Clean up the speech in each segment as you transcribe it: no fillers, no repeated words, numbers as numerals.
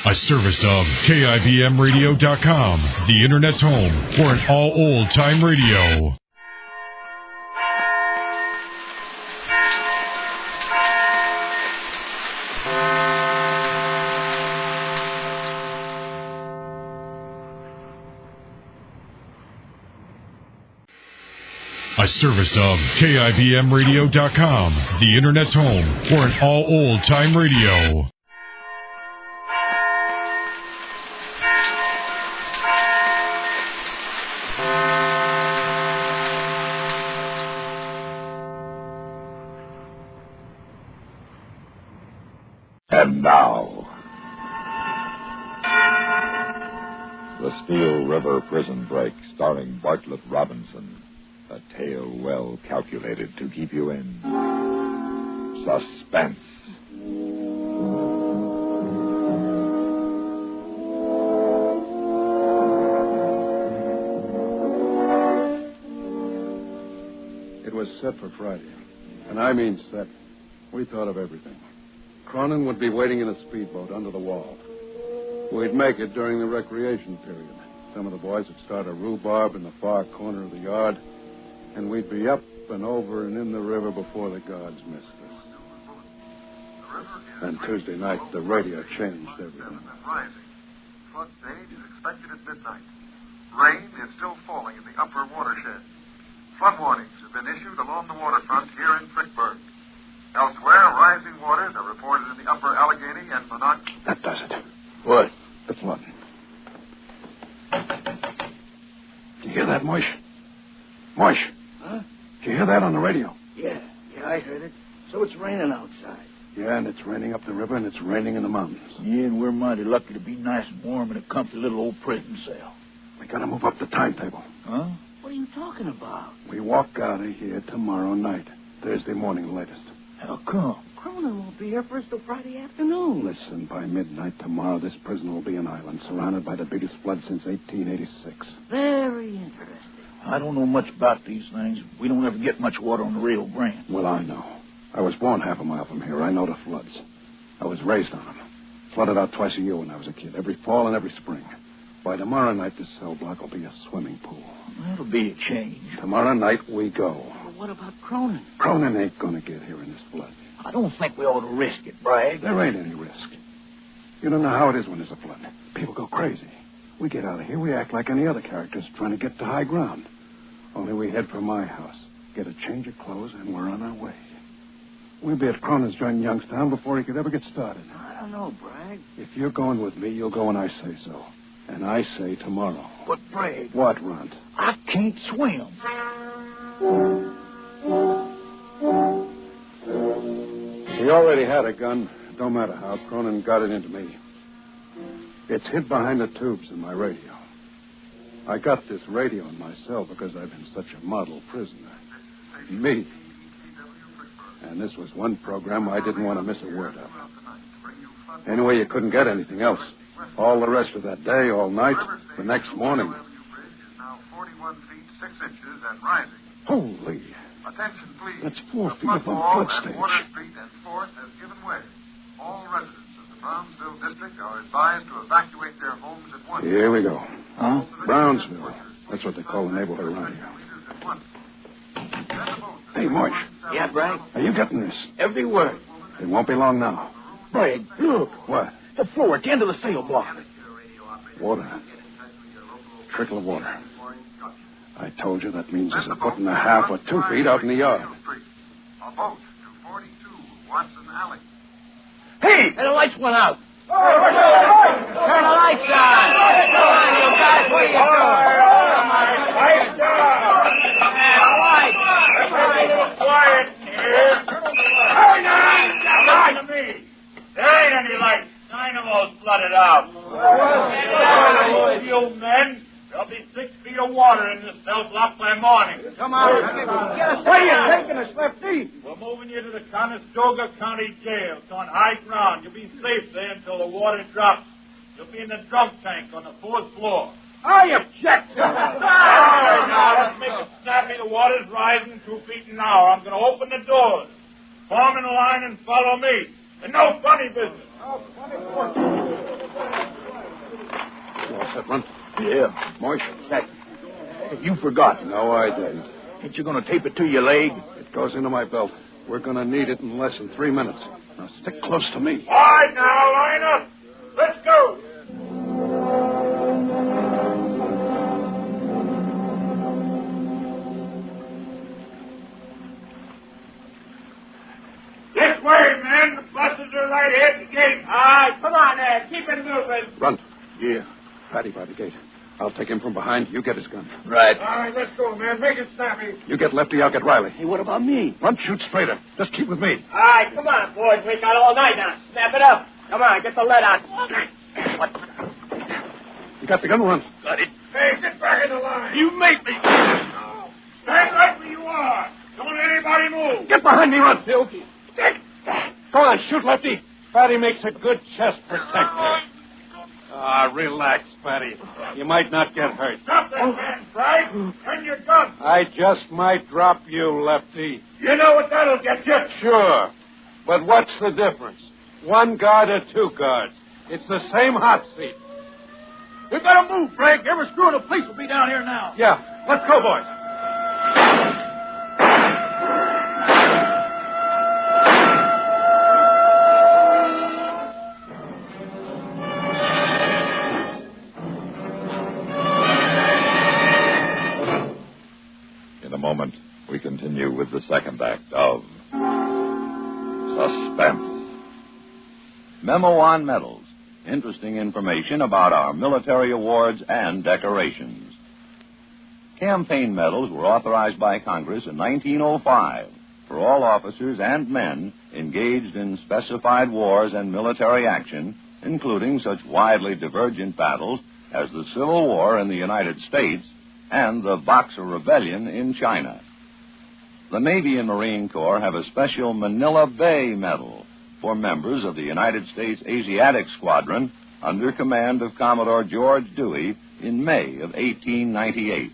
A service of KIBMradio.com, the Internet's home for an all old-time radio. A service of KIBMradio.com, the Internet's home for an all old-time radio. And now, The Steel River Prison Break, starring Bartlett Robinson. A tale well calculated to keep you in suspense. It was set for Friday. And I mean set. We thought of everything. Cronin would be waiting in a speedboat under the wall. We'd make it during the recreation period. Some of the boys would start a rhubarb in the far corner of the yard, and we'd be up and over and in the river before the guards missed us. And Tuesday night, the radio changed everything. Flood stage is expected at midnight. Rain is still falling in the upper watershed. Flood warnings have been issued along the waterfront here in Frickburg. Elsewhere, rising waters are reported in the upper Allegheny and Monarch. That does it. What? The flood. Did you hear that, Moish? Moish? Huh? Did you hear that on the radio? Yeah, I heard it. So it's raining outside. Yeah, and it's raining up the river, and it's raining in the mountains. Yeah, and we're mighty lucky to be nice and warm in a comfy little old prison cell. We gotta move up the timetable. Huh? What are you talking about? We walk out of here tomorrow night. Thursday morning, latest. How come? Cronin won't be here first till Friday afternoon. Listen, by midnight tomorrow, this prison will be an island surrounded by the biggest flood since 1886. Very interesting. I don't know much about these things. We don't ever get much water on the Rio Grande. Well, I know. I was born half a mile from here. I know the floods. I was raised on them. Flooded out twice a year when I was a kid, every fall and every spring. By tomorrow night, this cell block will be a swimming pool. That'll be a change. Tomorrow night, we go. Well, what about Cronin? Cronin ain't gonna get here in this flood. I don't think we ought to risk it, Bragg. There ain't any risk. You don't know how it is when there's a flood. People go crazy. We get out of here, we act like any other characters trying to get to high ground. Only we head for my house, get a change of clothes, and we're on our way. We'll be at Cronin's joint in Youngstown before he could ever get started. I don't know, Bragg. If you're going with me, you'll go when I say so. And I say tomorrow. But, Bragg... What, Runt? I can't swim. He already had a gun. Don't matter how. Cronin got it into me. It's hid behind the tubes in my radio. I got this radio in my cell because I've been such a model prisoner. Me. And this was one program I didn't want to miss a word of. Anyway, you couldn't get anything else. All the rest of that day, all night, the next morning. Bridge is now 41 feet 6 inches and rising. Holy. Attention, please. That's 4 feet The above flood flood wall stage. at Water Street and 4th has given way. All residents of the Brownsville district are advised to evacuate their homes at once. Here we go. Huh? Brownsville. That's what they call the neighborhood around here. Hey, March. Yeah, Bragg? Are you getting this? Every word. It won't be long now. Bragg, look. What? The floor at the end of the sail block. Water. Trickle of water. I told you that means there's a foot and a half or 2 feet out in the yard. A boat to 42 Watson Alley. Hey, the lights went out. Turn the lights on! Come on, you guys, what are you doing? Lights down! Quiet here. Turn on to me. There ain't any lights. Dynamo's flooded out. You men, there'll be 6 feet of water in this cell block by morning. Come on, where are you taking us, Lefty? We're moving you to the Conestoga County Jail. It's on high ground. You'll be safe there until the water drops. You'll be in the drunk tank on the 4th floor. I object. All right, now, let's make it snappy. The water's rising 2 feet an hour. I'm going to open the doors. Form in a line and follow me. And no funny business. You all set, Runt? Yeah. Moist? Set. You forgot. No, I didn't. Ain't you going to tape it to your leg? It goes into my belt. We're going to need it in less than 3 minutes. Now, stick close to me. All right, now, line up. Let's go. This way, men. The buses are right here at the gate. All right, come on there. Keep it moving. Runt. Yeah. Patty by the gate. I'll take him from behind. You get his gun. Right. All right, let's go, man. Make it snappy. You get Lefty, I'll get Riley. Hey, what about me? Runt, shoot straighter. Just keep with me. All right, come on, boys. We got all night now. Snap it up. Come on, get the lead out. What? You got the gun, Runt? Got it. Hey, get back in the line. You make me. Stand right where you are. Don't let anybody move. Get behind me, Runt. Silky. Go on, shoot, Lefty. Patty makes a good chest protector. Relax, Patty. You might not get hurt. Stop that man, Frank. Turn your gun. I just might drop you, Lefty. You know what that'll get you. Sure. But what's the difference? 1 guard or 2 guards? It's the same hot seat. We gotta move, Frank. Every screw in the police will be down here now. Yeah, let's go, boys. In a moment, we continue with the second act of Suspense. Memo on Medals. Interesting information about our military awards and decorations. Campaign medals were authorized by Congress in 1905 for all officers and men engaged in specified wars and military action, including such widely divergent battles as the Civil War in the United States and the Boxer Rebellion in China. The Navy and Marine Corps have a special Manila Bay Medal for members of the United States Asiatic Squadron under command of Commodore George Dewey in May of 1898.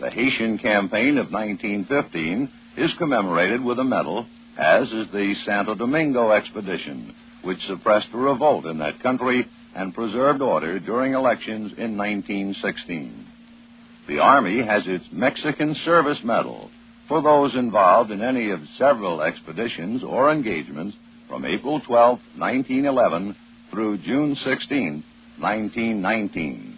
The Haitian Campaign of 1915 is commemorated with a medal, as is the Santo Domingo Expedition, which suppressed a revolt in that country and preserved order during elections in 1916. The Army has its Mexican Service Medal for those involved in any of several expeditions or engagements from April 12, 1911 through June 16, 1919.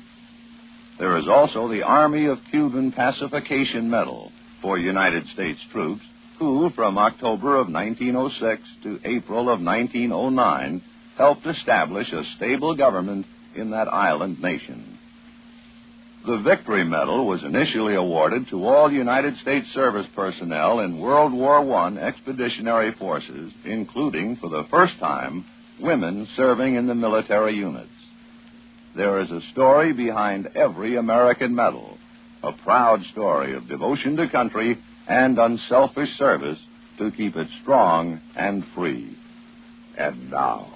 There is also the Army of Cuban Pacification Medal for United States troops who, from October of 1906 to April of 1909, helped establish a stable government in that island nation. The Victory Medal was initially awarded to all United States service personnel in World War I expeditionary forces, including, for the first time, women serving in the military units. There is a story behind every American medal, a proud story of devotion to country and unselfish service to keep it strong and free. And now,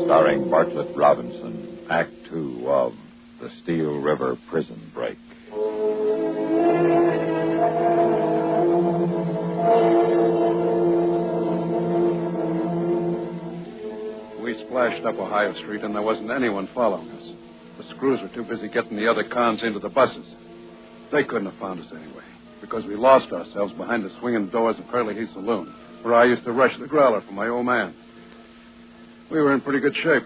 starring Bartlett Robinson, Act 2 of The Steel River Prison Break. We splashed up Ohio Street, and there wasn't anyone following us. The screws were too busy getting the other cons into the buses. They couldn't have found us anyway, because we lost ourselves behind the swinging doors of Hurley Heath Saloon, where I used to rush the growler for my old man. We were in pretty good shape.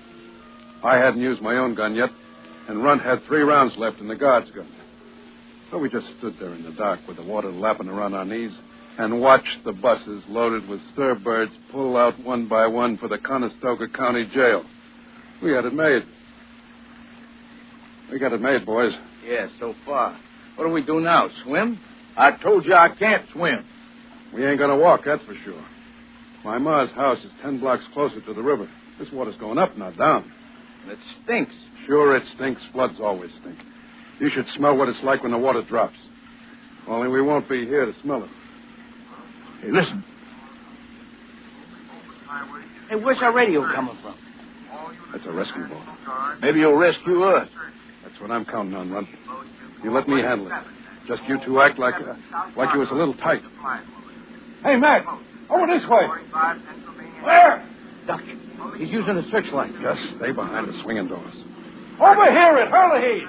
I hadn't used my own gun yet, and Runt had 3 rounds left in the guard's gun. So we just stood there in the dark with the water lapping around our knees and watched the buses loaded with stir-birds pull out one by one for the Conestoga County Jail. We had it made. We got it made, boys. Yeah, so far. What do we do now, swim? I told you I can't swim. We ain't gonna walk, that's for sure. My ma's house is 10 blocks closer to the river. This water's going up, not down. And it stinks. Sure, it stinks. Floods always stink. You should smell what it's like when the water drops. Only we won't be here to smell it. Hey, listen. Hey, where's our radio coming from? That's a rescue boat. Maybe you'll rescue us. That's what I'm counting on, Runt. You let me handle it. Just you two act like you was a little tight. Hey, Mac, over this way. Where? Duck. He's using a searchlight. Just stay behind the swinging doors. Over here at Hurley's.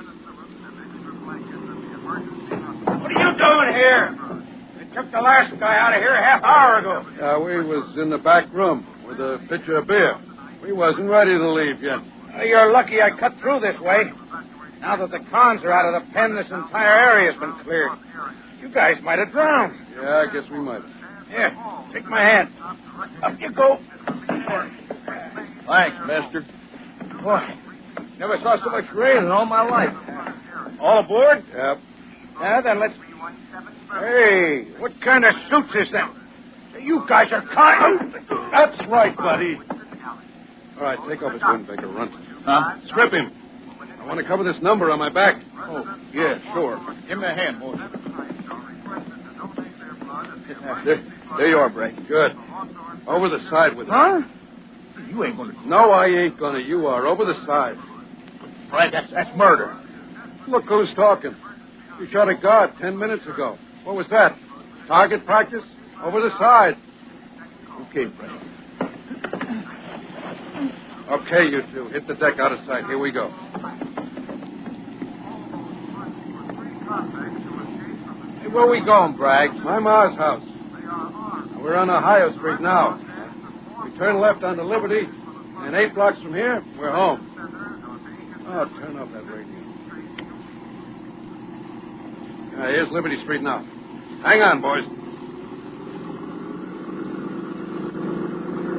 What are you doing here? They took the last guy out of here a half hour ago. Yeah, we was in the back room with a pitcher of beer. We wasn't ready to leave yet. You're lucky I cut through this way. Now that the cons are out of the pen, this entire area's been cleared. You guys might have drowned. Yeah, I guess we might. Here, take my hand. Up you go. Thanks, mister. Boy, never saw so much rain in all my life. All aboard? Yep. Yeah, then let's... Hey, what kind of suits is that? You guys are kind. That's right, buddy. All right, take off his windbreaker, run. Huh? Strip him. I want to cover this number on my back. Oh, yeah, sure. Give me a hand, boy. There you are, Bray. Good. Over the side with it. Huh? You ain't going to... No, I ain't gonna. You are. Over the side. Right, that's murder. Look who's talking. You shot a guard 10 minutes ago. What was that? Target practice? Over the side. Okay, Bray. Okay, you two. Hit the deck out of sight. Here we go. Hey, where we going, Bragg? My ma's house. We're on Ohio Street now. We turn left onto Liberty, and 8 blocks from here, we're home. Oh, turn off that radio. Here's Liberty Street now. Hang on, boys.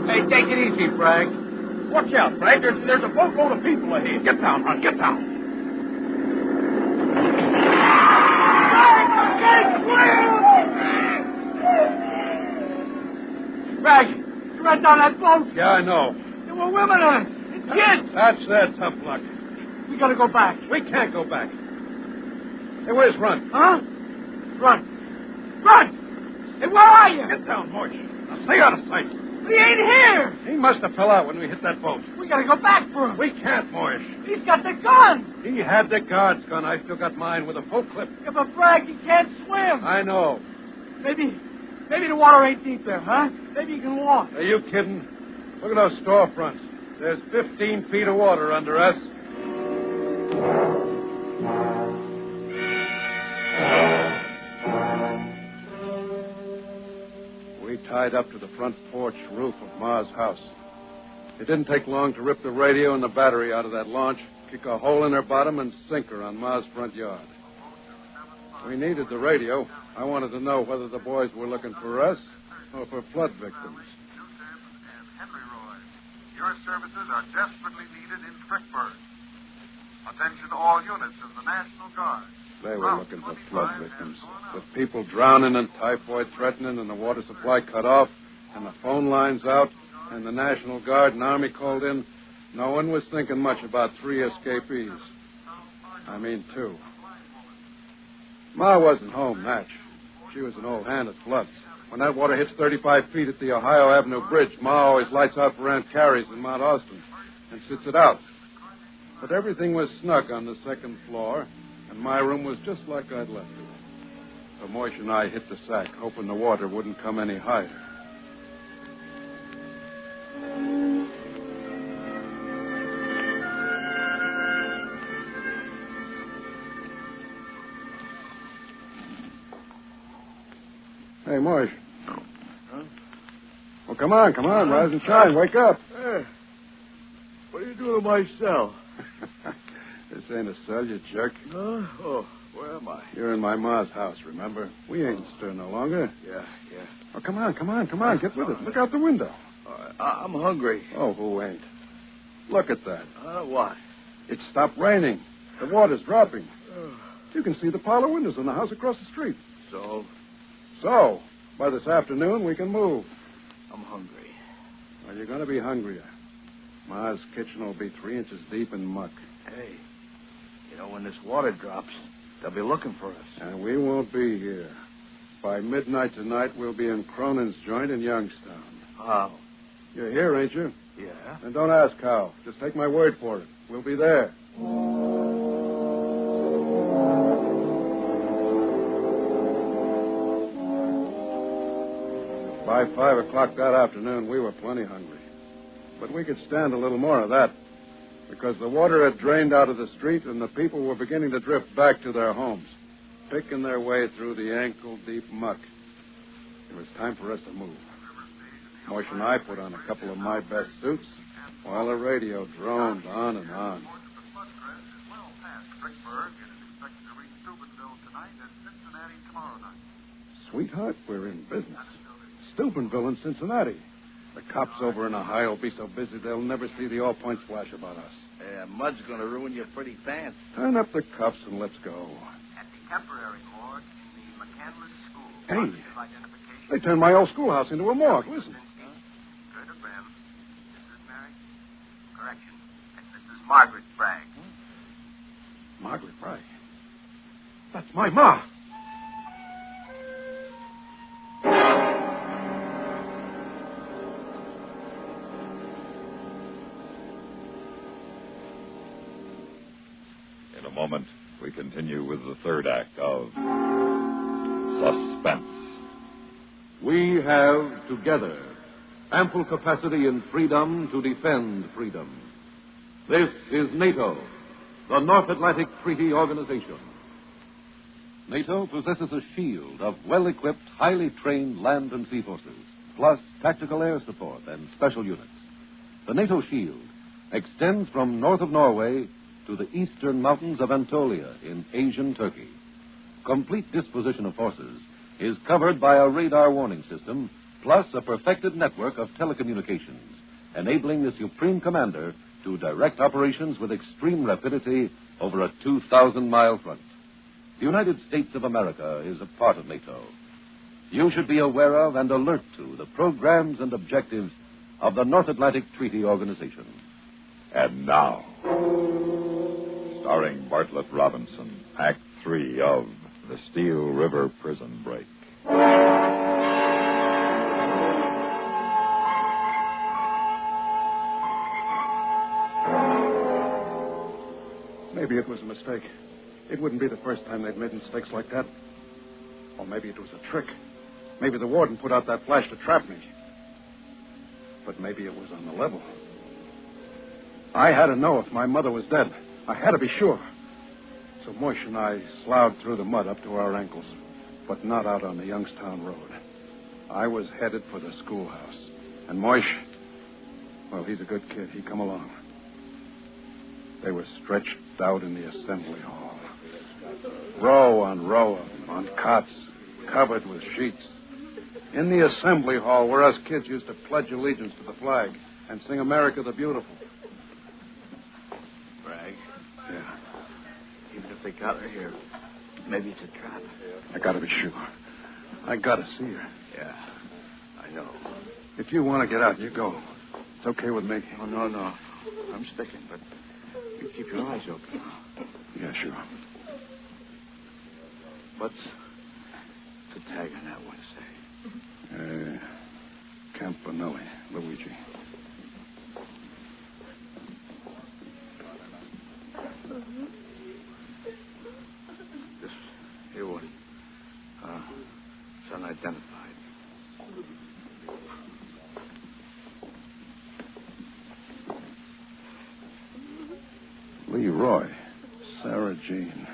Hey, take it easy, Bragg. Watch out, Bragg. There's a boatload of people ahead. Get down, hon. Get down. Bragg, you ran down that boat. Yeah, I know. There were women on it. And kids. That's their tough luck. We gotta go back. We can't go back. Hey, where's Run? Huh? Run. Run! Hey, where are you? Get down, Morsh. Now stay out of sight. He ain't here. He must have fell out when we hit that boat. We gotta go back for him. We can't, Morsh. He's got the gun. He had the guard's gun. I still got mine with a full clip. Yeah, but Bragg, he can't swim. I know. Maybe the water ain't deep there, huh? Maybe he can walk. Are you kidding? Look at those storefronts. There's 15 feet of water under us. We tied up to the front porch roof of Ma's house. It didn't take long to rip the radio and the battery out of that launch, kick a hole in her bottom, and sink her on Ma's front yard. We needed the radio. I wanted to know whether the boys were looking for us or for flood victims. Your services are desperately needed in Frickburg. Attention all units of the National Guard. They were looking for flood victims, with people drowning and typhoid threatening and the water supply cut off and the phone lines out and the National Guard and Army called in. No one was thinking much about 3 escapees. I mean 2. Ma wasn't home, Natch. She was an old hand at floods. When that water hits 35 feet at the Ohio Avenue Bridge, Ma always lights out for Aunt Carrie's in Mount Austin and sits it out. But everything was snug on the 2nd floor, and my room was just like I'd left it. So Moish and I hit the sack, hoping the water wouldn't come any higher. Hey, Moish. Huh? Well, come on, rise and shine, wake up. What are you doing to my cell? This ain't a cell, you jerk. Oh, where am I? You're in my ma's house, remember? We ain't stir no longer. Yeah. Oh, come on, get with it. Look out the window. I'm hungry. Oh, who ain't? Look at that. What? It stopped raining. The water's dropping. You can see the parlor windows on the house across the street. So, by this afternoon, we can move. I'm hungry. Well, you're going to be hungrier. Ma's kitchen will be 3 inches deep in muck. Hey, when this water drops, they'll be looking for us. And we won't be here. By midnight tonight, we'll be in Cronin's joint in Youngstown. How? You're here, ain't you? Yeah. And don't ask how. Just take my word for it. We'll be there. By 5 o'clock that afternoon, we were plenty hungry. But we could stand a little more of that, because the water had drained out of the street and the people were beginning to drift back to their homes, picking their way through the ankle-deep muck. It was time for us to move. Mosh and I put on a couple of my best suits while the radio droned on and on. The flood crest is well past Vicksburg and is expected to reach Steubenville tonight and Cincinnati tomorrow night. Sweetheart, we're in business. Steubenville and Cincinnati. The cops over in Ohio will be so busy they'll never see the all-points flash about us. Yeah, mud's going to ruin your pretty pants. Turn up the cuffs and let's go. At the temporary morgue in the McCandless School. Hey, Positive identification. they turned my old schoolhouse into a morgue. Listen. Good of them. Mrs. Mary? Correction. It's Mrs. Margaret Bragg. Margaret Bragg? That's my ma. In a moment, we continue with the third act of Suspense. We have together ample capacity and freedom to defend freedom. This is NATO, the North Atlantic Treaty Organization. NATO possesses a shield of well-equipped, highly trained land and sea forces, plus tactical air support and special units. The NATO shield extends from north of Norway to the eastern mountains of Anatolia in Asian Turkey. Complete disposition of forces is covered by a radar warning system, plus a perfected network of telecommunications, enabling the Supreme Commander to direct operations with extreme rapidity over a 2,000-mile front. The United States of America is a part of NATO. You should be aware of and alert to the programs and objectives of the North Atlantic Treaty Organization. And now, starring Bartlett Robinson, Act 3 of The Steel River Prison Break. Maybe it was a mistake. It wouldn't be the first time they'd made mistakes like that. Or maybe it was a trick. Maybe the warden put out that flash to trap me. But maybe it was on the level. I had to know if my mother was dead. I had to be sure. So Mosh and I slouched through the mud up to our ankles, but not out on the Youngstown Road. I was headed for the schoolhouse. And Mosh, well, he's a good kid. He come along. They were stretched out in the assembly hall. Row on row of them, on cots, covered with sheets. In the assembly hall where us kids used to pledge allegiance to the flag and sing America the Beautiful. Bragg, Yeah, even if they got her here, maybe it's a trap. I gotta be sure. I gotta see her. Yeah, I know. If you want to get out, you go. It's okay with me. Oh, no. I'm sticking, but you keep your eyes open. Yeah, sure. What's the tag on that one say? Campanelli, Luigi. This here one. It's unidentified. Leroy, Sarah Jean.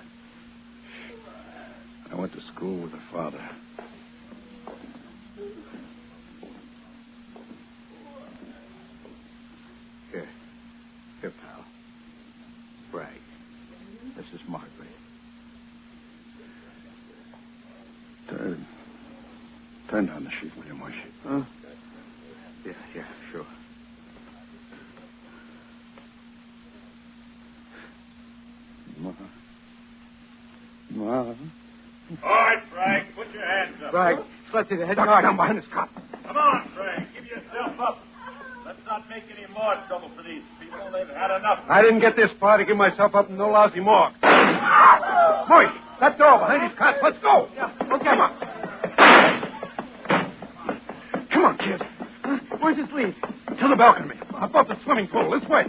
I went to school with her father. Here, pal. Bragg. This is Margaret. Turn down the sheet, will you, Mosh? Huh? Yeah, sure. Ma. All right, Bragg, put your hands up. Bragg, slip to the head Duck guard. down behind this cop. Come on, Bragg, give yourself up. Let's not make any more trouble for these people. They've had enough. I didn't get this far to give myself up in no lousy morgue. Mosh, that door behind these cops. Let's go. Yeah, okay. Come on. Come on, kid. Where's this lead? To the balcony. Above the swimming pool. This way.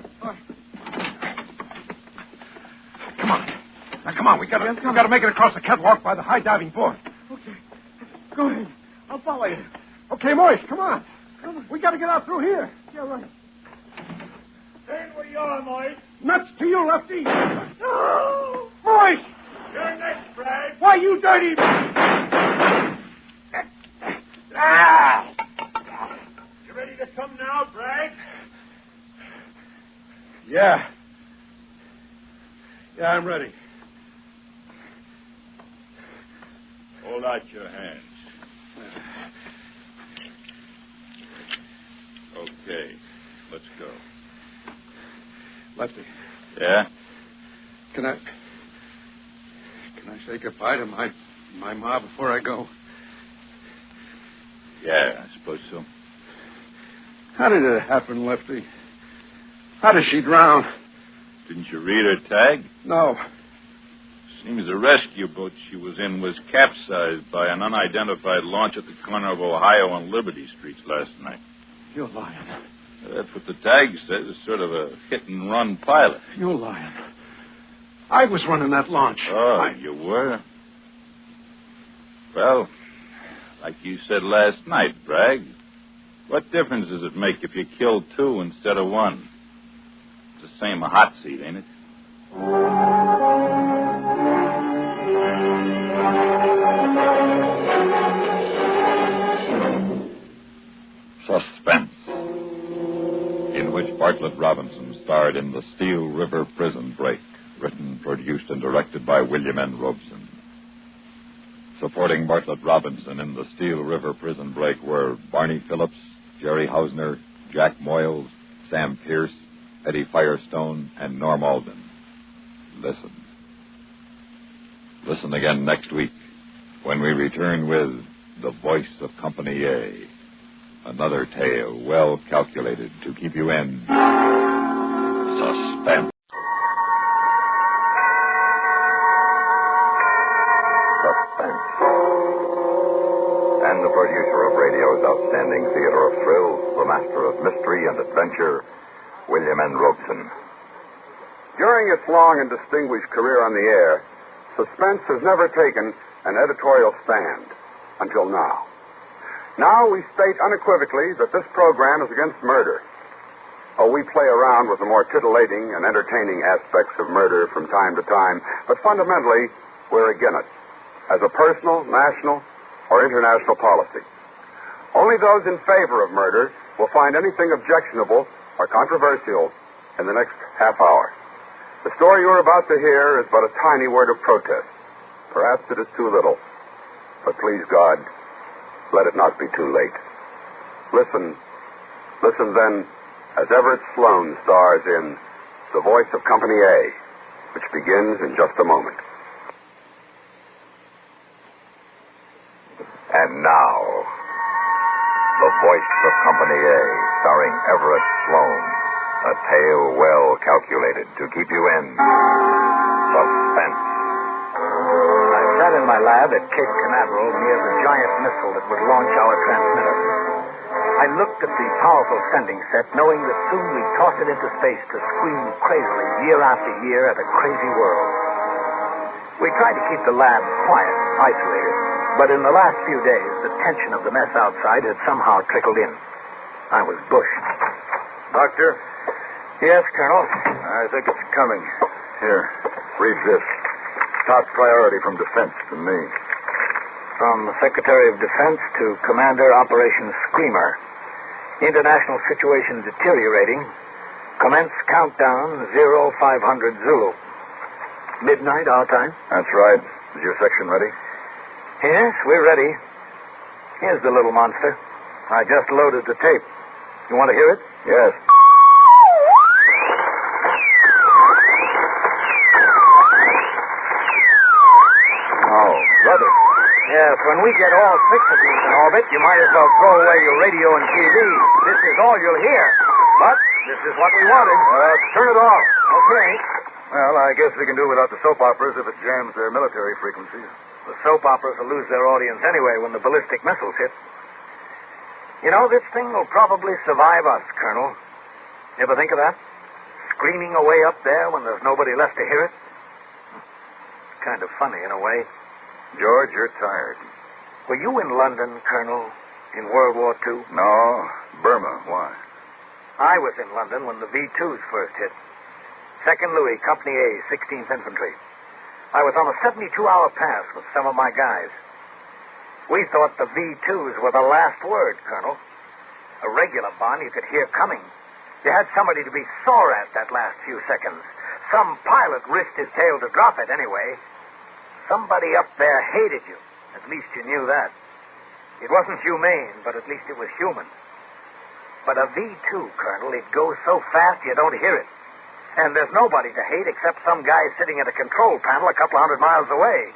Come on. Now, come on. We gotta make it across the catwalk by the high diving board. Okay. Go ahead. I'll follow you. Okay, Mosh, come on. We gotta get out through here. Yeah, right. Stay where you are, Moise. Nuts to you, Lefty. Moise! You're next, Bragg. Why, you dirty... You ready to come now, Bragg? Yeah. Yeah, I'm ready. Hold out your hands. Okay, let's go. Lefty, Yeah? can I say goodbye to my ma before I go? Yeah, I suppose so. How did it happen, Lefty? How did she drown? Didn't you read her tag? No. Seems the rescue boat she was in was capsized by an unidentified launch at the corner of Ohio and Liberty Streets last night. You're lying. That's what the tag says. It's sort of a hit-and-run pilot. You're lying. I was running that launch. Oh, you were? Well, like you said last night, Bragg, what difference does it make if you kill two instead of one? It's the same a hot seat, ain't it? Suspense, in which Bartlett Robinson starred in the Steel River Prison Break, written, produced, and directed by William N. Robeson. Supporting Bartlett Robinson in the Steel River Prison Break were Barney Phillips, Jerry Hausner, Jack Moyles, Sam Pierce, Eddie Firestone, and Norm Alden. Listen. Listen again next week when we return with The Voice of Company A. Another tale well calculated to keep you in suspense. Suspense. And the producer of radio's outstanding theater of thrills, the master of mystery and adventure, William N. Robeson. During its long and distinguished career on the air, Suspense has never taken an editorial stand until now. Now we state unequivocally that this program is against murder. Oh, we play around with the more titillating and entertaining aspects of murder from time to time, but fundamentally, we're against it, as a personal, national, or international policy. Only those in favor of murder will find anything objectionable or controversial in the next half hour. The story you're about to hear is but a tiny word of protest. Perhaps it is too little, but please God, let it not be too late. Listen then, as Everett Sloan stars in The Voice of Company A, which begins in just a moment. And now, The Voice of Company A, starring Everett Sloan. A tale well calculated to keep you in suspense. I sat in my lab at Cape Canaveral near the giant missile that would launch our transmitter. I looked at the powerful sending set, knowing that soon we'd toss it into space to scream crazily year after year at a crazy world. We tried to keep the lab quiet, isolated, but in the last few days, the tension of the mess outside had somehow trickled in. I was bushed. Doctor? Yes, Colonel? I think it's coming. Here, read this. Top priority from defense to me. From the Secretary of Defense to Commander Operation Screamer. International situation deteriorating. Commence countdown 0500 Zulu. Midnight our time? That's right. Is your section ready? Yes, we're ready. Here's the little monster. I just loaded the tape. You want to hear it? Yes. Oh, brother. Yes, when we get all six of these in orbit, you might as well throw away your radio and TV. This is all you'll hear. But this is what we wanted. Turn it off. Okay. Well, I guess we can do without the soap operas if it jams their military frequencies. The soap operas will lose their audience anyway when the ballistic missiles hit. You know, this thing will probably survive us, Colonel. You ever think of that? Screaming away up there when there's nobody left to hear it? It's kind of funny in a way. George, you're tired. Were you in London, Colonel, in World War II? No, Burma. Why? I was in London when the V-2s first hit. 2nd Louis, Company A, 16th Infantry. I was on a 72-hour pass with some of my guys. We thought the V-2s were the last word, Colonel. A regular bomb you could hear coming. You had somebody to be sore at that last few seconds. Some pilot risked his tail to drop it anyway. Somebody up there hated you. At least you knew that. It wasn't humane, but at least it was human. But a V-2, Colonel, it goes so fast you don't hear it. And there's nobody to hate except some guy sitting at a control panel a couple of 100 miles away.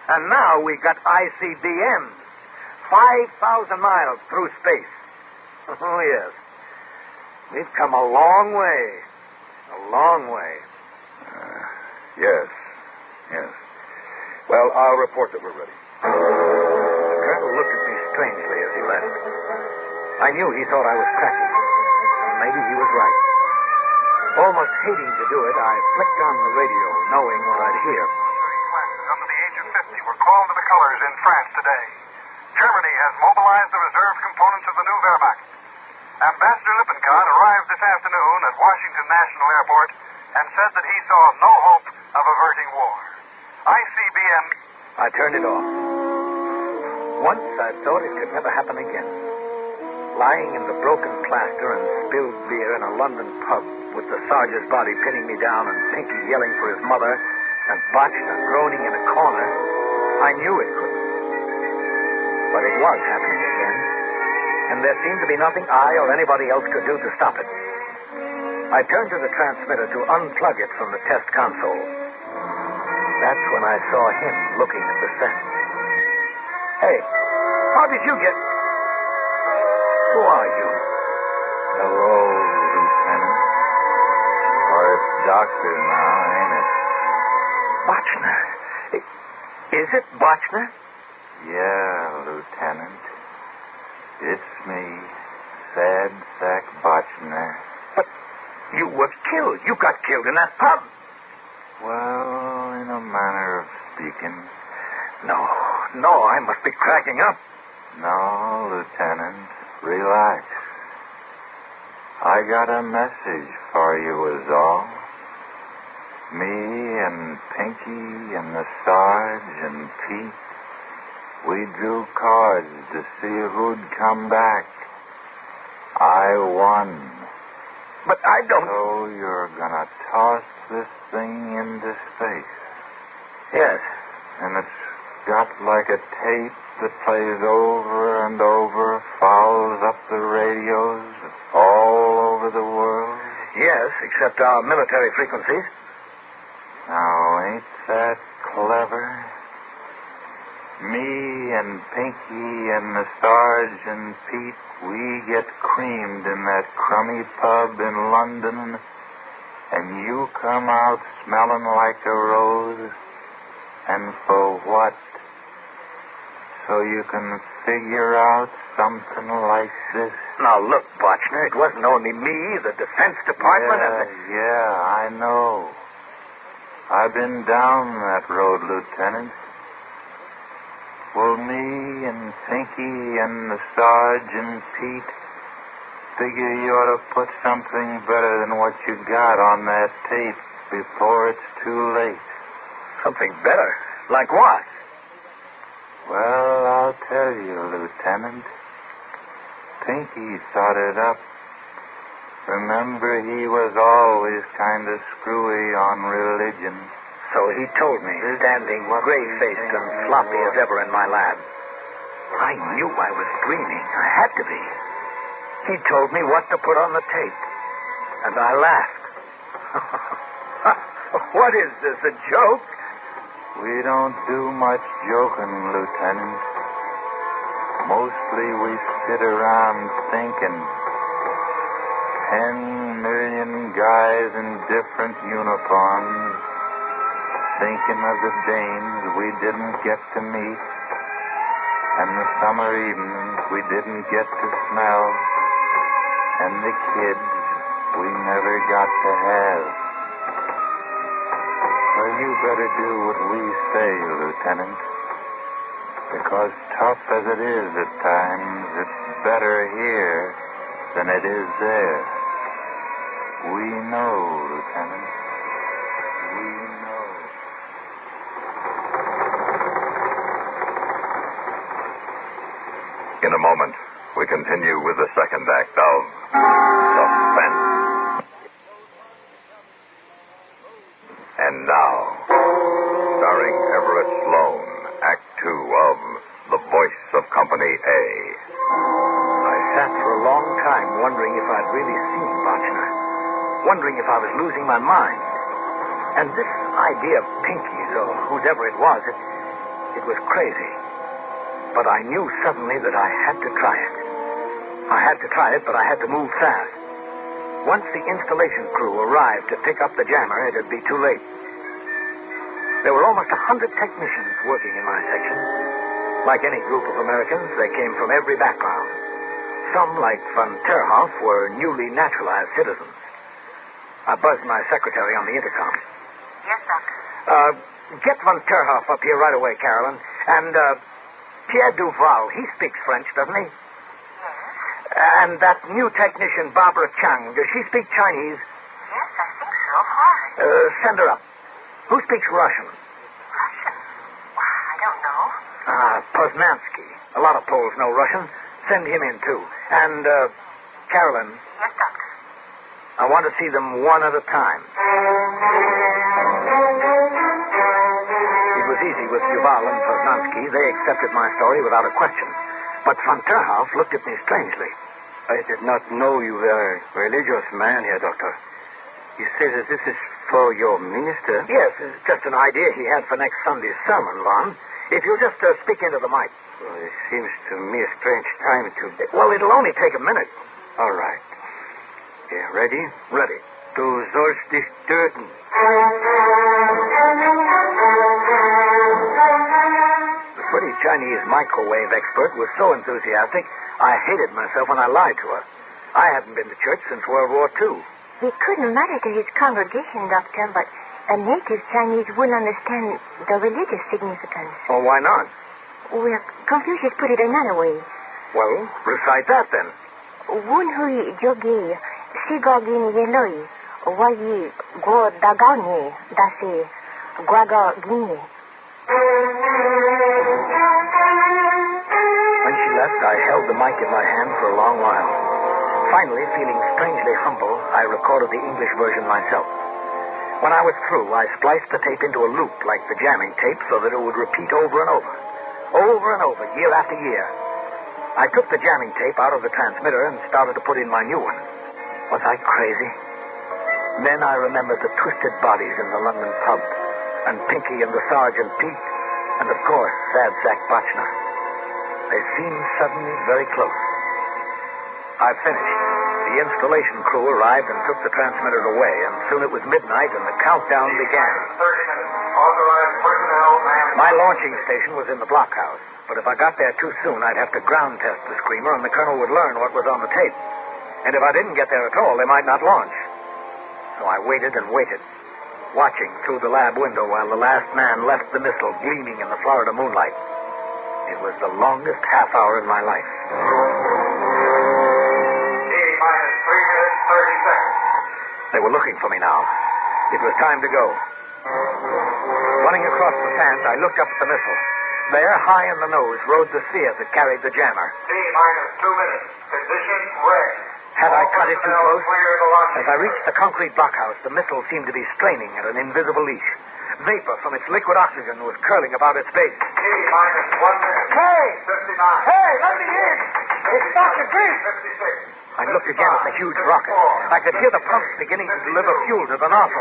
And now we've got ICBMs. 5,000 miles through space. Oh, yes. We've come a long way. A long way. Yes. Well, I'll report that we're ready. The colonel looked at me strangely as he left. I knew he thought I was cracking. Maybe he was right. Almost hating to do it, I flicked on the radio, knowing what I'd hear. Under the age of 50 were called to the colors in France today. Germany has mobilized the reserve components of the new Wehrmacht. Ambassador Lippincott arrived this afternoon at Washington National Airport and said that he saw no hope of averting war. ICBM... I turned it off. Once I thought it could never happen again. Lying in the broken plaster and spilled beer in a London pub with the sergeant's body pinning me down and Pinky yelling for his mother and Botchner groaning in a corner, I knew it couldn't. But it was happening again, and there seemed to be nothing I or anybody else could do to stop it. I turned to the transmitter to unplug it from the test console. That's when I saw him looking at the set. Hey, how did you get... Who are you? Hello, Lieutenant. Or it's Doctor now, ain't it? Botchner. Is it Botchner? Yeah, Lieutenant. It's me, Sad Sack Botchner. But you were killed. You got killed in that pub. Well, in a manner of speaking. No, I must be cracking up. No, Lieutenant. Relax. I got a message for you is all. Me and Pinky and the Sarge and Pete, we drew cards to see who'd come back. I won. But I don't... So you're gonna toss this thing into space. Yes. And it's got like a tape that plays over and over, fouls up the radios all over the world? Yes, except our military frequencies. Now, ain't that clever? Me and Pinky and the Sarge and Pete, we get creamed in that crummy pub in London, and you come out smelling like a rose. And for what? So you can figure out something like this? Now, look, Botchner, it wasn't only me, the Defense Department and the... Yeah, I know. I've been down that road, Lieutenant. Well, me and Pinky and the Sarge and Pete figure you ought to put something better than what you got on that tape before it's too late. Something better? Like what? Well, I'll tell you, Lieutenant. Pinky thought it up. Remember, he was always kind of screwy on religion. So he told me, standing gray-faced and sloppy as ever in my lab. I knew I was dreaming. I had to be. He told me what to put on the tape. And I laughed. What is this, a joke? We don't do much joking, Lieutenant. Mostly we sit around thinking. 10 million guys in different uniforms, thinking of the dames we didn't get to meet, and the summer evenings we didn't get to smell, and the kids we never got to have. Well, you better do what we say, Lieutenant, because tough as it is at times, it's better here than it is there. a moment, we continue with the second act of Suspense. And now, starring Everett Sloan, Act 2 of The Voice of Company A. I sat for a long time wondering if I'd really seen Botchner, wondering if I was losing my mind. And this idea of Pinky's, or whoever it was, it was crazy. But I knew suddenly that I had to try it. I had to try it, but I had to move fast. Once the installation crew arrived to pick up the jammer, it'd be too late. There were almost 100 technicians working in my section. Like any group of Americans, they came from every background. Some, like von Terhoff, were newly naturalized citizens. I buzzed my secretary on the intercom. Yes, Doctor. Get von Terhoff up here right away, Carolyn. And, Pierre Duval, he speaks French, doesn't he? Yes. And that new technician, Barbara Chang, does she speak Chinese? Yes, I think so. Why? Send her up. Who speaks Russian? Russian? Why, I don't know. Poznansky. A lot of Poles know Russian. Send him in, too. And, Carolyn. Yes, Doctor. I want to see them one at a time. It was easy with Duval and Poznansky. They accepted my story without a question. But von Terhoff looked at me strangely. I did not know you were a religious man here, Doctor. You say that this is for your minister? Yes, it's just an idea he had for next Sunday's sermon, Von. If you'll just speak into the mic. Well, it seems to me a strange time to... Well, it'll only take a minute. All right. Yeah, ready? Ready. Du sollst dich töten. The pretty Chinese microwave expert was so enthusiastic, I hated myself when I lied to her. I hadn't been to church since World War II. He couldn't matter to his congregation, Doctor, but a native Chinese wouldn't understand the religious significance. Oh, why not? Well, Confucius put it another way. Well, recite that then. Wunhui jogi, sigogin yeloi, wayi go dagani, dasi, guaga gini. When she left, I held the mic in my hand for a long while. Finally, feeling strangely humble, I recorded the English version myself. When I was through, I spliced the tape into a loop like the jamming tape so that it would repeat over and over. Over and over, year after year. I took the jamming tape out of the transmitter and started to put in my new one. Was I crazy? Then I remembered the twisted bodies in the London pub, and Pinky and the Sergeant Pete, and of course, Sad Sack Botchner. They seemed suddenly very close. I finished. The installation crew arrived and took the transmitter away, and soon it was midnight and the countdown began. 30 minutes. Authorized personnel, My launching station was in the blockhouse, but if I got there too soon, I'd have to ground test the screamer, and the colonel would learn what was on the tape. And if I didn't get there at all, they might not launch. So I waited and waited, watching through the lab window while the last man left the missile gleaming in the Florida moonlight. It was the longest half hour in my life. T-minus 3 minutes, 30 seconds. They were looking for me now. It was time to go. Running across the sand, I looked up at the missile. There, high in the nose, rode the Seer that carried the jammer. T-minus 2 minutes. Condition red. Had I cut it too close? As I reached the concrete blockhouse, the missile seemed to be straining at an invisible leash. Vapor from its liquid oxygen was curling about its base. T-minus 1 minute. Hey! 59. Hey, let me in! It's Dr. Green! 56. I looked again at the huge rocket. I could hear the pumps beginning to deliver fuel to the nozzle.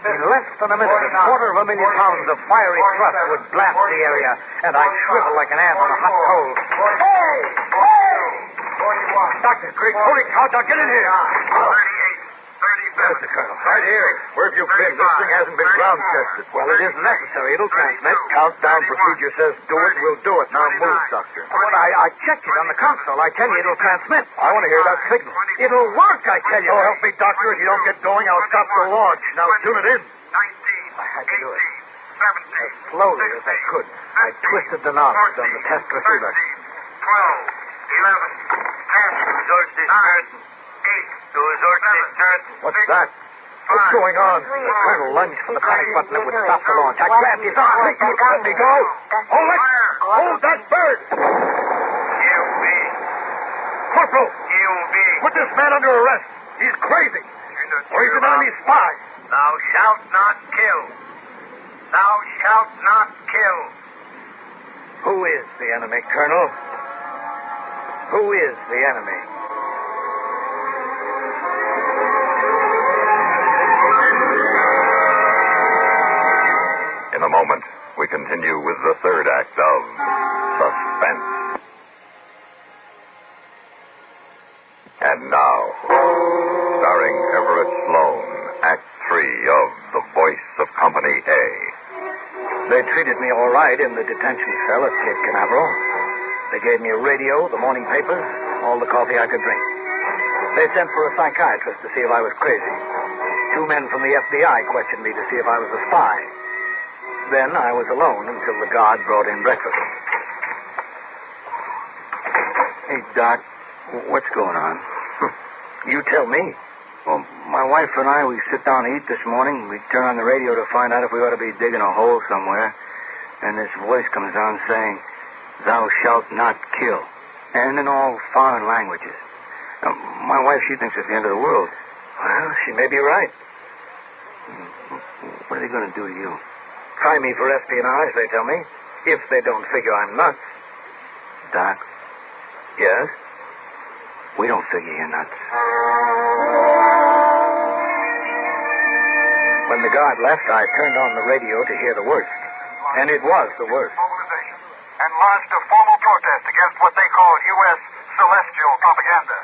In less than a minute, 250,000 pounds of fiery thrust would blast the area, and I'd shrivel like an ant on a hot coal. Hey! Hey! 41. Dr. Green, holy cow, now get in here. 38. 37. Where's the colonel? Right here. Where have you been? This thing hasn't been ground tested. Well, it isn't necessary. It'll transmit. Countdown procedure says do it, we'll do it. Now move, Doctor. But I checked it on the console. I tell you, it'll transmit. I want to hear that signal. It'll work, I tell you. Oh, help me, Doctor. If you don't get going, I'll stop the launch. Now tune it in. 19. I had to do it. 17. As slowly as I could, I twisted the knobs on the test receiver. 12. 11. 10. 9. 8. What's that? What's going on? The colonel lunged for the panic button that would stop the launch. I grabbed his arm. Let me go. Oh, hold that bird! You be Corporal! Put this man under arrest. He's crazy. Or he's an enemy spy. Thou shalt not kill. Thou shalt not kill. Who is the enemy, Colonel? Who is the enemy? In a moment, we continue with the third act of Suspense. And now, starring Everett Sloan, Act 3 of The Voice of Company A. They treated me all right in the detention cell at Cape Canaveral. They gave me a radio, the morning papers, all the coffee I could drink. They sent for a psychiatrist to see if I was crazy. 2 men from the FBI questioned me to see if I was a spy. Then I was alone until the guard brought in breakfast. Hey, Doc, what's going on? You tell me. Well, my wife and I, we sit down to eat this morning. We turn on the radio to find out if we ought to be digging a hole somewhere. And this voice comes on saying, "Thou shalt not kill." And in all foreign languages. Now, my wife, she thinks it's the end of the world. Well, she may be right. What are they going to do to you? Try me for espionage, they tell me. If they don't figure I'm nuts. Doc? Yes? We don't figure you're nuts. When the guard left, I turned on the radio to hear the worst. And it was the worst. Mobilization and launched a formal protest against what they called U.S. celestial propaganda.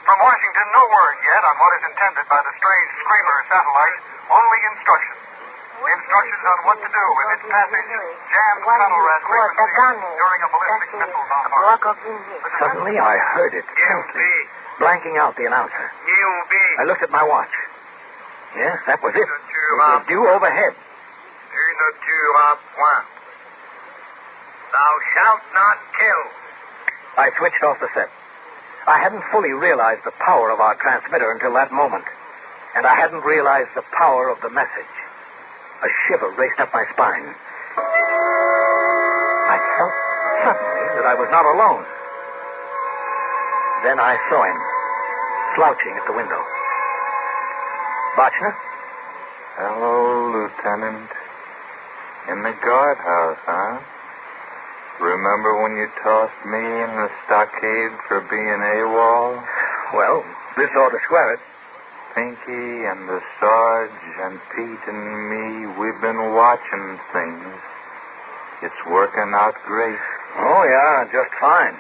From Washington, no word yet on what is intended by the strange Screamer satellite, only instructions. Instructions on what to do with its passage jammed tunnel rat frequency during a ballistic missile bombardment. Suddenly, I heard it faintly, blanking out the announcer. I looked at my watch. Yes, that was it. It was due overhead. Thou shalt not kill. I switched off the set. I hadn't fully realized the power of our transmitter until that moment. And I hadn't realized the power of the message. A shiver raced up my spine. I felt suddenly that I was not alone. Then I saw him, slouching at the window. Botchner? Hello, Lieutenant. In the guardhouse, huh? Remember when you tossed me in the stockade for being AWOL? Well, this ought to square it. Pinky and the Sarge and Pete and me, we've been watching things. It's working out great. Oh, yeah, just fine.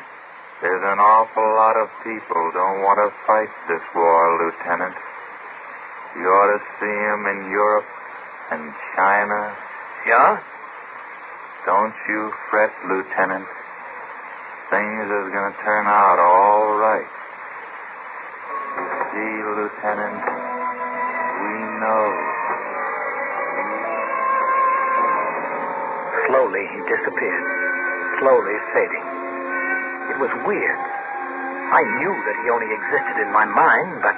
There's an awful lot of people don't want to fight this war, Lieutenant. You ought to see 'em in Europe and China. Yeah? Don't you fret, Lieutenant. Things is going to turn out all right. You see, Lieutenant, we know. Slowly, he disappeared. Slowly fading. It was weird. I knew that he only existed in my mind, but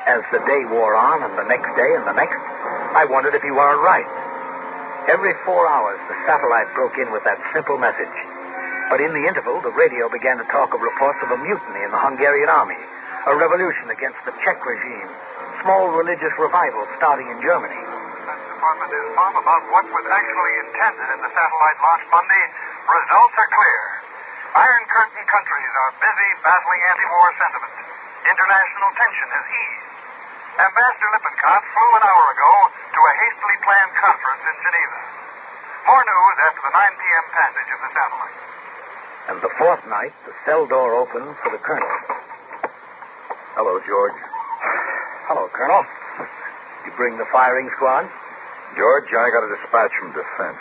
as the day wore on, and the next day, and the next, I wondered if he weren't right. Every 4 hours, the satellite broke in with that simple message. But in the interval, the radio began to talk of reports of a mutiny in the Hungarian army, a revolution against the Czech regime, small religious revivals starting in Germany. The Defense Department is mum about what was actually intended in the satellite launch Monday. Results are clear. Iron Curtain countries are busy battling anti-war sentiment. International tension has eased. Ambassador Lippincott flew an hour ago to a hastily planned conference in Geneva. More news after the 9 p.m. passage of the satellite. And the fourth night, the cell door opened for the colonel. Hello, George. Hello, Colonel. You bring the firing squad? George, I got a dispatch from Defense.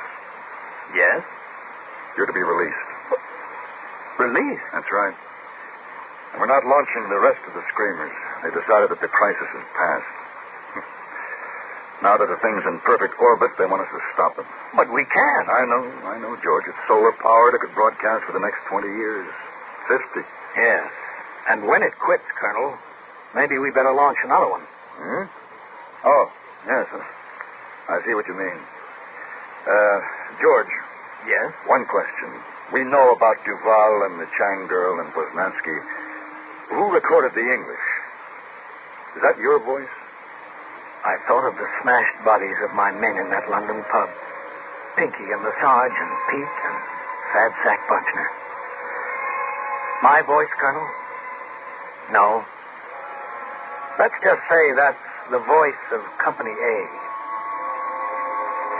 Yes? You're to be released. Released? That's right. And we're not launching the rest of the Screamers. They decided that the crisis is past. Now that the thing's in perfect orbit, they want us to stop them. But we can't. I know, George. It's solar powered. It could broadcast for the next 20 years. 50. Yes. And when it quits, Colonel, maybe we better launch another one. Hmm? Oh, yes. I see what you mean. George. Yes? One question. We know about Duval and the Chang girl and Poznansky. Who recorded the English? Is that your voice? I thought of the smashed bodies of my men in that London pub. Pinky and the Sarge and Pete and Sad Sack Buckner. My voice, Colonel? No. Let's just say that's the voice of Company A.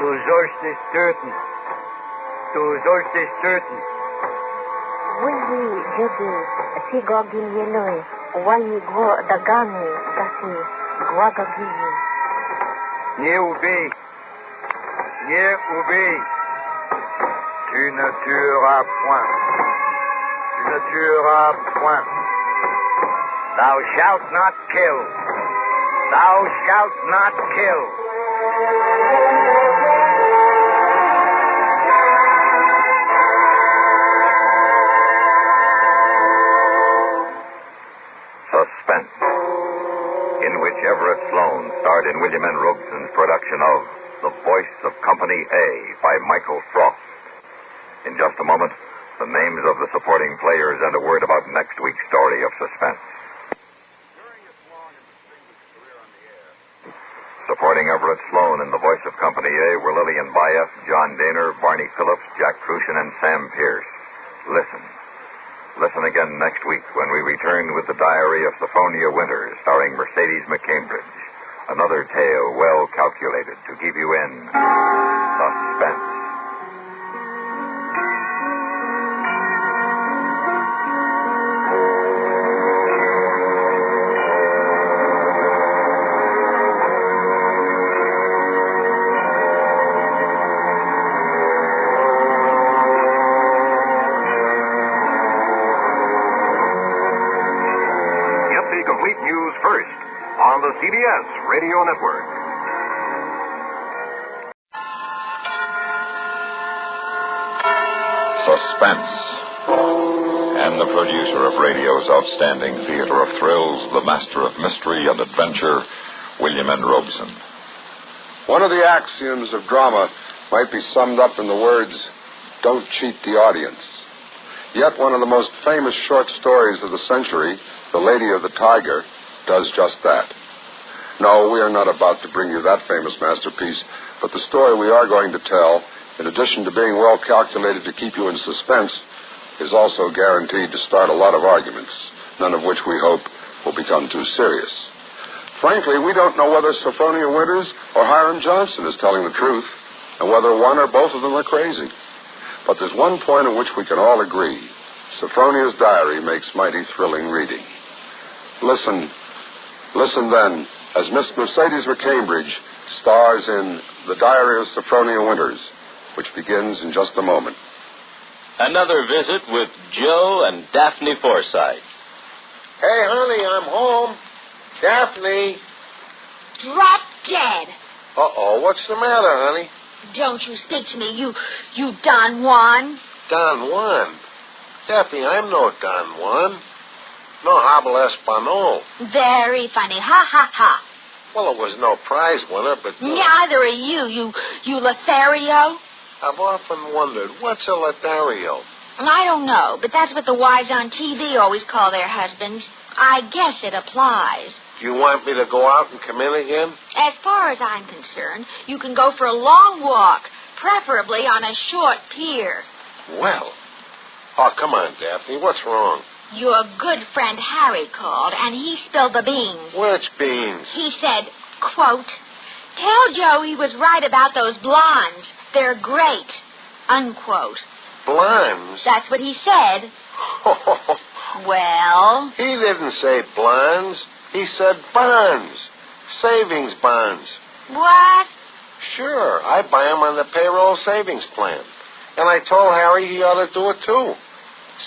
Du sollst dich töten. Du sollst dich töten. Wuli Jedi, Sigogin Yeloi, Wayi Go Dagami, Dasi, Guagagini. Nie ubij. Nie ubij. Tu ne tueras point. Tu ne tueras point. Thou shalt not kill. Thou shalt not kill. Suspense, in which Everett Sloan starred in William N. Robeson's production of The Voice of Company A by Michael Frost. In just a moment, the names of the supporting players and a word about next week's story of Suspense. Supporting Everett Sloan in The Voice of Company A were Lillian Bayef, John Daner, Barney Phillips, Jack Crucian, and Sam Pierce. Listen again next week when we return with the diary of Sophronia Winters, starring Mercedes McCambridge. Another tale well calculated to keep you in suspense. Complete news first on the CBS Radio Network. Suspense. And the producer of radio's outstanding theater of thrills, the master of mystery and adventure, William N. Robeson. One of the axioms of drama might be summed up in the words, "Don't cheat the audience." Yet one of the most famous short stories of the century, The Lady of the Tiger, does just that. No, we are not about to bring you that famous masterpiece, but the story we are going to tell, in addition to being well calculated to keep you in suspense, is also guaranteed to start a lot of arguments, none of which we hope will become too serious. Frankly, we don't know whether Sophronia Winters or Hiram Johnson is telling the truth, and whether one or both of them are crazy. But there's one point on which we can all agree. Sophronia's diary makes mighty thrilling reading. Listen then, as Miss Mercedes McCambridge stars in The Diary of Sophronia Winters, which begins in just a moment. Another visit with Joe and Daphne Forsythe. Hey, honey, I'm home. Daphne. Drop dead. Uh-oh, what's the matter, honey? Don't you speak to me, you Don Juan. Don Juan? Daphne, I'm no Don Juan. No habla español. Very funny. Ha, ha, ha. Well, it was no prize winner, but... Neither are you Lothario. I've often wondered, what's a Lothario? I don't know, but that's what the wives on TV always call their husbands. I guess it applies. Do you want me to go out and come in again? As far as I'm concerned, you can go for a long walk, preferably on a short pier. Well. Oh, come on, Daphne. What's wrong? Your good friend Harry called, and he spilled the beans. Which beans? He said, quote, "Tell Joe he was right about those blondes. They're great," unquote. Blondes? That's what he said. Well? He didn't say blondes. He said bonds. Savings bonds. What? Sure. I buy them on the payroll savings plan. And I told Harry he ought to do it, too.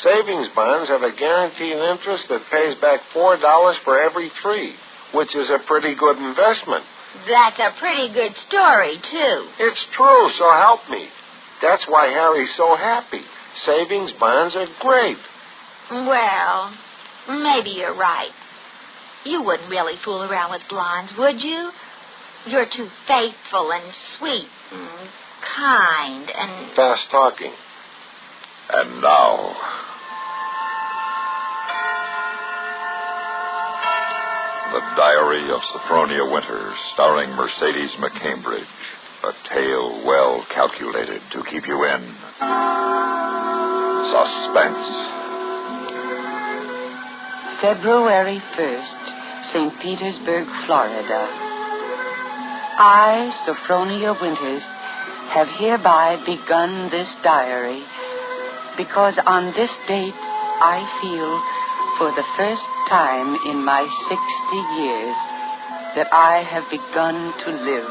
Savings bonds have a guaranteed interest that pays back $4 for every 3, which is a pretty good investment. That's a pretty good story, too. It's true, so help me. That's why Harry's so happy. Savings bonds are great. Well, maybe you're right. You wouldn't really fool around with blondes, would you? You're too faithful and sweet and kind and... Fast talking. And now, The Diary of Sophronia Winters, starring Mercedes McCambridge. A tale well calculated to keep you in suspense. February 1st, St. Petersburg, Florida. I, Sophronia Winters, have hereby begun this diary because on this date I feel, for the first time in my 60 years, that I have begun to live.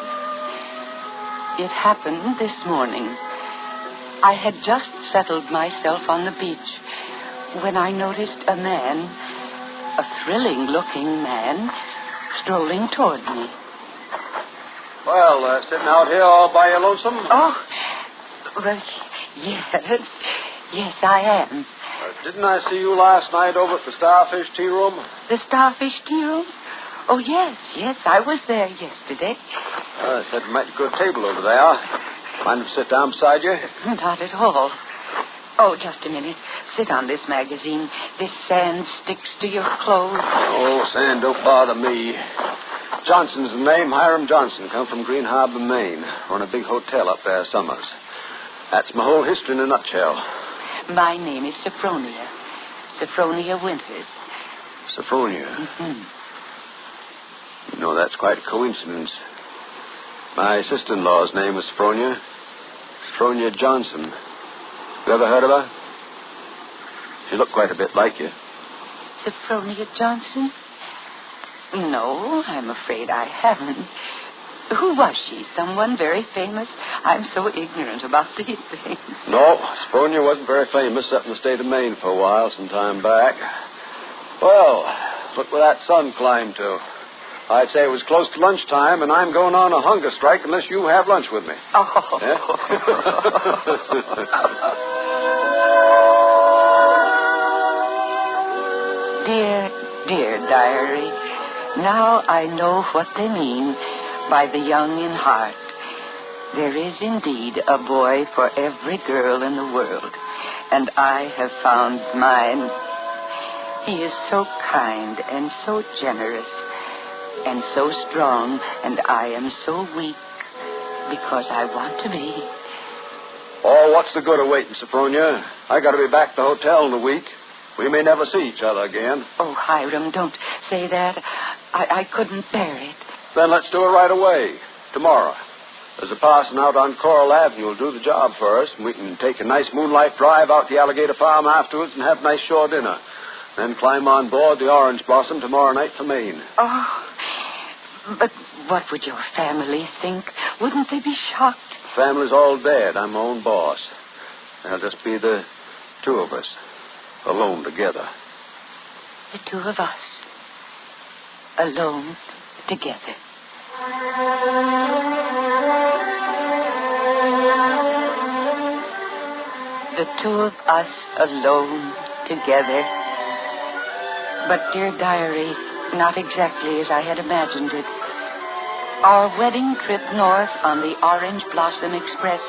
It happened this morning. I had just settled myself on the beach when I noticed a man, a thrilling-looking man, strolling toward me. Well, sitting out here all by your lonesome? Oh, well, yes, I am. Didn't I see you last night over at the Starfish Tea Room? The Starfish Tea Room? Oh, yes, I was there yesterday. It's a mighty good table over there. Mind if I sit down beside you? Not at all. Oh, just a minute. Sit on this magazine. This sand sticks to your clothes. Oh, sand don't bother me. Johnson's the name, Hiram Johnson. Come from Green Harbor, Maine. Run a big hotel up there summers. That's my whole history in a nutshell. My name is Sophronia. Sophronia Winters. Sophronia? Mm-hmm. You know, that's quite a coincidence. My sister-in-law's name was Sophronia. Sophronia Johnson. You ever heard of her? She looked quite a bit like you. Sophronia Johnson? No, I'm afraid I haven't. Who was she? Someone very famous? I'm so ignorant about these things. No, Sophronia wasn't very famous up in the state of Maine for a while, some time back. Well, look where that sun climbed to. I'd say it was close to lunchtime, and I'm going on a hunger strike unless you have lunch with me. Oh. Yeah? Dear diary, now I know what they mean by the young in heart. There is indeed a boy for every girl in the world, and I have found mine. He is so kind and so generous and so strong, and I am so weak because I want to be. Oh, what's the good of waiting, Sophronia? I got to be back at the hotel in a week. We may never see each other again. Oh, Hiram, don't say that. I couldn't bear it. Then let's do it right away, tomorrow. There's a parson out on Coral Avenue who'll do the job for us, and we can take a nice moonlight drive out the Alligator Farm afterwards and have a nice shore dinner. Then climb on board the Orange Blossom tomorrow night for Maine. Oh, but what would your family think? Wouldn't they be shocked? Family's all dead. I'm my own boss. There'll just be the two of us, alone together. The two of us, alone together. The two of us alone together. But, dear diary, not exactly as I had imagined it. Our wedding trip north on the Orange Blossom Express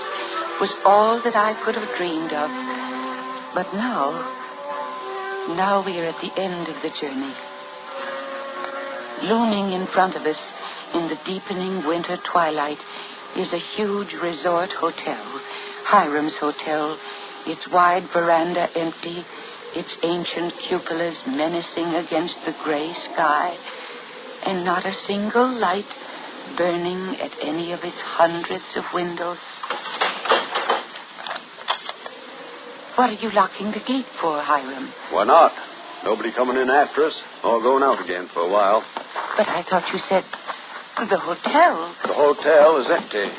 was all that I could have dreamed of. But now we are at the end of the journey. Looming in front of us in the deepening winter twilight is a huge resort hotel, Hiram's Hotel, its wide veranda empty, its ancient cupolas menacing against the gray sky, and not a single light burning at any of its hundreds of windows. What are you locking the gate for, Hiram? Why not? Nobody coming in after us, or going out again for a while. But I thought you said the hotel. The hotel is empty.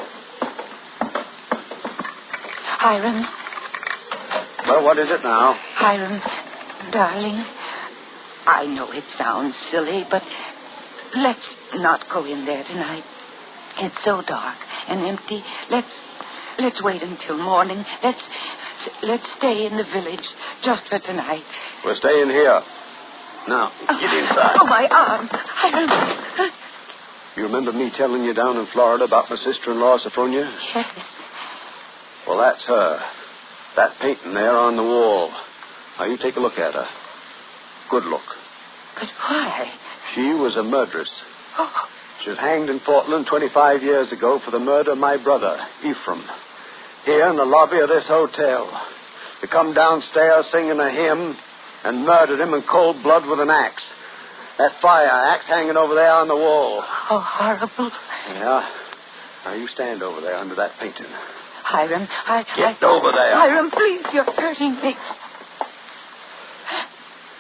Hiram. Well, what is it now? Hiram, darling, I know it sounds silly, but let's not go in there tonight. It's so dark and empty. Let's wait until morning. Let's stay in the village just for tonight. We're staying here. Now, get inside. Oh, my arm. Hiram. You remember me telling you down in Florida about my sister-in-law, Sophronia? Yes. Well, that's her. That painting there on the wall. Now, you take a look at her. Good look. But why? She was a murderess. She was hanged in Portland 25 years ago for the murder of my brother, Ephraim. Here in the lobby of this hotel. They come downstairs singing a hymn and murdered him in cold blood with an axe. That fire axe hanging over there on the wall. How horrible. Yeah. Now, you stand over there under that painting. Hiram, Get over there. Hiram, please, you're hurting me.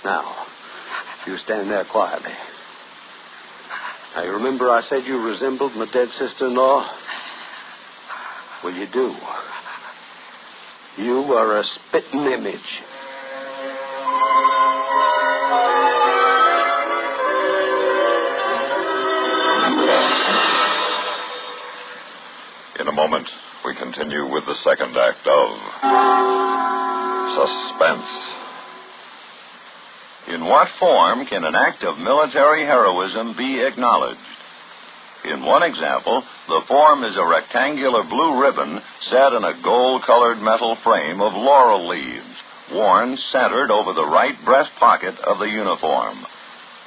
Now, you stand there quietly. Now, you remember I said you resembled my dead sister-in-law? Well, you do. You are a spitting image. In a moment, we continue with the second act of Suspense. In what form can an act of military heroism be acknowledged? In one example, the form is a rectangular blue ribbon set in a gold-colored metal frame of laurel leaves, worn centered over the right breast pocket of the uniform.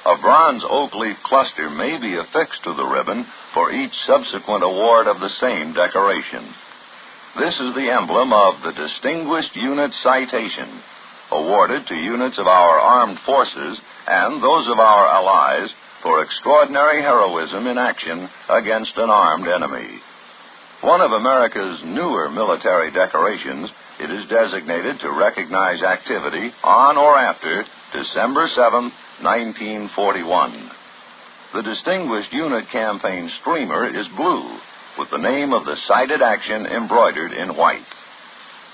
A bronze oak leaf cluster may be affixed to the ribbon for each subsequent award of the same decoration. This is the emblem of the Distinguished Unit Citation, awarded to units of our armed forces and those of our allies for extraordinary heroism in action against an armed enemy. One of America's newer military decorations, it is designated to recognize activity on or after December 7th, 1941. The Distinguished Unit Campaign streamer is blue, with the name of the cited action embroidered in white.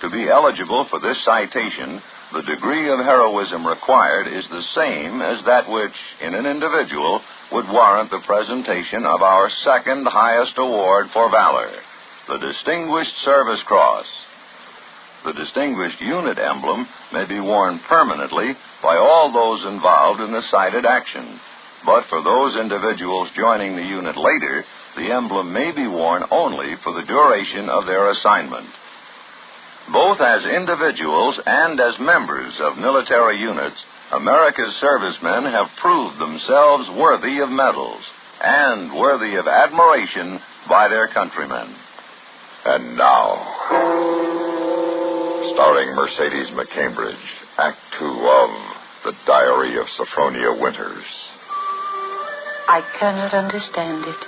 To be eligible for this citation, the degree of heroism required is the same as that which, in an individual, would warrant the presentation of our second highest award for valor, the Distinguished Service Cross. The Distinguished Unit emblem may be worn permanently by all those involved in the cited action, but for those individuals joining the unit later, the emblem may be worn only for the duration of their assignment. Both as individuals and as members of military units, America's servicemen have proved themselves worthy of medals and worthy of admiration by their countrymen. And now, starring Mercedes McCambridge, Act 2 of The Diary of Sophronia Winters. I cannot understand it,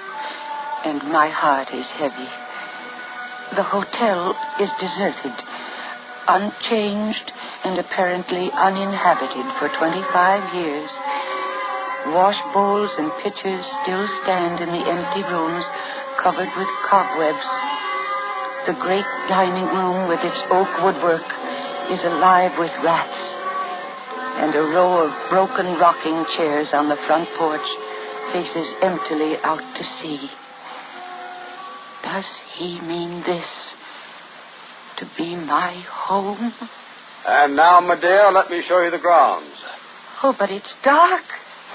and my heart is heavy. The hotel is deserted, unchanged, and apparently uninhabited for 25 years. Wash bowls and pitchers still stand in the empty rooms covered with cobwebs. The great dining room with its oak woodwork is alive with rats, and a row of broken rocking chairs on the front porch faces emptily out to sea. Does he mean this to be my home? And now, my dear, let me show you the grounds. Oh, but it's dark.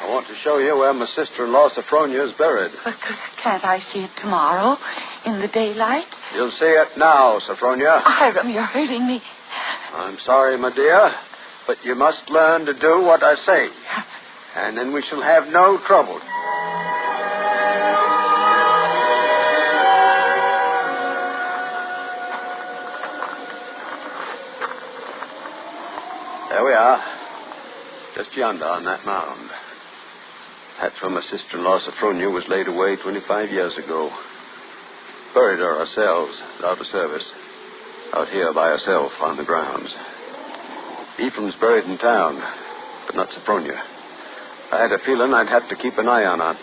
I want to show you where my sister-in-law Sophronia is buried. But can't I see it tomorrow in the daylight? You'll see it now, Sophronia. Hiram, you're hurting me. I'm sorry, my dear, but you must learn to do what I say, and then we shall have no trouble. There we are, just yonder on that mound. That's where my sister-in-law Sophronia was laid away 25 years ago. Buried her ourselves, out of service, out here by herself on the grounds. Ephraim's buried in town, but not Sophronia. I had a feeling I'd have to keep an eye on her.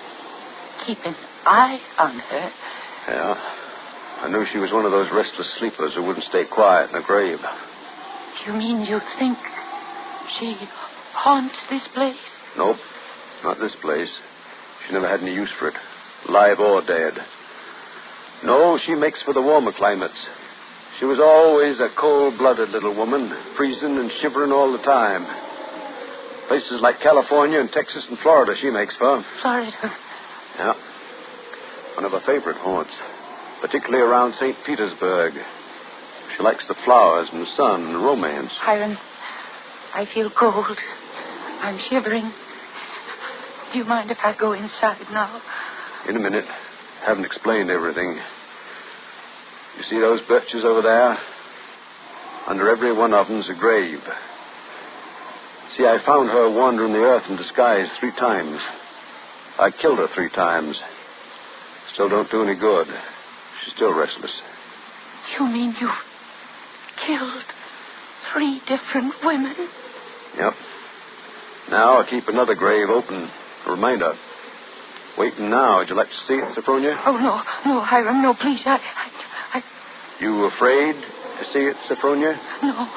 Keep an eye on her? Yeah. I knew she was one of those restless sleepers who wouldn't stay quiet in a grave. You mean you think she haunts this place? Nope, not this place. She never had any use for it, alive or dead. No, she makes for the warmer climates. She was always a cold-blooded little woman, freezing and shivering all the time. Places like California and Texas and Florida she makes for. Florida? Yeah. One of her favorite haunts, particularly around St. Petersburg. She likes the flowers and the sun and romance. Hiram, I feel cold. I'm shivering. Do you mind if I go inside now? In a minute. Haven't explained everything. You see those birches over there? Under every one of them's a grave. See, I found her wandering the earth in disguise 3 times. I killed her 3 times. Still don't do any good. She's still restless. You mean you killed 3 different women? Yep. Now I keep another grave open. A reminder. Waiting now. Would you like to see it, Sophronia? Oh, no, Hiram, no, please. You afraid to see it, Sophronia? No,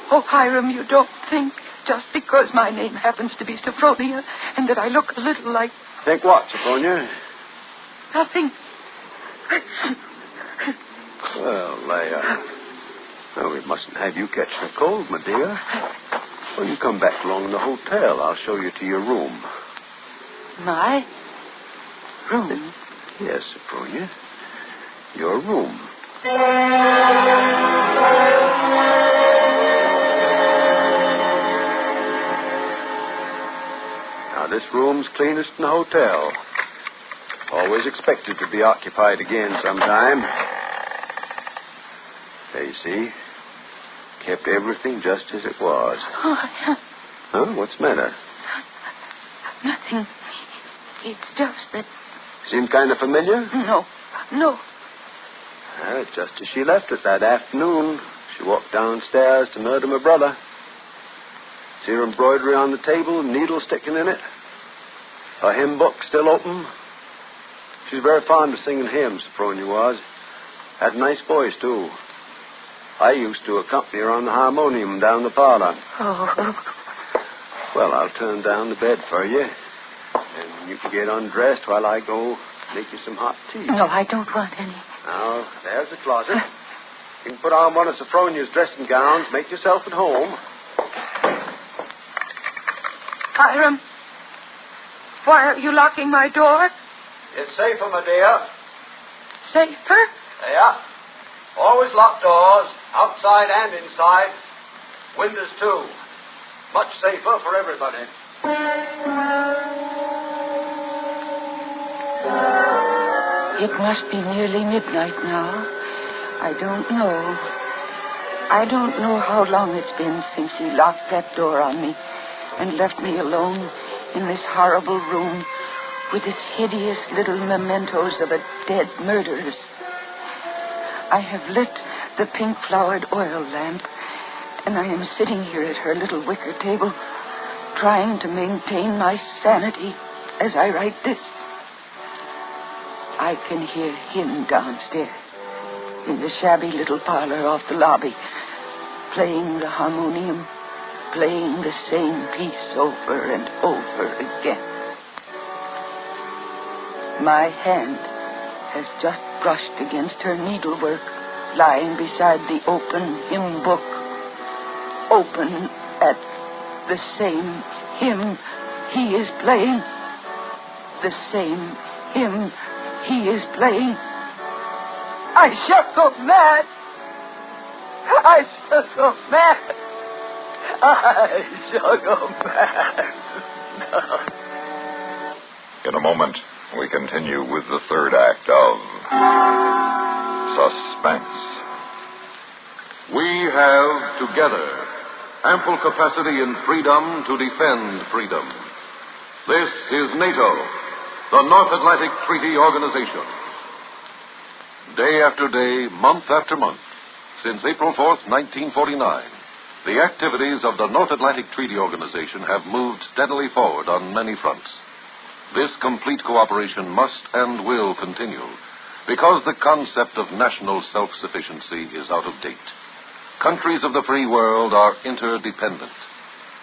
Oh, Hiram, you don't think just because my name happens to be Sophronia and that I look a little like... Think what, Sophronia? Nothing. Well, we mustn't have you catch a cold, my dear. When you come back along in the hotel, I'll show you to your room. My room? Yes, Sophronia. Your room. Now, this room's cleanest in the hotel. Always expected to be occupied again sometime. There you see. Kept everything just as it was. Huh? What's the matter? Nothing. It's just that... Seem kind of familiar? No. Just as she left it that afternoon, she walked downstairs to murder my brother. See her embroidery on the table, needle sticking in it. Her hymn book still open. She's very fond of singing hymns, Sophronia was. Had a nice voice, too. I used to accompany her on the harmonium down the parlor. Oh. Well, I'll turn down the bed for you. And you can get undressed while I go make you some hot tea. No, I don't want any. Now, there's the closet. You can put on one of Sophronia's dressing gowns, make yourself at home. Hiram, why are you locking my door? It's safer, my dear. Safer? Yeah. Always lock doors, outside and inside. Windows, too. Much safer for everybody. It must be nearly midnight now. I don't know how long it's been since he locked that door on me and left me alone in this horrible room with its hideous little mementos of a dead murderess. I have lit the pink-flowered oil lamp, and I am sitting here at her little wicker table, trying to maintain my sanity as I write this. I can hear him downstairs, in the shabby little parlor off the lobby, playing the harmonium, playing the same piece over and over again. My hand has just brushed against her needlework, lying beside the open hymn book, open at the same hymn he is playing, the same hymn he is playing. I shall go mad. I shall go mad. In a moment, we continue with the third act of Suspense. We have together ample capacity and freedom to defend freedom. This is NATO, the North Atlantic Treaty Organization. Day after day, month after month, since April 4th, 1949, the activities of the North Atlantic Treaty Organization have moved steadily forward on many fronts. This complete cooperation must and will continue because the concept of national self-sufficiency is out of date. Countries of the free world are interdependent,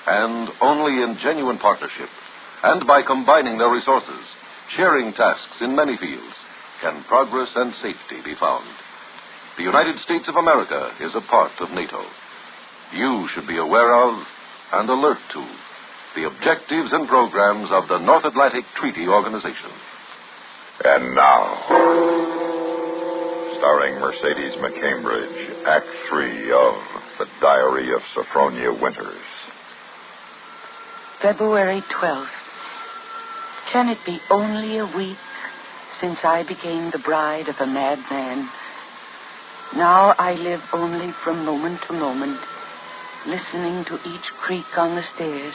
and only in genuine partnership and by combining their resources, sharing tasks in many fields, can progress and safety be found. The United States of America is a part of NATO. You should be aware of and alert to the objectives and programs of the North Atlantic Treaty Organization. And now, starring Mercedes McCambridge, Act 3 of The Diary of Sophronia Winters. February 12th. Can it be only a week since I became the bride of a madman? Now I live only from moment to moment, listening to each creak on the stairs,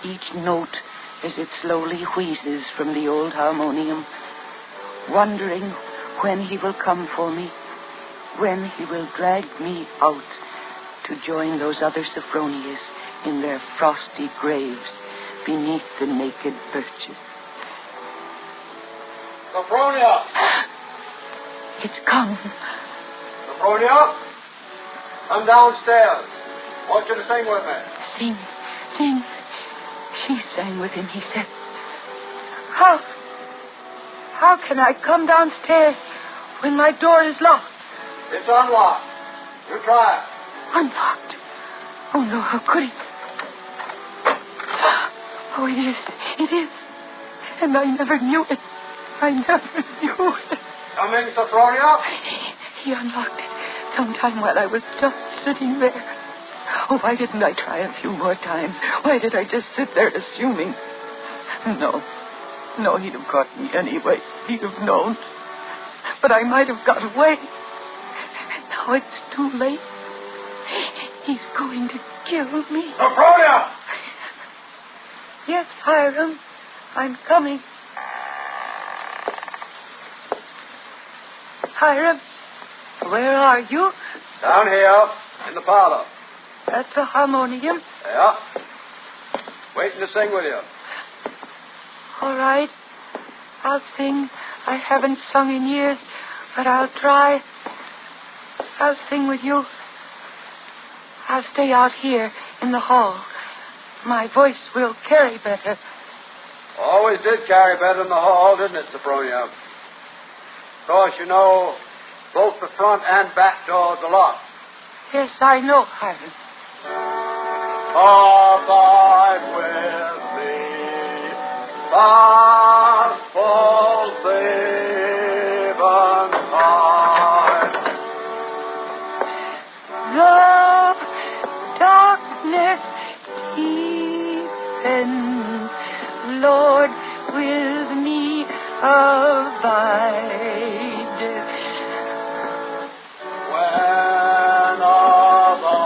each note as it slowly wheezes from the old harmonium, wondering when he will come for me, when he will drag me out to join those other Sophronias in their frosty graves beneath the naked birches. Sophronia! It's come. Sophronia? Come downstairs. I want you to sing with me. Sing. She sang with him, he said. How can I come downstairs when my door is locked? It's unlocked. You try it. Unlocked? Oh, no, how could he? Oh, it is. And I never knew it. I never knew it. Come in, Sophronia. He unlocked it sometime while I was just sitting there. Oh, why didn't I try a few more times? Why did I just sit there assuming? No, he'd have caught me anyway. He'd have known. But I might have got away. And now it's too late. He's going to kill me. Sophronia! Yes, Hiram. I'm coming. Hiram, where are you? Down here, in the parlor. At the harmonium? Yeah. Waiting to sing with you. All right. I'll sing. I haven't sung in years, but I'll try. I'll sing with you. I'll stay out here in the hall. My voice will carry better. Always did carry better in the hall, didn't it, Sophronia? Of course, you know, both the front and back doors are locked. Yes, I know, Hiram. Abide with me, fast fall eventide. The darkness deepens, Lord, with me abide. When other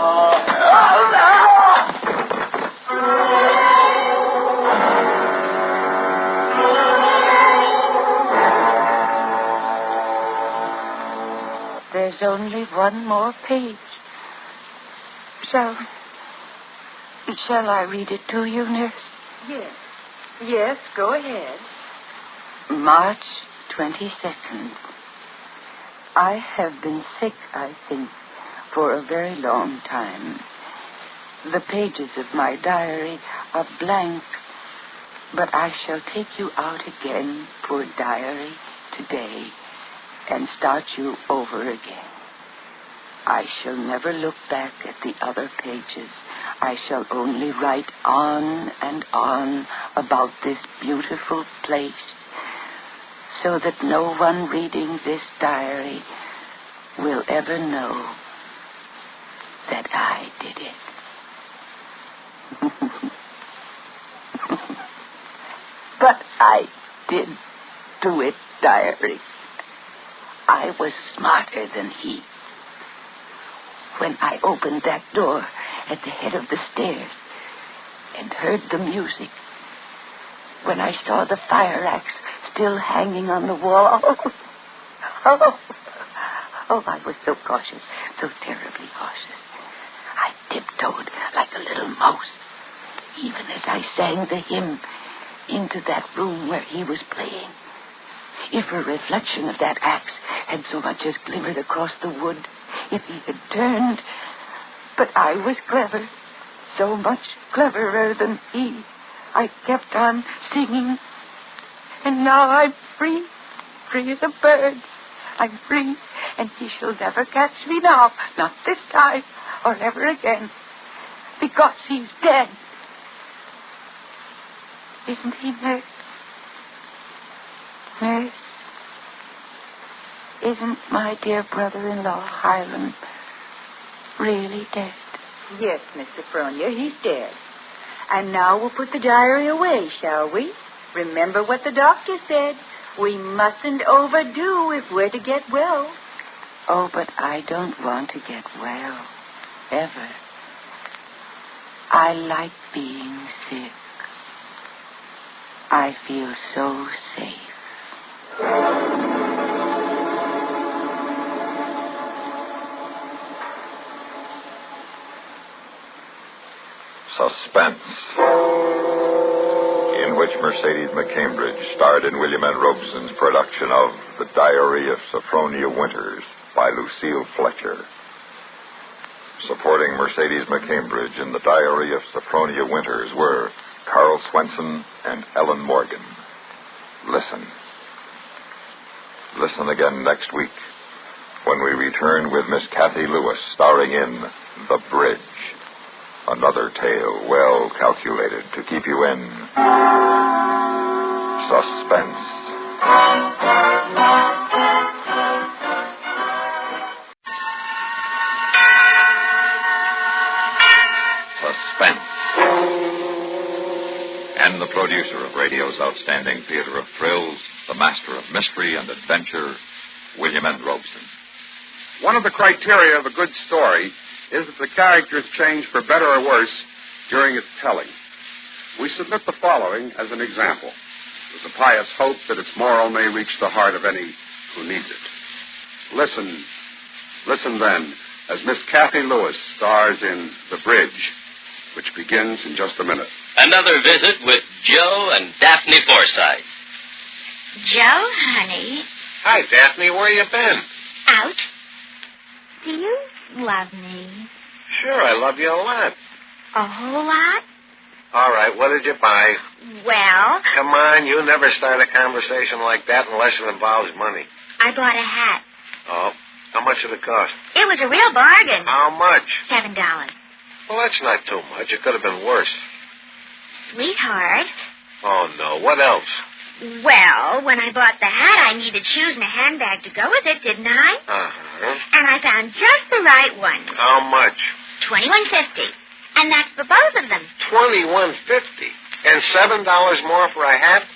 There's only one more page. Shall I read it to you, nurse? Yes, go ahead. March 22nd. I have been sick, I think, for a very long time. The pages of my diary are blank, but I shall take you out again, poor diary, today, and start you over again. I shall never look back at the other pages. I shall only write on and on about this beautiful place, so that no one reading this diary will ever know that I did it. But I did do it, diary. I was smarter than he. When I opened that door at the head of the stairs and heard the music, when I saw the fire axe still hanging on the wall, I was so cautious, so terribly cautious. I tiptoed like a little mouse, even as I sang the hymn, into that room where he was playing. If a reflection of that axe had so much as glimmered across the wood, if he had turned. But I was clever, so much cleverer than he. I kept on singing, and now I'm free as a bird. I'm free, and he shall never catch me now, not this time, or ever again, because he's dead. Isn't he, nurse? Nurse? Isn't my dear brother-in-law, Hiram, really dead? Yes, Miss Sophronia, he's dead. And now we'll put the diary away, shall we? Remember what the doctor said. We mustn't overdo if we're to get well. Oh, but I don't want to get well. Ever. I like being sick. I feel so safe. Suspense, in which Mercedes McCambridge starred in William N. Robeson's production of The Diary of Sophronia Winters by Lucille Fletcher. Supporting Mercedes McCambridge in The Diary of Sophronia Winters were Carl Swenson and Ellen Morgan. Listen. Listen again next week when we return with Miss Kathy Lewis starring in The Bridge. Another tale well calculated to keep you in suspense. Suspense. And the producer of radio's outstanding theater of thrills, the master of mystery and adventure, William N. Robeson. One of the criteria of a good story is that the characters change for better or worse during its telling. We submit the following as an example, with the pious hope that its moral may reach the heart of any who needs it. Listen then, as Miss Kathy Lewis stars in The Bridge, which begins in just a minute. Another visit with Joe and Daphne Forsythe. Joe, honey. Hi, Daphne. Where you been? Out. Do you love me? Sure, I love you a lot. A whole lot? All right, what did you buy? Well... Come on, you never start a conversation like that unless it involves money. I bought a hat. Oh, how much did it cost? It was a real bargain. How much? $7. Well, that's not too much. It could have been worse. Sweetheart. Oh, no. What else? Well, when I bought the hat, I needed shoes and a handbag to go with it, didn't I? Uh-huh. And I found just the right one. How much? $21.50. And that's for both of them. $21.50. And $7 more for a hat?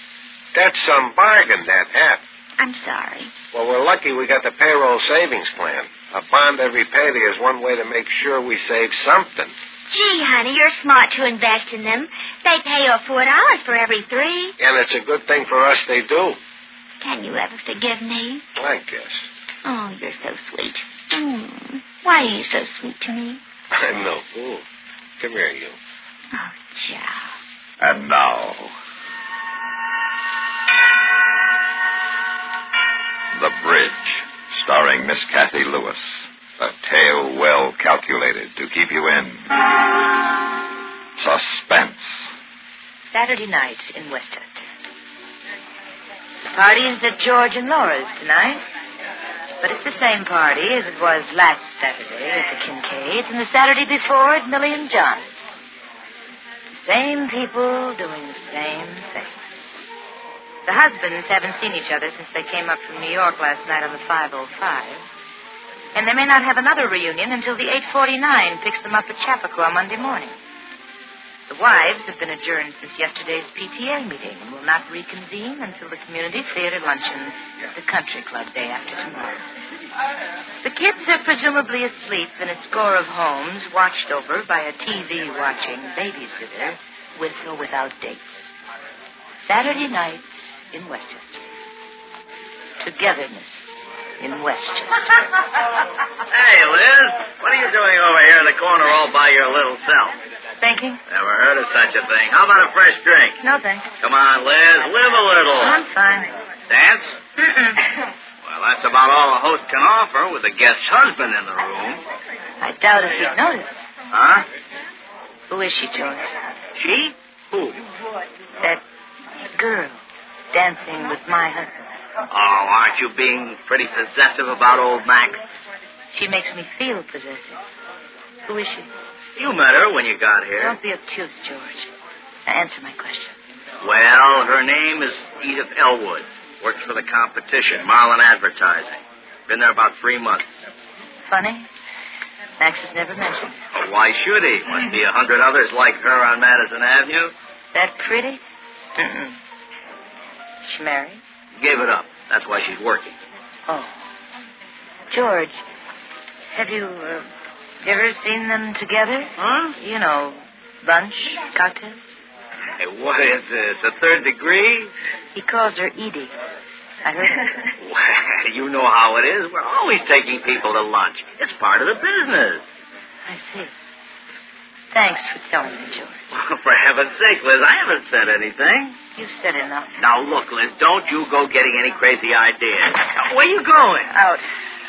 That's some bargain, that hat. I'm sorry. Well, we're lucky we got the payroll savings plan. A bond every payday is one way to make sure we save something. Gee, honey, you're smart to invest in them. They pay you $4 for every 3. And it's a good thing for us they do. Can you ever forgive me? I guess. Oh, you're so sweet. Why are you so sweet to me? I'm no fool. Come here, you. Oh, Joe. And now, The Bridge, starring Miss Kathy Lewis. A tale well calculated to keep you in suspense. Saturday night in Westchester. The party is at George and Laura's tonight. But it's the same party as it was last Saturday at the Kincaids and the Saturday before at Millie and John's. The same people doing the same thing. The husbands haven't seen each other since they came up from New York last night on the 505. And they may not have another reunion until the 849 picks them up at Chappaqua Monday morning. The wives have been adjourned since yesterday's PTA meeting and will not reconvene until the community theater luncheon at the country club day after tomorrow. The kids are presumably asleep in a score of homes watched over by a TV-watching babysitter with or without dates. Saturday night in Westchester. Togetherness in Westchester. Hey, Liz, what are you doing over here in the corner all by your little self? Thinking? Never heard of such a thing. How about a fresh drink? No, thanks. Come on, Liz, live a little. I'm fine. Dance? Well, that's about all a host can offer with a guest's husband in the room. I doubt if he'd notice. Huh? Who is she, George? She? Who? That girl dancing with my husband. Oh, aren't you being pretty possessive about old Mac? She makes me feel possessive. Who is she? You met her when you got here. Don't be obtuse, George. Now answer my question. Well, her name is Edith Elwood. Works for the competition, Marlin Advertising. Been there about 3 months. Funny. Max has never mentioned. Well, why should he? Must be 100 others like her on Madison Avenue. That pretty? Mm-mm. She married? Gave it up. That's why she's working. Oh. George, have you ever seen them together? Huh? You know, lunch, cocktails? Hey, what is this, a third degree? He calls her Edie. I heard him. Well, you know how it is. We're always taking people to lunch. It's part of the business. I see. Thanks for telling me, George. For heaven's sake, Liz, I haven't said anything. You've said enough. Now, look, Liz, don't you go getting any crazy ideas. Where are you going? Out.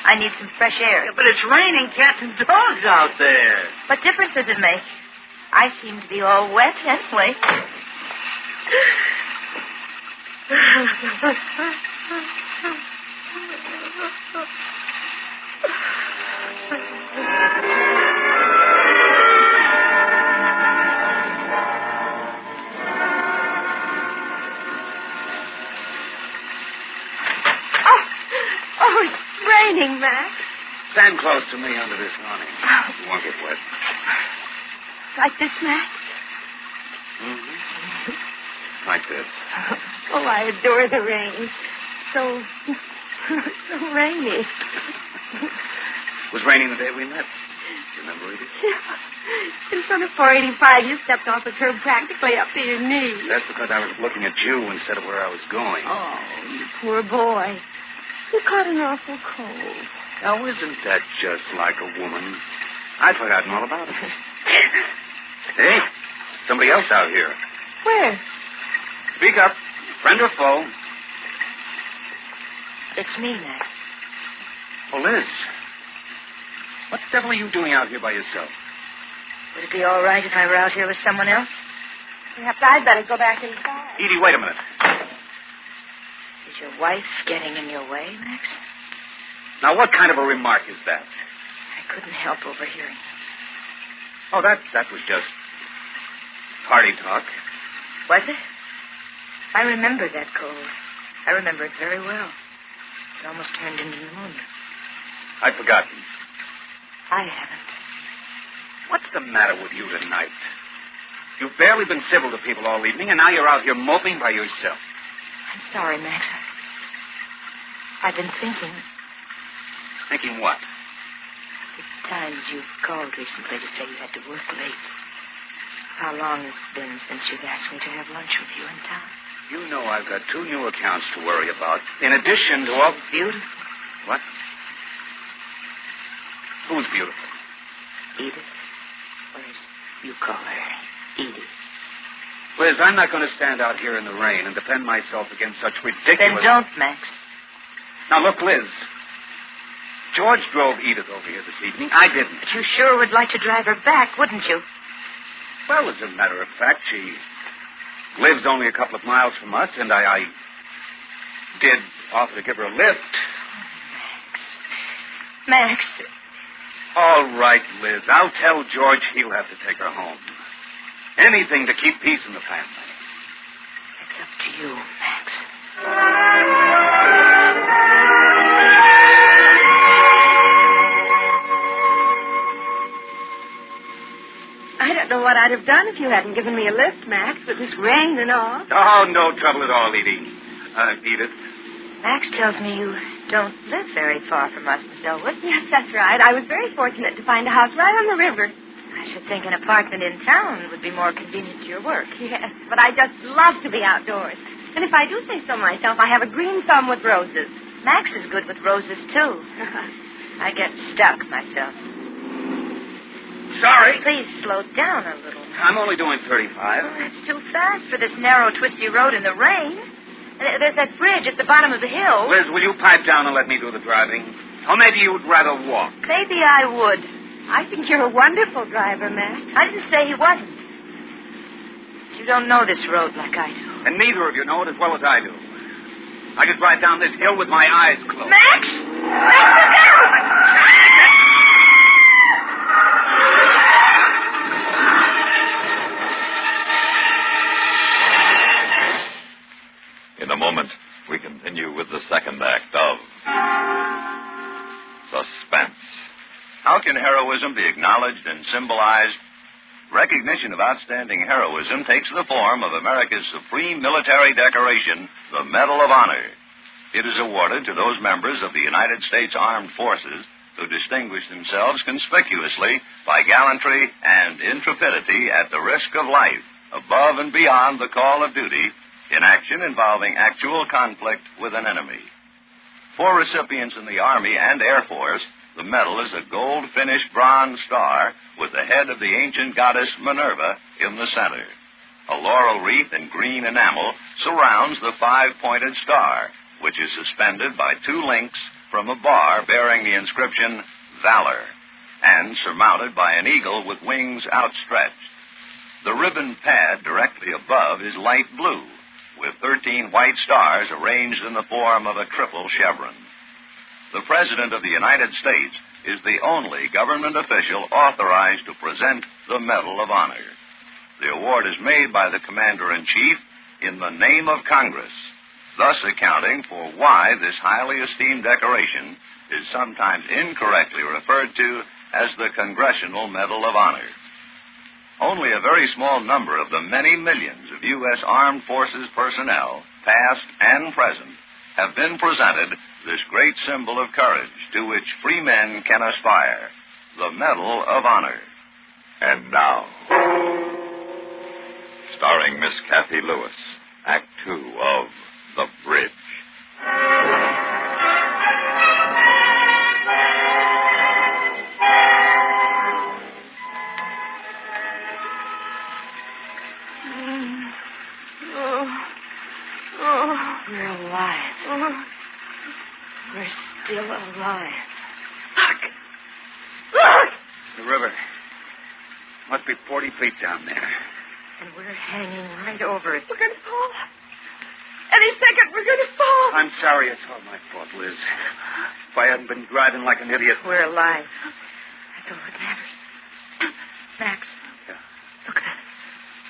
I need some fresh air. Yeah, but it's raining cats and dogs out there. What difference does it make? I seem to be all wet anyway. Oh, it's raining, Max. Stand close to me under this awning. You won't get wet. Like this, Max? Mm-hmm. Like this. Oh, I adore the rain. So rainy. It was raining the day we met. Remember, Edie? Yeah. In front of 485, you stepped off the curb practically up to your knees. That's because I was looking at you instead of where I was going. Oh, you poor boy. You caught an awful cold. Now, isn't that just like a woman? I'd forgotten all about it. Hey, somebody else out here. Where? Speak up. Friend or foe? It's me, Max. Oh, Liz. What the devil are you doing out here by yourself? Would it be all right if I were out here with someone else? Perhaps I'd better go back inside. Edie, wait a minute. Is your wife getting in your way, Max? Now, what kind of a remark is that? I couldn't help overhearing you. Oh, that was just party talk. Was it? I remember that cold. I remember it very well. It almost turned into pneumonia. I'd forgotten. I haven't. What's the matter with you tonight? You've barely been civil to people all evening, and now you're out here moping by yourself. I'm sorry, Max. I've been thinking. Thinking what? The times you've called recently to say you had to work late. How long it's been since you've asked me to have lunch with you in town? You know I've got 2 new accounts to worry about, in addition to all... Beautiful. What? Who's beautiful? Edith. Or as you call her, Edie. Liz, I'm not going to stand out here in the rain and defend myself against such ridiculous... Then don't, Max. Now, look, Liz. George drove Edith over here this evening. I didn't. But you sure would like to drive her back, wouldn't you? Well, as a matter of fact, she lives only a couple of miles from us, and I did offer to give her a lift. Max. All right, Liz. I'll tell George he'll have to take her home. Anything to keep peace in the family. It's up to you, Max. I don't know what I'd have done if you hadn't given me a lift, Max, with this rain and all. Oh, no trouble at all, Edie. Edith. Max tells me you don't live very far from us, Miss Elwood. Yes, that's right. I was very fortunate to find a house right on the river. I should think an apartment in town would be more convenient to your work. Yes, but I just love to be outdoors. And if I do say so myself, I have a green thumb with roses. Max is good with roses, too. I get stuck myself. Sorry. Please slow down a little. I'm only doing 35. Oh, that's too fast for this narrow, twisty road in the rain. There's that bridge at the bottom of the hill. Liz, will you pipe down and let me do the driving? Or maybe you'd rather walk. Maybe I would. I think you're a wonderful driver, Max. I didn't say he wasn't. You don't know this road like I do. And neither of you know it as well as I do. I could drive down this hill with my eyes closed. Max! Max, look out! In a moment, we continue with the second act of Suspense How can heroism be acknowledged and symbolized? Recognition of outstanding heroism takes the form of America's supreme military decoration, the Medal of Honor. It is awarded to those members of the United States Armed Forces who distinguish themselves conspicuously by gallantry and intrepidity at the risk of life, above and beyond the call of duty, in action involving actual conflict with an enemy. For recipients in the Army and Air Force, the medal is a gold-finished bronze star with the head of the ancient goddess Minerva in the center. A laurel wreath in green enamel surrounds the five-pointed star, which is suspended by two links from a bar bearing the inscription, Valor, and surmounted by an eagle with wings outstretched. The ribbon pad directly above is light blue, with 13 white stars arranged in the form of a triple chevron. The President of the United States is the only government official authorized to present the Medal of Honor. The award is made by the Commander-in-Chief in the name of Congress, thus accounting for why this highly esteemed decoration is sometimes incorrectly referred to as the Congressional Medal of Honor. Only a very small number of the many millions of U.S. Armed Forces personnel, past and present, have been presented this great symbol of courage to which free men can aspire, the Medal of Honor. And now, starring Miss Kathy Lewis, Act 2 of The Bridge. We're alive. We're still alive. Look! The river. Must be 40 feet down there. And we're hanging right over it. We're going to fall. Any second, we're going to fall. I'm sorry, it's all my fault, Liz. If I hadn't been driving like an idiot. We're alive. That's all that matters. Max. Yeah. Look at that.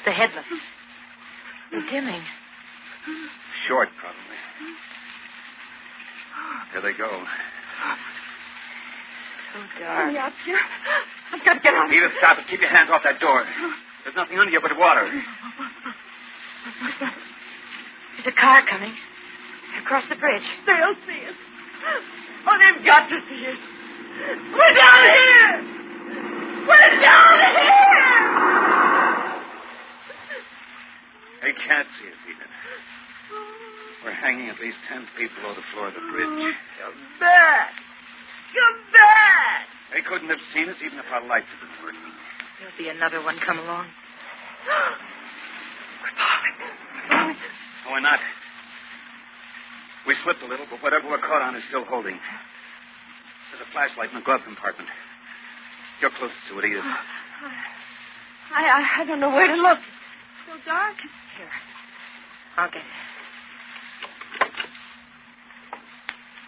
The headlights. They're dimming. Short, probably. There they go. So dark. Hurry up, Jim. I've got to get out. Edith, stop it. Keep your hands off that door. There's nothing under you but water. What's that? There's a car coming. Across the bridge. They'll see us. Oh, they've got to see us. We're down here! We're down here! They can't see us, Edith. We're hanging at least 10 feet below the floor of the bridge. Come back! Come back! They couldn't have seen us even if our lights had been working. There'll be another one come along. We're falling. No, we're not. We slipped a little, but whatever we're caught on is still holding. There's a flashlight in the glove compartment. You're closest to it, Edith. I don't know where to look. It's so dark. Here. I'll get it.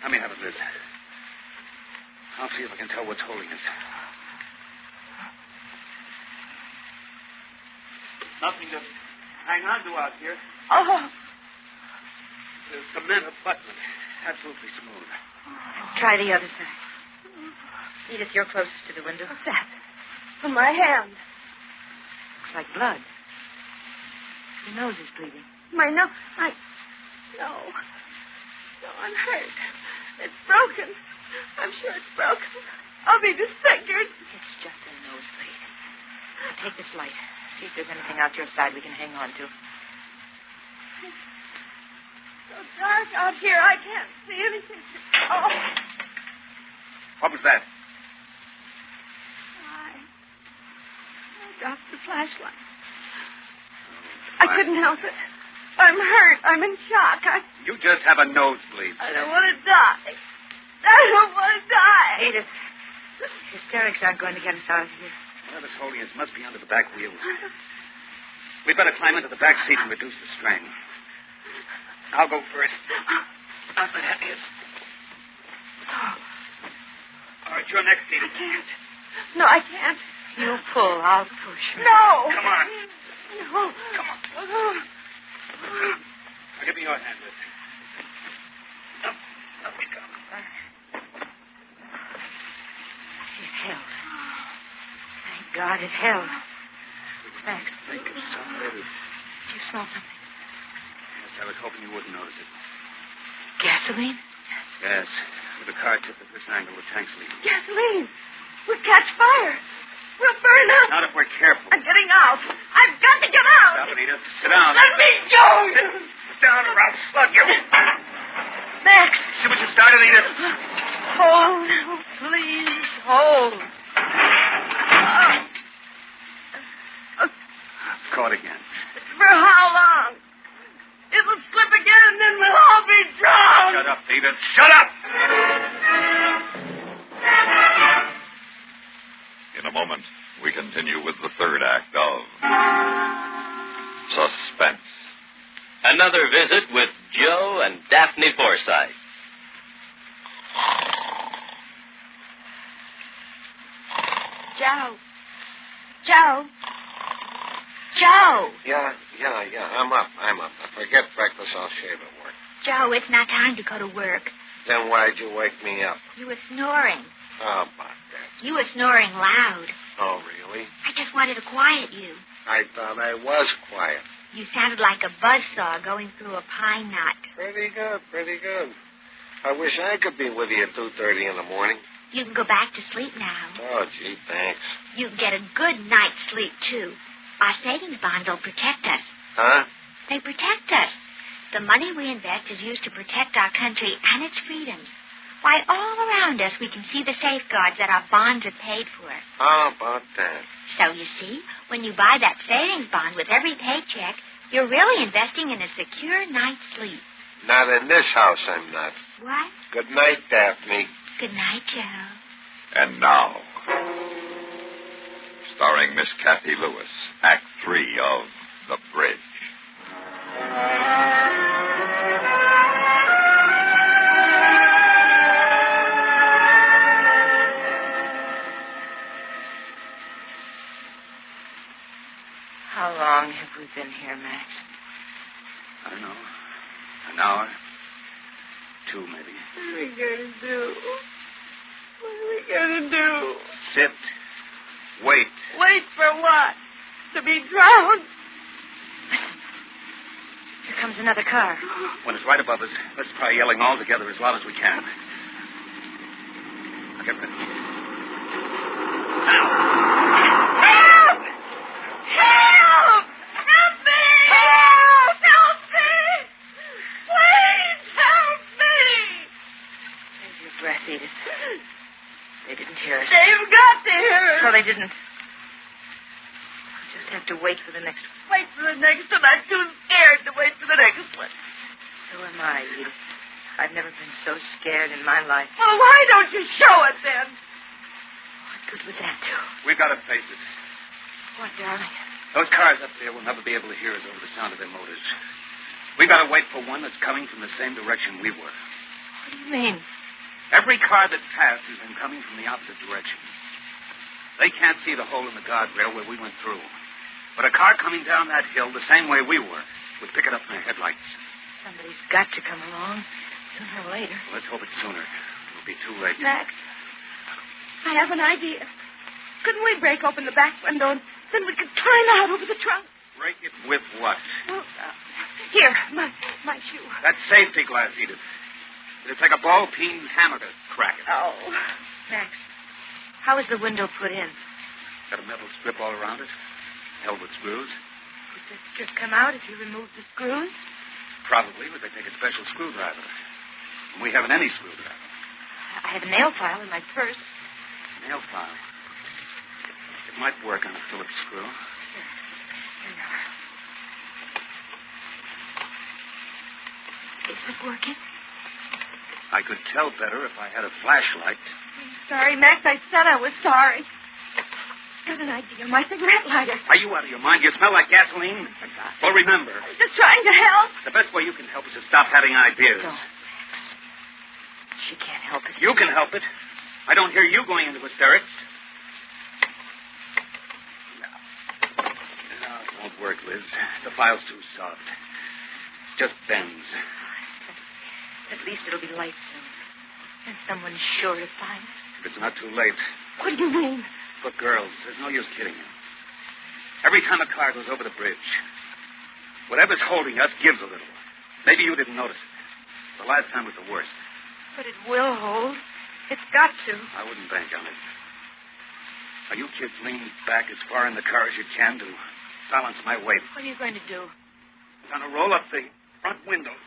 Let me have it, Liz. I'll see if I can tell what's holding us. Nothing to hang on to out here. Oh. The cement abutment. Absolutely smooth. Try the other side. Edith, you're closest to the window. What's that? On my hand. Looks like blood. Your nose is bleeding. My nose. No, I'm hurt. It's broken. I'm sure it's broken. I'll be disfigured. It's just a nosebleed. Now take this light. See if there's anything out your side we can hang on to. It's so dark out here, I can't see anything. Oh. What was that? I dropped the flashlight. I couldn't help it. I'm hurt. I'm in shock. You just have a nosebleed. I don't want to die. I don't want to die. Edith, hysterics aren't going to get us out of here. Whatever's holding us must be under the back wheels. We'd better climb into the back seat and reduce the strain. I'll go first. Not the heaviest. All right, you're next, Edith. I can't. No, I can't. You pull, I'll push. No. Come on. No. Come on. Now, give me your hand, Liz. Up we go. You've held. dark as hell. Max. Think of something. Did you smell something? Yes, I was hoping you wouldn't notice it. Gasoline? Yes. With the car tipped at this angle, the tank's leaking. Gasoline. We'll catch fire. We'll burn up. Not if we're careful. I'm getting out. I've got to get out. Stop it, Edith. Sit down. Let me go. Sit down or I'll slug you. Max. See what you started, Edith? Hold. Please, hold. Caught again. For how long? It'll slip again and then we'll all be drowned. Shut up, Edith. Shut up! In a moment, we continue with the third act of Suspense. Another visit with Joe and Daphne Forsythe. Joe. Joe. Joe. Yeah. I'm up. Forget breakfast. I'll shave at work. Joe, it's not time to go to work. Then why'd you wake me up? You were snoring. How about that? You were snoring loud. Oh, really? I just wanted to quiet you. I thought I was quiet. You sounded like a buzzsaw going through a pine knot. Pretty good. I wish I could be with you at 2:30 in the morning. You can go back to sleep now. Oh, gee, thanks. You can get a good night's sleep, too. Our savings bonds will protect us. Huh? They protect us. The money we invest is used to protect our country and its freedoms. Why, all around us we can see the safeguards that our bonds are paid for. How about that? So, you see, when you buy that savings bond with every paycheck, you're really investing in a secure night's sleep. Not in this house, I'm not. What? Good night, Daphne. Good night, Joe. And now, starring Miss Kathy Lewis, Act 3 of The Bridge. How long have we been here, Max? I don't know. An hour. 2, maybe. What are we going to do? What are we going to do? Sit. Wait. Wait for what? To be drowned? Here comes another car. When it's right above us, let's try yelling all together as loud as we can. Now get ready. Now. Help! Help! Help me! Help! Help me! Please help me! There's your breath, Edith. They didn't hear us. They've got to hear us. No, they didn't. We'll just have to wait for the next one. Wait for the next one. I'm too scared to wait for the next one. So am I, Edith. I've never been so scared in my life. Well, why don't you show it then? What good would that do? We've got to face it. What, darling? Those cars up there will never be able to hear us over the sound of their motors. We've got to wait for one that's coming from the same direction we were. What do you mean? Every car that passed has been coming from the opposite direction. They can't see the hole in the guardrail where we went through. But a car coming down that hill the same way we were would pick it up in their headlights. Somebody's got to come along sooner or later. Well, let's hope it's sooner. It'll be too late. Max, I have an idea. Couldn't we break open the back window and then we could climb out over the trunk? Break it with what? Well, here, my shoe. That safety glass, Edith. It'll take a ball-peen hammer to crack it. Oh. Max, how was the window put in? Got a metal strip all around it, held with screws. Would the strip come out if you removed the screws? Probably, but they take a special screwdriver. And we haven't any screwdriver. I have a nail file in my purse. Nail file. It might work on a Phillips screw. Here you are. Is it working? I could tell better if I had a flashlight. I'm sorry, Max. I said I was sorry. Got an idea. My cigarette lighter. Are you out of your mind? You smell like gasoline. Well, remember, I'm just trying to help. the best way you can help is to stop having ideas. Don't, Max. She can't help it. You can help it. I don't hear you going into hysterics. No, it won't work, Liz. The file's too soft. It just bends. At least it'll be light soon. And someone's sure to find us. If it's not too late. What do you mean? Look, girls, there's no use kidding you. Every time a car goes over the bridge, whatever's holding us gives a little. Maybe you didn't notice it. The last time was the worst. But it will hold. It's got to. I wouldn't bank on it. Now, you kids lean back as far in the car as you can to silence my weight. What are you going to do? I'm going to roll up the front windows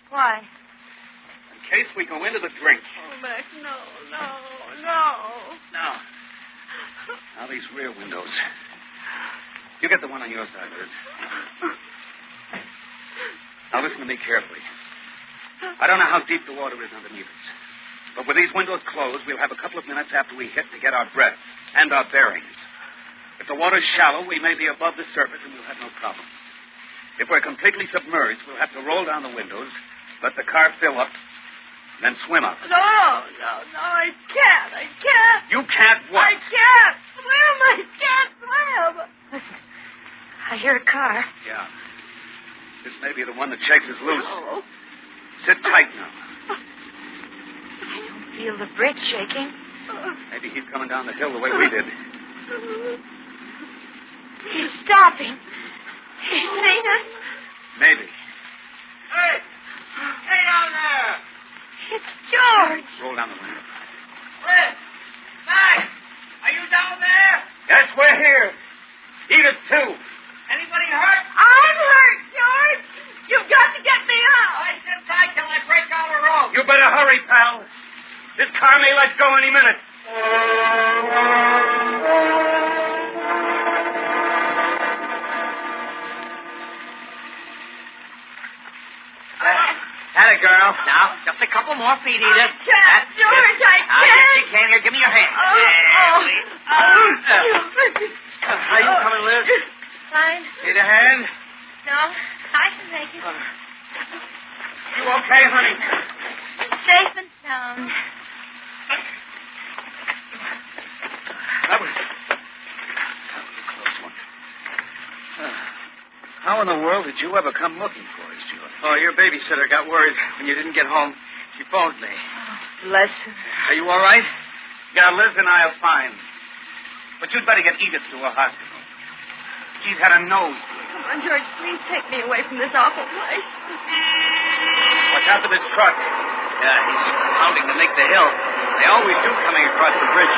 Why? in case we go into the drink. Oh, Max, no. Now, these rear windows. You get the one on your side, Liz. Now, listen to me carefully. I don't know how deep the water is underneath us. But with these windows closed, we'll have a couple of minutes after we hit to get our breath and our bearings. If the water's shallow, we may be above the surface and we'll have no problem. If we're completely submerged, we'll have to roll down the windows, let the car fill up, and then swim out. No, I can't. You can't what? I can't swim. Listen, I hear a car. Yeah. This may be the one that shakes us loose. Oh. Sit tight now. I don't feel the bridge shaking. Maybe he's coming down the hill the way we did. He's stopping. He's seen us. Maybe. Hey! Hey down there! It's George. Roll down the window. Liz! Max! Are you down there? Yes, we're here. Edith, too. Anybody hurt? I'm hurt, George. You've got to get me out. I sit tight till I break out a rope. You better hurry, pal. This car may let go any minute. Had it, girl. Now, just a couple more feet, Edith. I can't, George, I can't. Yes, you can. Here, give me your hand. How you coming, Liz? Fine. Need a hand? No, I can make it. You okay, honey? Safe and sound. That was a close one. How in the world did you ever come looking for us, George? Oh, your babysitter got worried when you didn't get home. She phoned me. Bless her. Are you all right? Yeah, Liz and I are fine. But you'd better get Edith to a hospital. She's had a nose. Come on, George, please take me away from this awful place. Watch out for this truck. Yeah, he's pounding to make the hill. They always do coming across the bridge.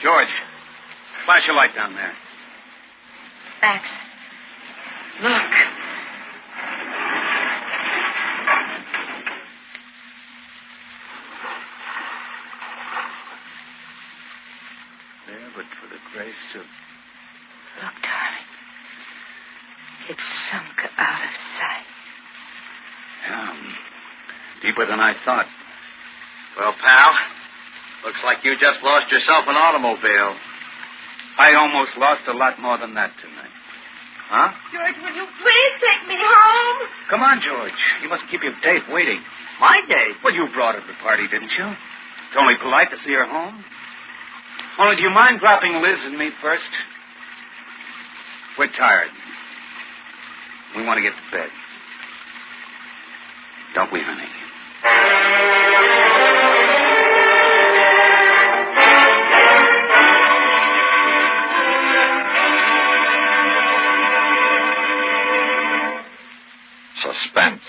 George, flash your light down there. Max, look. There, but for the grace of... Look, darling. It's sunk out of sight. Yeah, deeper than I thought. Well, pal, looks like you just lost yourself an automobile. I almost lost a lot more than that tonight. Huh? George, will you please take me home? Come on, George. You mustn't keep your date waiting. My date? Well, you brought her to the party, didn't you? It's only polite to see her home. Only, do you mind dropping Liz and me first? We're tired. We want to get to bed. Don't we, honey? Suspense,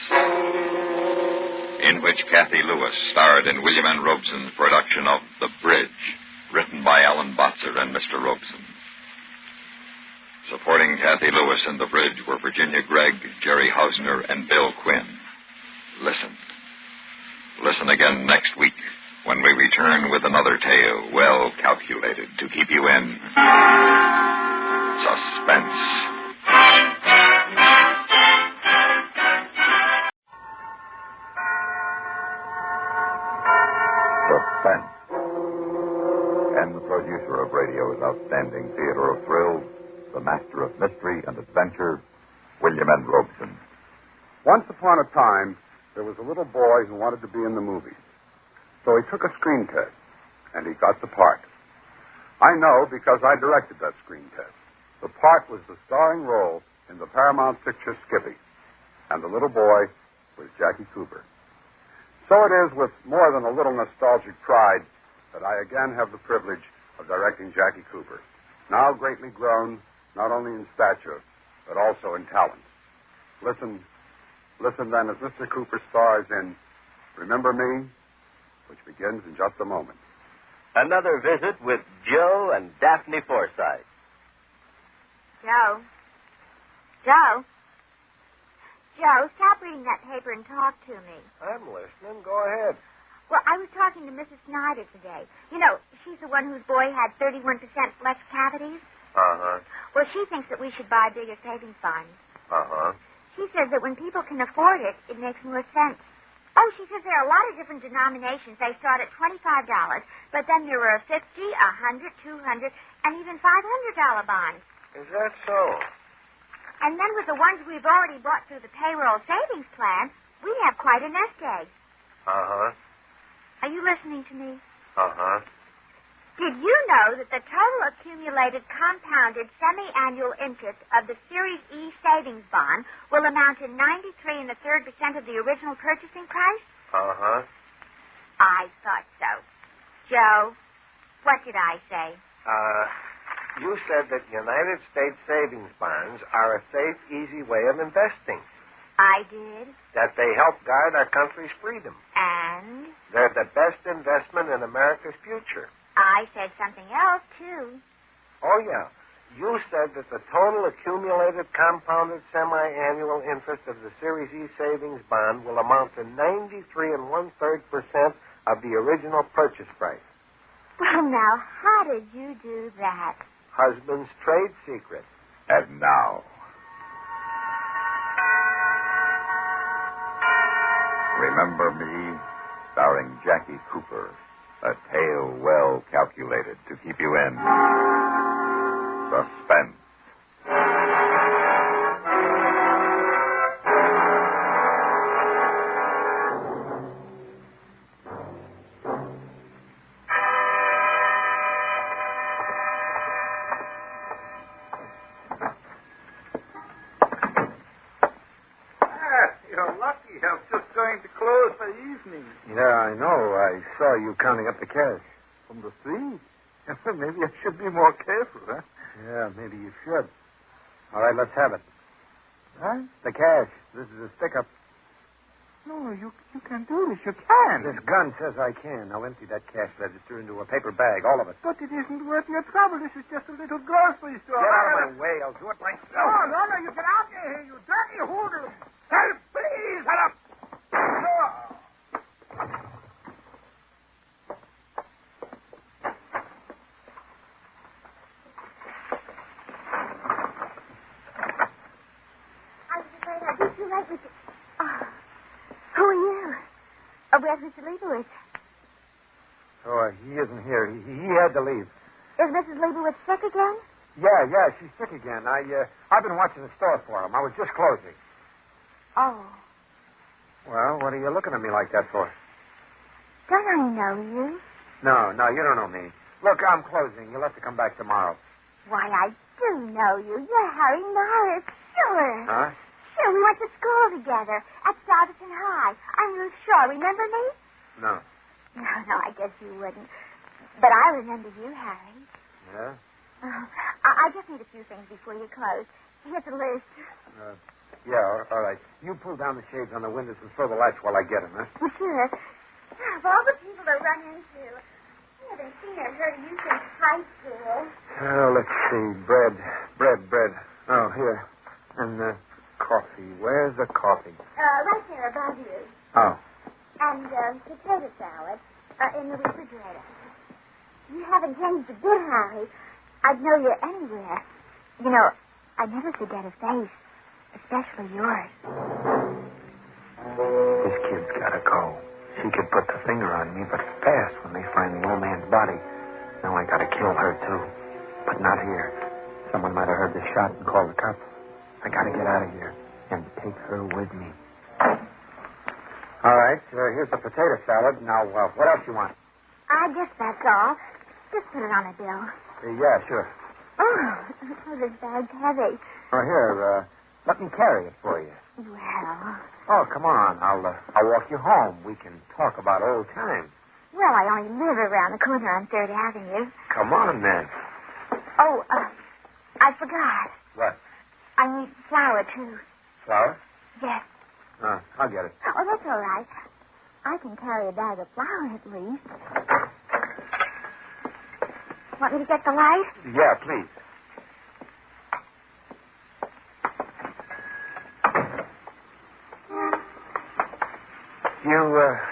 in which Kathy Lewis starred in William N. Robeson's production of The Bridge, written by Alan Botzer and Mr. Robeson. Supporting Kathy Lewis in The Bridge were Virginia Gregg, Jerry Hausner, and Bill Quinn. Listen. Listen again next week when we return with another tale well calculated to keep you in suspense. Suspense. And the producer of radio's outstanding theater of thrills, the master of mystery and adventure, William N. Robeson. Once upon a time, there was a little boy who wanted to be in the movies. So he took a screen test, and he got the part. I know because I directed that screen test. The part was the starring role in the Paramount picture Skippy. And the little boy was Jackie Cooper. So it is with more than a little nostalgic pride that I again have the privilege of directing Jackie Cooper, now greatly grown, not only in stature, but also in talent. Listen then as Mr. Cooper stars in Remember Me, which begins in just a moment. Another visit with Joe and Daphne Forsythe. Joe? Joe? Joe, stop reading that paper and talk to me. I'm listening. Go ahead. Well, I was talking to Mrs. Snyder today. You know, she's the one whose boy had 31% less cavities. Uh-huh. Well, she thinks that we should buy bigger savings bonds. Uh-huh. She says that when people can afford it, it makes more sense. Oh, she says there are a lot of different denominations. They start at $25, but then there are 50, 100, 200, and even $500 bonds. Is that so? And then with the ones we've already bought through the payroll savings plan, we have quite a nest egg. Uh-huh. Are you listening to me? Uh-huh. Did you know that the total accumulated compounded semi-annual interest of the Series E savings bond will amount to 93 1/3% of the original purchasing price? Uh-huh. I thought so. Joe, what did I say? You said that United States savings bonds are a safe, easy way of investing. I did. That they help guard our country's freedom. And? They're the best investment in America's future. I said something else, too. Oh, yeah. You said that the total accumulated compounded semi-annual interest of the Series E savings bond will amount to 93 1/3% of the original purchase price. Well, now, how did you do that? Husband's trade secret. And now, Remember Me, starring Jackie Cooper. A tale well calculated to keep you in suspense. You're lucky. I was just going to close for the evening. Yeah, I know. I saw you counting up the cash. From the street? Maybe I should be more careful, huh? Yeah, maybe you should. All right, let's have it. Huh? The cash. This is a stick-up. No, you can do this. You can. This gun says I can. Now empty that cash register into a paper bag, all of it. But it isn't worth your trouble. This is just a little grocery store. Get out of my way. I'll do it myself. No, you get out here, you dirty hoodoo. Help, please, help. Who are you? Where's Mr. Leibowitz? Oh, he isn't here. He had to leave. Is Mrs. Leibowitz sick again? Yeah, she's sick again. I've been watching the store for him. I was just closing. Oh. Well, what are you looking at me like that for? Don't I know you? No, you don't know me. Look, I'm closing. You'll have to come back tomorrow. Why, I do know you. You're Harry Norris. Sure. Huh? Sure, we went to school together at Stuyvesant High. I'm Ruth Shaw. Remember me? No. No, I guess you wouldn't. But I remember you, Harry. Yeah? I just need a few things before you close. Here's a list. Yeah, all right. You pull down the shades on the windows and throw the lights while I get them, huh? Well, sure. Of all the people to run into, I haven't seen or heard of you since high school. Oh, let's see. Bread. Oh, here. And, coffee. Where's the coffee? Right there above you. Oh. And, potato salad in the refrigerator. You haven't changed a bit, Harry. I'd know you anywhere. You know, I never forget a face, especially yours. This kid's gotta go. She could put the finger on me, but fast when they find the old man's body. Now I gotta kill her, too. But not here. Someone might have heard the shot and called the cops. I gotta get out of here and take her with me. All right, here's the potato salad. Now, what else you want? I guess that's all. Just put it on a bill. Yeah, sure. Oh, this bag's heavy. Oh, here, Let me carry it for you. Well... Oh, come on. I'll walk you home. We can talk about old times. Well, I only live around the corner on 3rd Avenue. Come on, then. Oh, I forgot. What? I need flour, too. Flour? Yes. I'll get it. Oh, that's all right. I can carry a bag of flour at least. Want me to get the light? Yeah, please.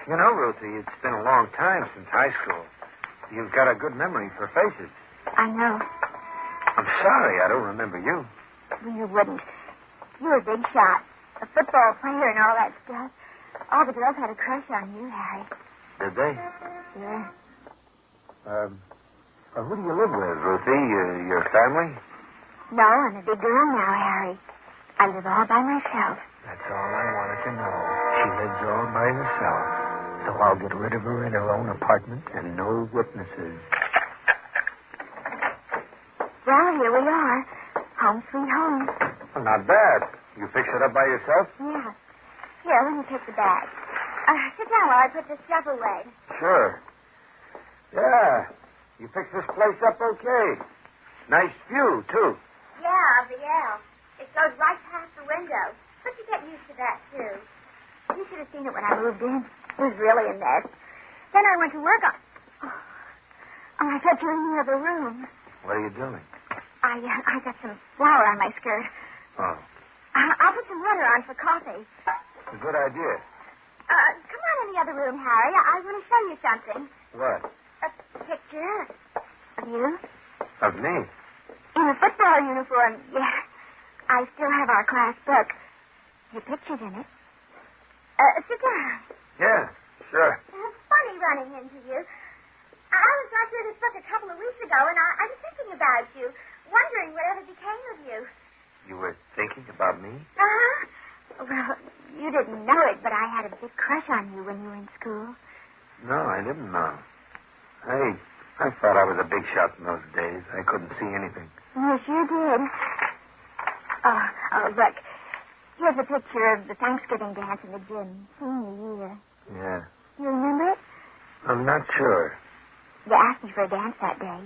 You know, Ruthie, it's been a long time since high school. You've got a good memory for faces. I know. I'm sorry I don't remember you. You wouldn't. You were a big shot. A football player and all that stuff. All the girls had a crush on you, Harry. Did they? Yeah. Who do you live with, Ruthie? Your family? No, I'm a big girl now, Harry. I live all by myself. That's all I wanted to know. She lives all by herself. So I'll get rid of her in her own apartment and no witnesses. Well, here we are. Home sweet home. Well, not bad. You fixed it up by yourself? Yeah. Here, let me take the bag. Sit down while I put this stuff away. Sure. Yeah. You fixed this place up okay. Nice view, too. Yeah, of the L. It goes right past the window. But you get used to that, too. You should have seen it when I moved in. It was really a mess. Then I went to work on... Oh, I thought you were in the other room. What are you doing? I got some flour on my skirt. Oh. I'll put some water on for coffee. It's a good idea. Come on in the other room, Harry. I want to show you something. What? A picture of you. Of me? In a football uniform, yeah. I still have our class book. Your picture's in it. Sit down. Yeah, sure. Funny running into you. I was going through this book a couple of weeks ago, and I was thinking about you, wondering whatever became of you. You were thinking about me? Uh-huh. Well, you didn't know it, but I had a big crush on you when you were in school. No, I didn't know. I thought I was a big shot in those days. I couldn't see anything. Yes, you did. Oh, look. Here's a picture of the Thanksgiving dance in the gym. Senior year. Yeah. You remember it? I'm not sure. You asked me for a dance that day.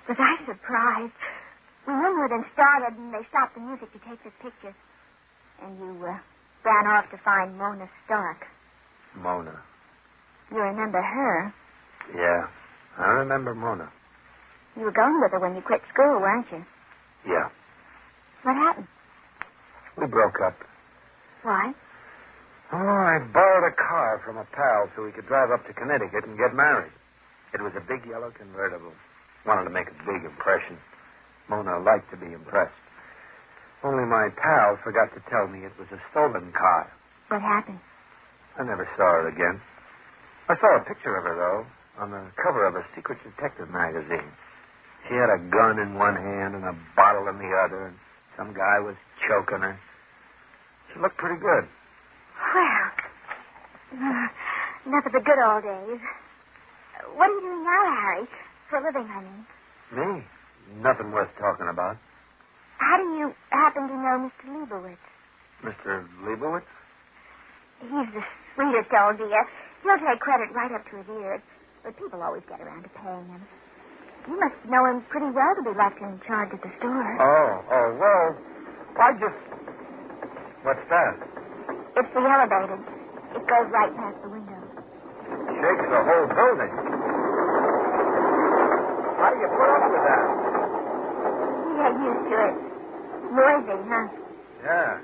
Was I surprised? We mingled and started, and they stopped the music to take this picture. And you ran off to find Mona Stark. Mona. You remember her? Yeah, I remember Mona. You were going with her when you quit school, weren't you? Yeah. What happened? We broke up. Why? Oh, I borrowed a car from a pal so we could drive up to Connecticut and get married. It was a big yellow convertible. Wanted to make a big impression. Mona liked to be impressed. Only my pal forgot to tell me it was a stolen car. What happened? I never saw her again. I saw a picture of her, though, on the cover of a secret detective magazine. She had a gun in one hand and a bottle in the other, and some guy was choking her. She looked pretty good. Well, enough of the good old days. What are you doing now, Harry? For a living, I mean. Me? Nothing worth talking about. How do you happen to know Mr. Leibowitz? Mr. Leibowitz? He's the sweetest old dear. He'll take credit right up to his ears. But people always get around to paying him. You must know him pretty well to be left in charge at the store. Well, I just... What's that? It's the elevator. It goes right past the window. Shakes the whole building. How do you put up with that? You get used to it. Noisy, huh? Yeah.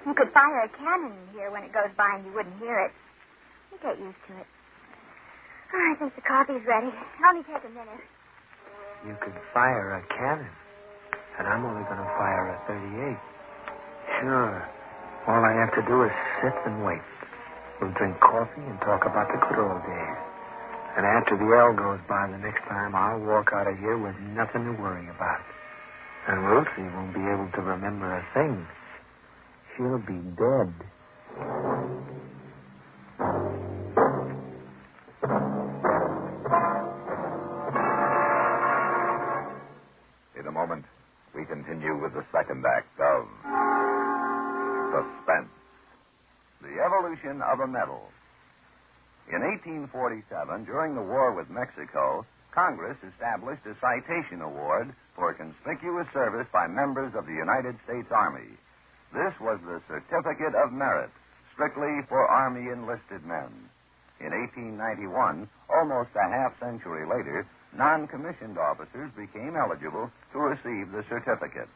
You could fire a cannon here when it goes by and you wouldn't hear it. You get used to it. Oh, I think the coffee's ready. Only take a minute. You could fire a cannon. And I'm only going to fire a 38. Sure. All I have to do is sit and wait. We'll drink coffee and talk about the good old days. And after the L goes by the next time, I'll walk out of here with nothing to worry about. And Ruthie won't be able to remember a thing. She'll be dead. In a moment, we continue with the second act of Suspense. The evolution of a medal. In 1847, during the war with Mexico, Congress established a citation award for conspicuous service by members of the United States Army. This was the Certificate of Merit, strictly for Army enlisted men. In 1891, almost a half-century later, non-commissioned officers became eligible to receive the certificate.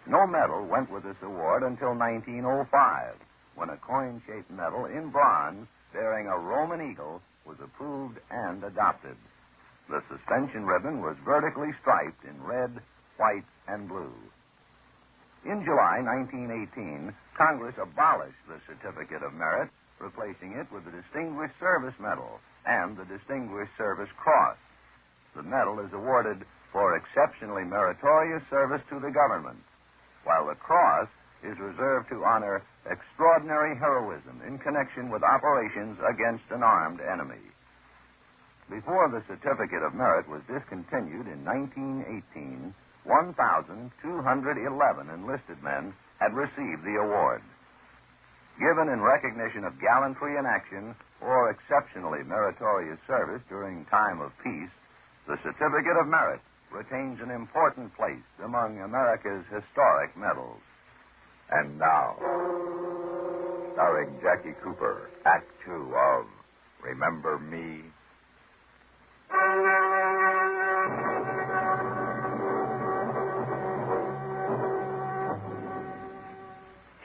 No medal went with this award until 1905, when a coin-shaped medal in bronze bearing a Roman eagle was approved and adopted. The suspension ribbon was vertically striped in red, white, and blue. In July 1918, Congress abolished the Certificate of Merit, replacing it with the Distinguished Service Medal and the Distinguished Service Cross. The medal is awarded for exceptionally meritorious service to the government, while the cross is reserved to honor extraordinary heroism in connection with operations against an armed enemy. Before the Certificate of Merit was discontinued in 1918, 1,211 enlisted men had received the award. Given in recognition of gallantry in action or exceptionally meritorious service during time of peace, the Certificate of Merit retains an important place among America's historic medals. And now, starring Jackie Cooper, Act 2 of Remember Me.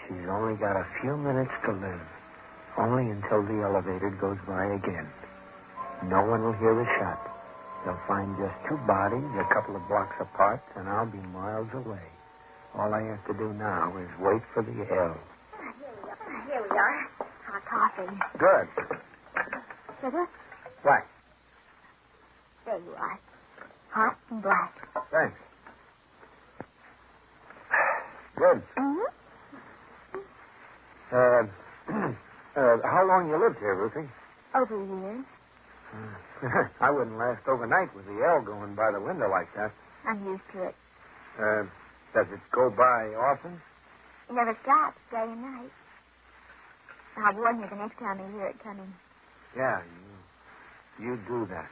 She's only got a few minutes to live. Only until the elevator goes by again. No one will hear the shot. They'll find just two bodies a couple of blocks apart, and I'll be miles away. All I have to do now is wait for the L. Here we are. Hot coffee. Good. Sugar? Black. There you are. Hot and black. Thanks. Good. Mm-hmm. How long you lived here, Ruthie? Over a year. I wouldn't last overnight with the L going by the window like that. I'm used to it. Does it go by often? It never stops, day and night. I'll warn you the next time I hear it coming. Yeah, you do that.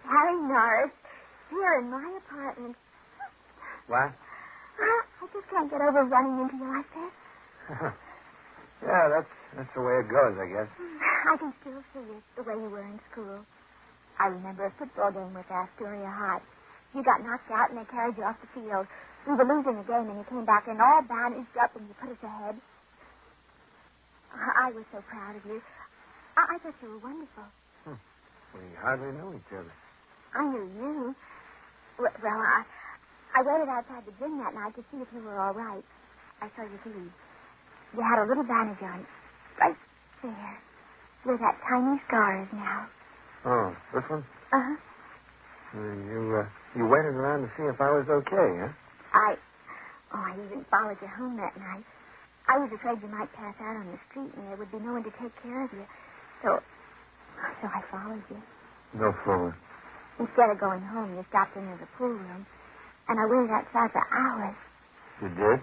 Harry Norris, here in my apartment. What? I just can't get over running into you like this. Yeah, that's the way it goes, I guess. I can still see you the way you were in school. I remember a football game with Astoria High. You got knocked out and they carried you off the field. We were losing the game and you came back and all bandaged up and you put us ahead. I was so proud of you. I thought you were wonderful. We hardly knew each other. I knew you. Well, I waited outside the gym that night to see if you were all right. I saw you leave. You had a little bandage on, right there, where that tiny scar is now. Oh, this one? Uh-huh. You waited around to see if I was okay, huh? I even followed you home that night. I was afraid you might pass out on the street and there would be no one to take care of you. So I followed you. No fooling. Instead of going home, you stopped into the pool room. And I waited outside for hours. You did?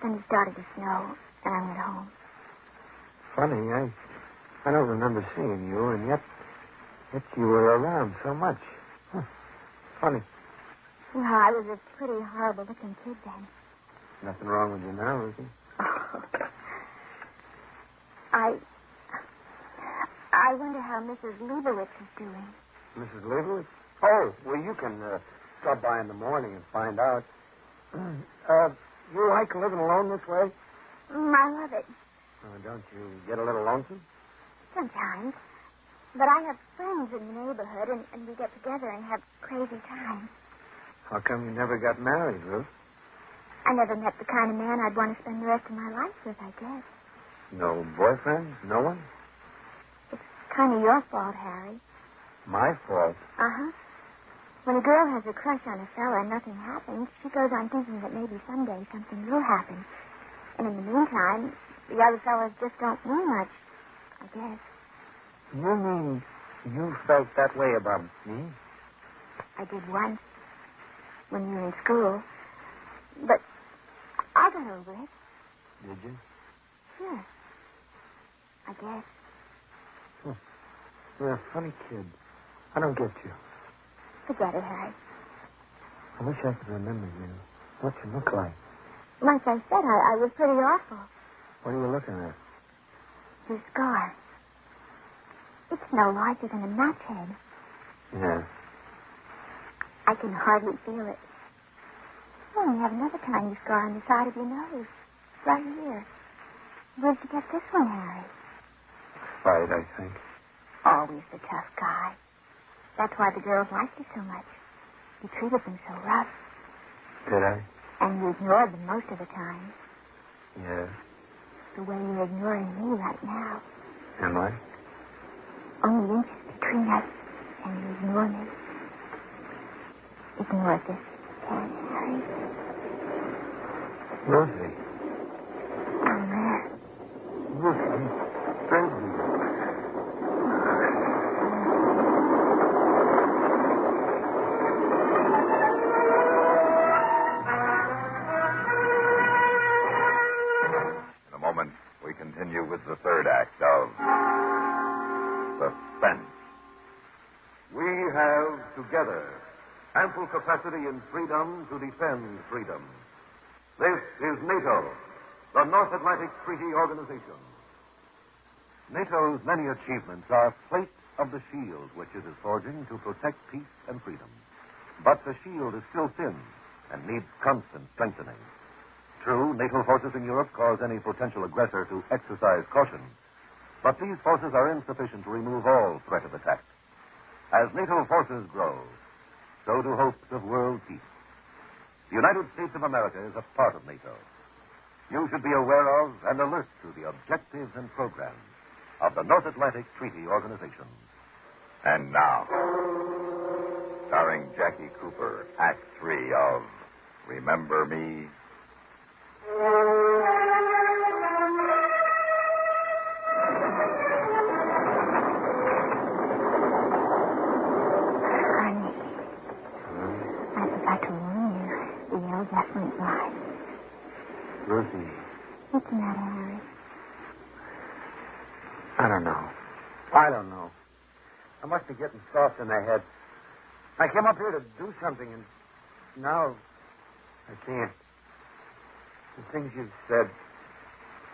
Then it started to snow, and I went home. Funny, I don't remember seeing you, and yet you were around so much. Funny. Well, I was a pretty horrible-looking kid then. Nothing wrong with you now, is there? I wonder how Mrs. Leibowitz is doing. Mrs. Leibowitz? Oh, well, you can stop by in the morning and find out. You like living alone this way? I love it. Don't you get a little lonesome? Sometimes. But I have friends in the neighborhood, and we get together and have crazy times. How come you never got married, Ruth? I never met the kind of man I'd want to spend the rest of my life with, I guess. No boyfriend? No one? It's kind of your fault, Harry. My fault? Uh-huh. When a girl has a crush on a fella and nothing happens, she goes on thinking that maybe someday something will happen. And in the meantime, the other fellas just don't mean much, I guess. You mean you felt that way about me? I did once, when you were in school. But I got over it. Did you? Sure. I guess. You're a funny kid. I don't get you. Forget it, Harry. I wish I could remember you. What you look like. Like I said, I was pretty awful. What are you looking at? Your scar. It's no larger than a match head. Yeah. I can hardly feel it. You only have another tiny scar on the side of your nose. Right here. Where'd you get this one, Harry? Fight, I think. Always the tough guy. That's why the girls liked you so much. You treated them so rough. Did I? And you ignored them most of the time. Yeah. The way you're ignoring me right now. Am I? Only inches between us, and you ignore me. Ignore this, Harry. Rosie. Oh, man. Rosie. Thank you. In a moment, we continue with the third act of Suspense. We have together ample capacity and freedom to defend freedom. This is NATO, the North Atlantic Treaty Organization. NATO's many achievements are plate of the shield which it is forging to protect peace and freedom. But the shield is still thin and needs constant strengthening. True, NATO forces in Europe cause any potential aggressor to exercise caution, but these forces are insufficient to remove all threat of attack. As NATO forces grow, so do hopes of world peace. The United States of America is a part of NATO. You should be aware of and alert to the objectives and programs of the North Atlantic Treaty Organization. And now, starring Jackie Cooper, Act 3 of Remember Me. Definitely right. Ruthie. What's the matter, Harry? I don't know. I must be getting soft in the head. I came up here to do something, and now I can't. The things you've said,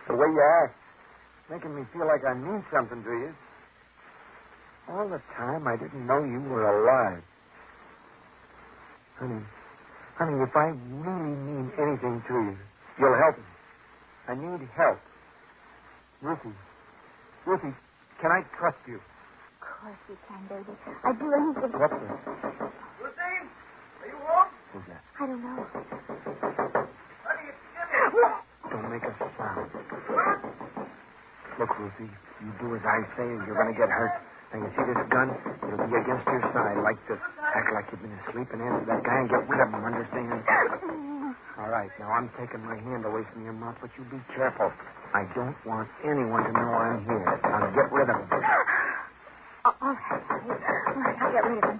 the way you act, making me feel like I mean something to you. All the time, I didn't know you were alive. Honey, if I really mean anything to you, you'll help me. I need help. Ruthie, can I trust you? Of course you can, baby. I'd do anything. What's this? Lucine, are you home? Who's that? I don't know. Honey, it's Jimmy. Don't make a sound. Look, Ruthie, you do as I say or you're going to get hurt. Now, you see this gun? It'll be against your side like this. Act like you've been asleep and answer that guy and get rid of him, understand? All right, now I'm taking my hand away from your mouth, but you be careful. I don't want anyone to know I'm here. Now, get rid of him. All right, I'll get rid of him.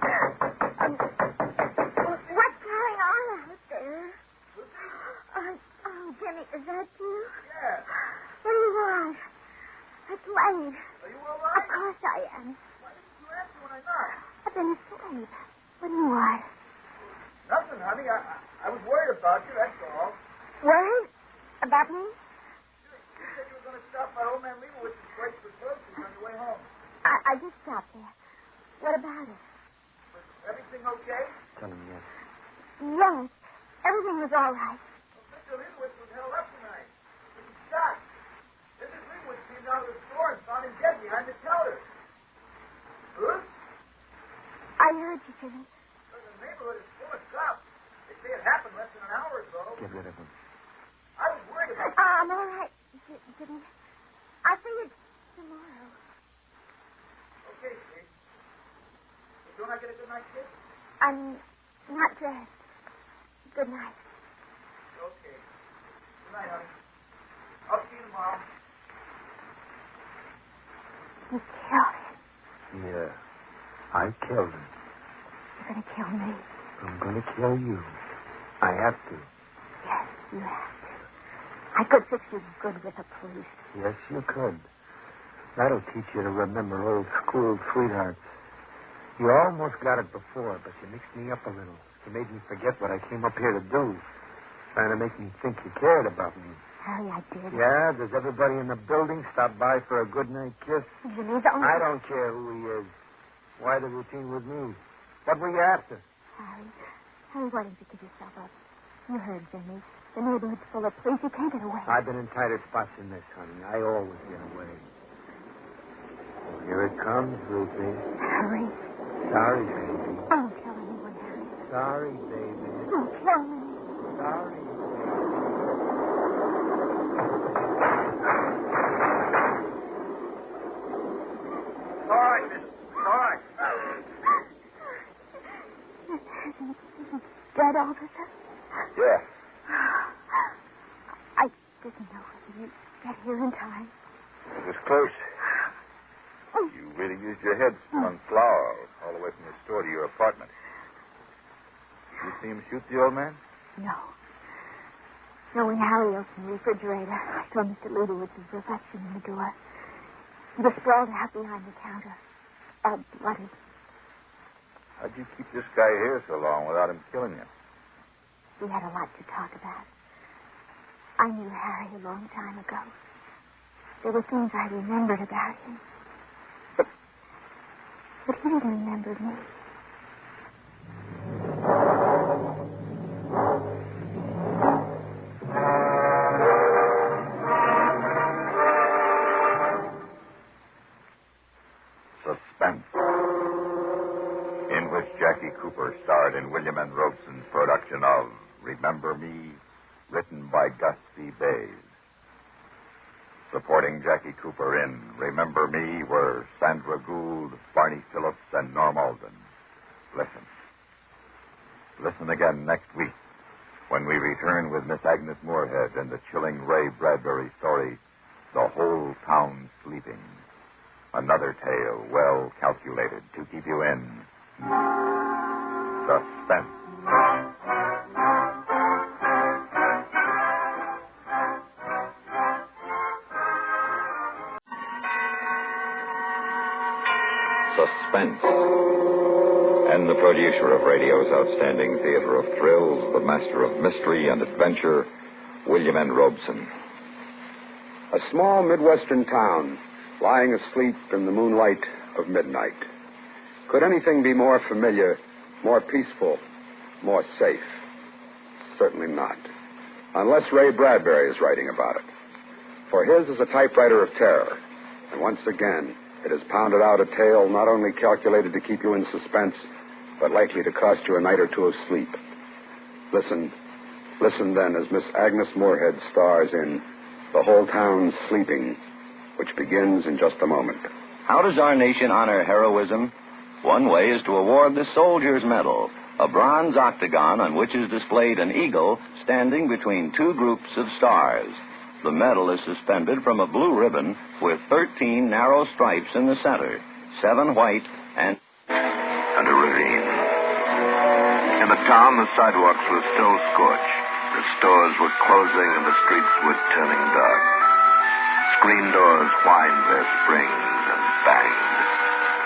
What's going on out there? Oh, Jimmy, is that you? Yeah. What do you want? It's late. Are you all right? Of course I am. Why didn't you answer when I knocked? I've been asleep. What do you want? Nothing, honey. I was worried about you, that's all. Worried? About me? You said you were going to stop by old man Leibowitz's place for groceries on your way home. I just stopped there. What about it? Was everything okay? Tell him yes. Yes. Everything was all right. Well, Mr. Leibowitz was held up tonight. He was shot. Mrs. Leibowitz came down to the store and found him dead behind the counter. Huh? I heard you, Jimmy. Well, the neighborhood is full of cops. They say it happened less than an hour ago. Get rid of him. I was worried about you. I'm all right, Jimmy. I'll see you tomorrow. Okay, Steve. Well, don't I get a good night's sleep? I'm not dressed. Good night. Okay. Good night, honey. I'll see you tomorrow. You killed him. Yeah, I killed him. You're going to kill me. I'm going to kill you. I have to. Yes, you have to. I could fix you good with the police. Yes, you could. That'll teach you to remember old school sweethearts. You almost got it before, but you mixed me up a little. You made me forget what I came up here to do. Trying to make me think you cared about me. Harry, I did. Yeah? Does everybody in the building stop by for a goodnight kiss? Jimmy's only... I don't care who he is. Why the routine with me? What were you after? Harry, why don't you give yourself up? You heard Jimmy. The neighborhood's full of police. You can't get away. I've been in tighter spots than this, honey. I always get away. Well, here it comes, Ruthie. Harry. Sorry, baby. Don't tell anyone, Harry. Sorry, baby. Don't tell me. Sorry. All right, miss. All right. Dead, officer? Yeah. I didn't know whether you'd get here in time. It was close. You really used your head on flour all the way from the store to your apartment. You see him shoot the old man? No. No, when Harry opened the refrigerator, I saw Mr. Leaderwood's reflection in the door. He was sprawled out behind the counter, all bloody. How'd you keep this guy here so long without him killing you? We had a lot to talk about. I knew Harry a long time ago. There were things I remembered about him. But he didn't remember me. Suspense, in which Jackie Cooper starred in William N. Robeson's production of Remember Me, written by Gus C. Bays. Supporting Jackie Cooper in Remember Me were Sandra Gould, Barney Phillips, and Norm Alden. Listen. Listen again next week when we return with Miss Agnes Moorehead and the chilling Ray Bradbury story, The Whole Town Sleeping. Another tale well calculated to keep you in suspense. Suspense. And the producer of radio's outstanding theater of thrills, the master of mystery and adventure, William N. Robeson. A small Midwestern town, lying asleep in the moonlight of midnight. Could anything be more familiar, more peaceful, more safe? Certainly not. Unless Ray Bradbury is writing about it. For his is a typewriter of terror. And once again, it has pounded out a tale not only calculated to keep you in suspense, but likely to cost you a night or two of sleep. Listen then as Miss Agnes Moorehead stars in The Whole Town Sleeping, which begins in just a moment. How does our nation honor heroism? One way is to award the Soldier's Medal, a bronze octagon on which is displayed an eagle standing between two groups of stars. The medal is suspended from a blue ribbon with 13 narrow stripes in the center, 7 white and a ravine. In the town, the sidewalks were still scorched. The stores were closing and the streets were turning dark. Screen doors whined their springs and banged.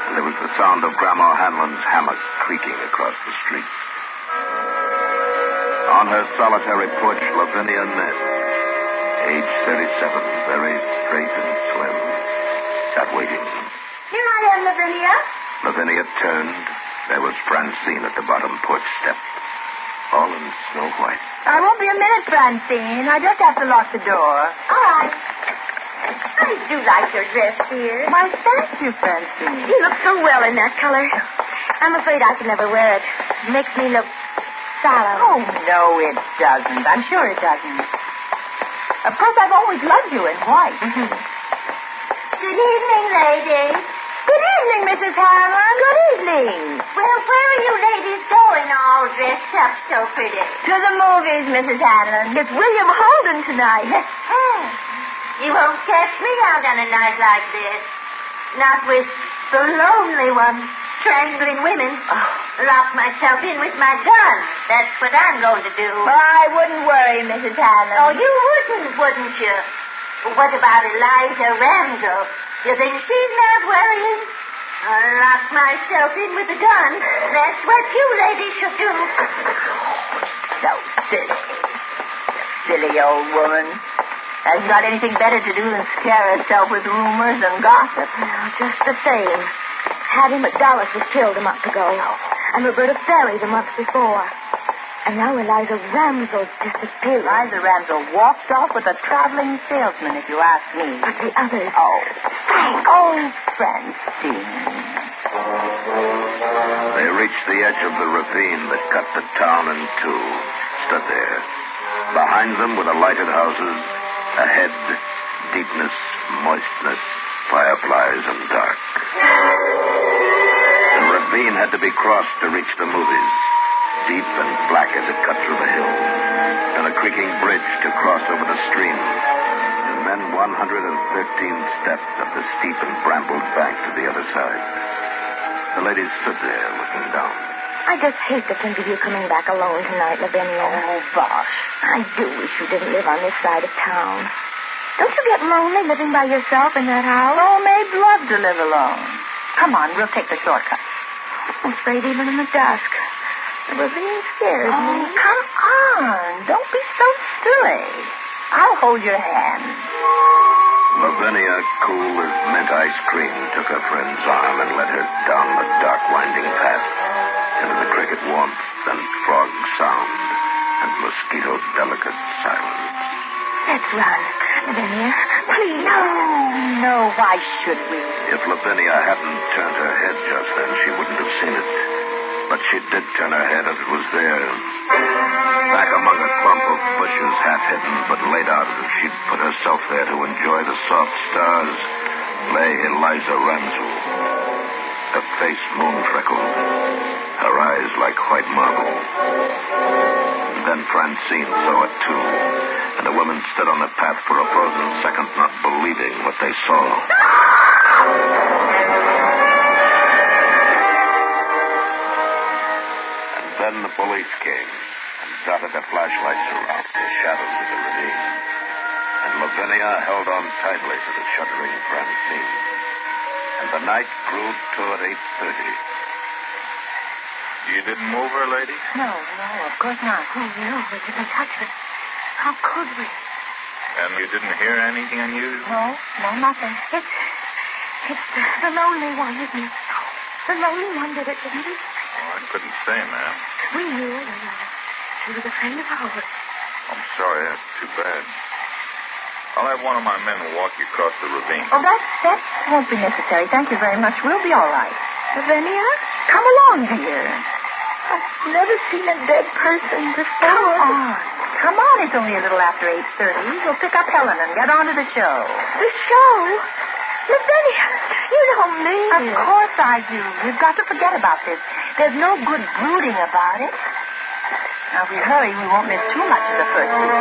And there was the sound of Grandma Hanlon's hammock creaking across the street. On her solitary porch, Lavinia knit. Age 37, very straight and slim, sat waiting. Here I am, Lavinia. Lavinia turned. There was Francine at the bottom porch step, all in snow white. I won't be a minute, Francine. I just have to lock the door. All right. I do like your dress, dear. Why, thank you, Francine. You look so well in that color. I'm afraid I can never wear it. It makes me look sallow. Oh, no, it doesn't. I'm sure it doesn't. Of course, I've always loved you in white. Mm-hmm. Good evening, ladies. Good evening, Mrs. Harmon. Good evening. Well, where are you ladies going all dressed up so pretty? To the movies, Mrs. Harmon. It's William Holden tonight. You won't catch me out on a night like this. Not with the lonely ones, strangling women. Lock myself in with my gun. That's what I'm going to do. I wouldn't worry, Mrs. Harmon. Oh, you wouldn't. wouldn't you? But what about Eliza Ramsel? You think she's not worrying? I'll lock myself in with a gun. That's what you ladies should do. So silly. Silly old woman. Hasn't got anything better to do than scare herself with rumors and gossip. Well, just the same. Hattie McDowell was killed a month ago. And Roberta Ferry the month before. And now Eliza Ramsel's disappeared. Eliza Ramsel walked off with a traveling salesman, if you ask me. But the others... Oh, Frank. Oh, Francine. They reached the edge of the ravine that cut the town in two. Stood there. Behind them were the lighted houses. Ahead, deepness, moistness, fireflies, and dark. The ravine had to be crossed to reach the movies. Deep and black as it cut through the hills. And a creaking bridge to cross over the stream. And then 113 steps up the steep and brambled bank to the other side. The ladies stood there looking down. I just hate to think of you coming back alone tonight, Lavinia. Oh, gosh. I do wish you didn't live on this side of town. Don't you get lonely living by yourself in that house? Oh, Maid love to live alone. Come on, we'll take the shortcut. I'm afraid even in the dusk. The ravine scares me. Come on. Don't be so silly. I'll hold your hand. Lavinia, cool as mint ice cream, took her friend's arm and led her down the dark, winding path into the cricket warmth and frog sound and mosquito-delicate silence. Let's run. Lavinia, please. No, why should we? If Lavinia hadn't turned her head just then, she wouldn't have seen it. But she did turn her head as it was there. Back among a clump of bushes, half hidden but laid out as if she'd put herself there to enjoy the soft stars, lay Eliza Ramsel. Her face moon-freckled, her eyes like white marble. And then Francine saw it too, and the women stood on the path for a frozen second, not believing what they saw. Then the police came and dotted their flashlights around the shadows of the ravine. And Lavinia held on tightly to the shuddering Francine. And the night grew toward 8:30. You didn't move her, lady? No, of course not. Oh, no, we didn't touch her. How could we? And you didn't hear anything unusual? No, nothing. It's the lonely one, isn't it? The lonely one did it, didn't it? Oh, I couldn't say, ma'am. We knew it. She was a friend of ours. I'm sorry, that's too bad. I'll have one of my men walk you across the ravine. Oh, that won't be necessary. Thank you very much. We'll be all right. Lavinia? Come along, dear. I've never seen a dead person before. Come on. It's only a little after 8:30. We'll pick up Helen and get on to the show. The show? Lavinia, you don't mean it. Of course I do. You've got to forget about this. There's no good brooding about it. Now, if we hurry, we won't miss too much of the first week.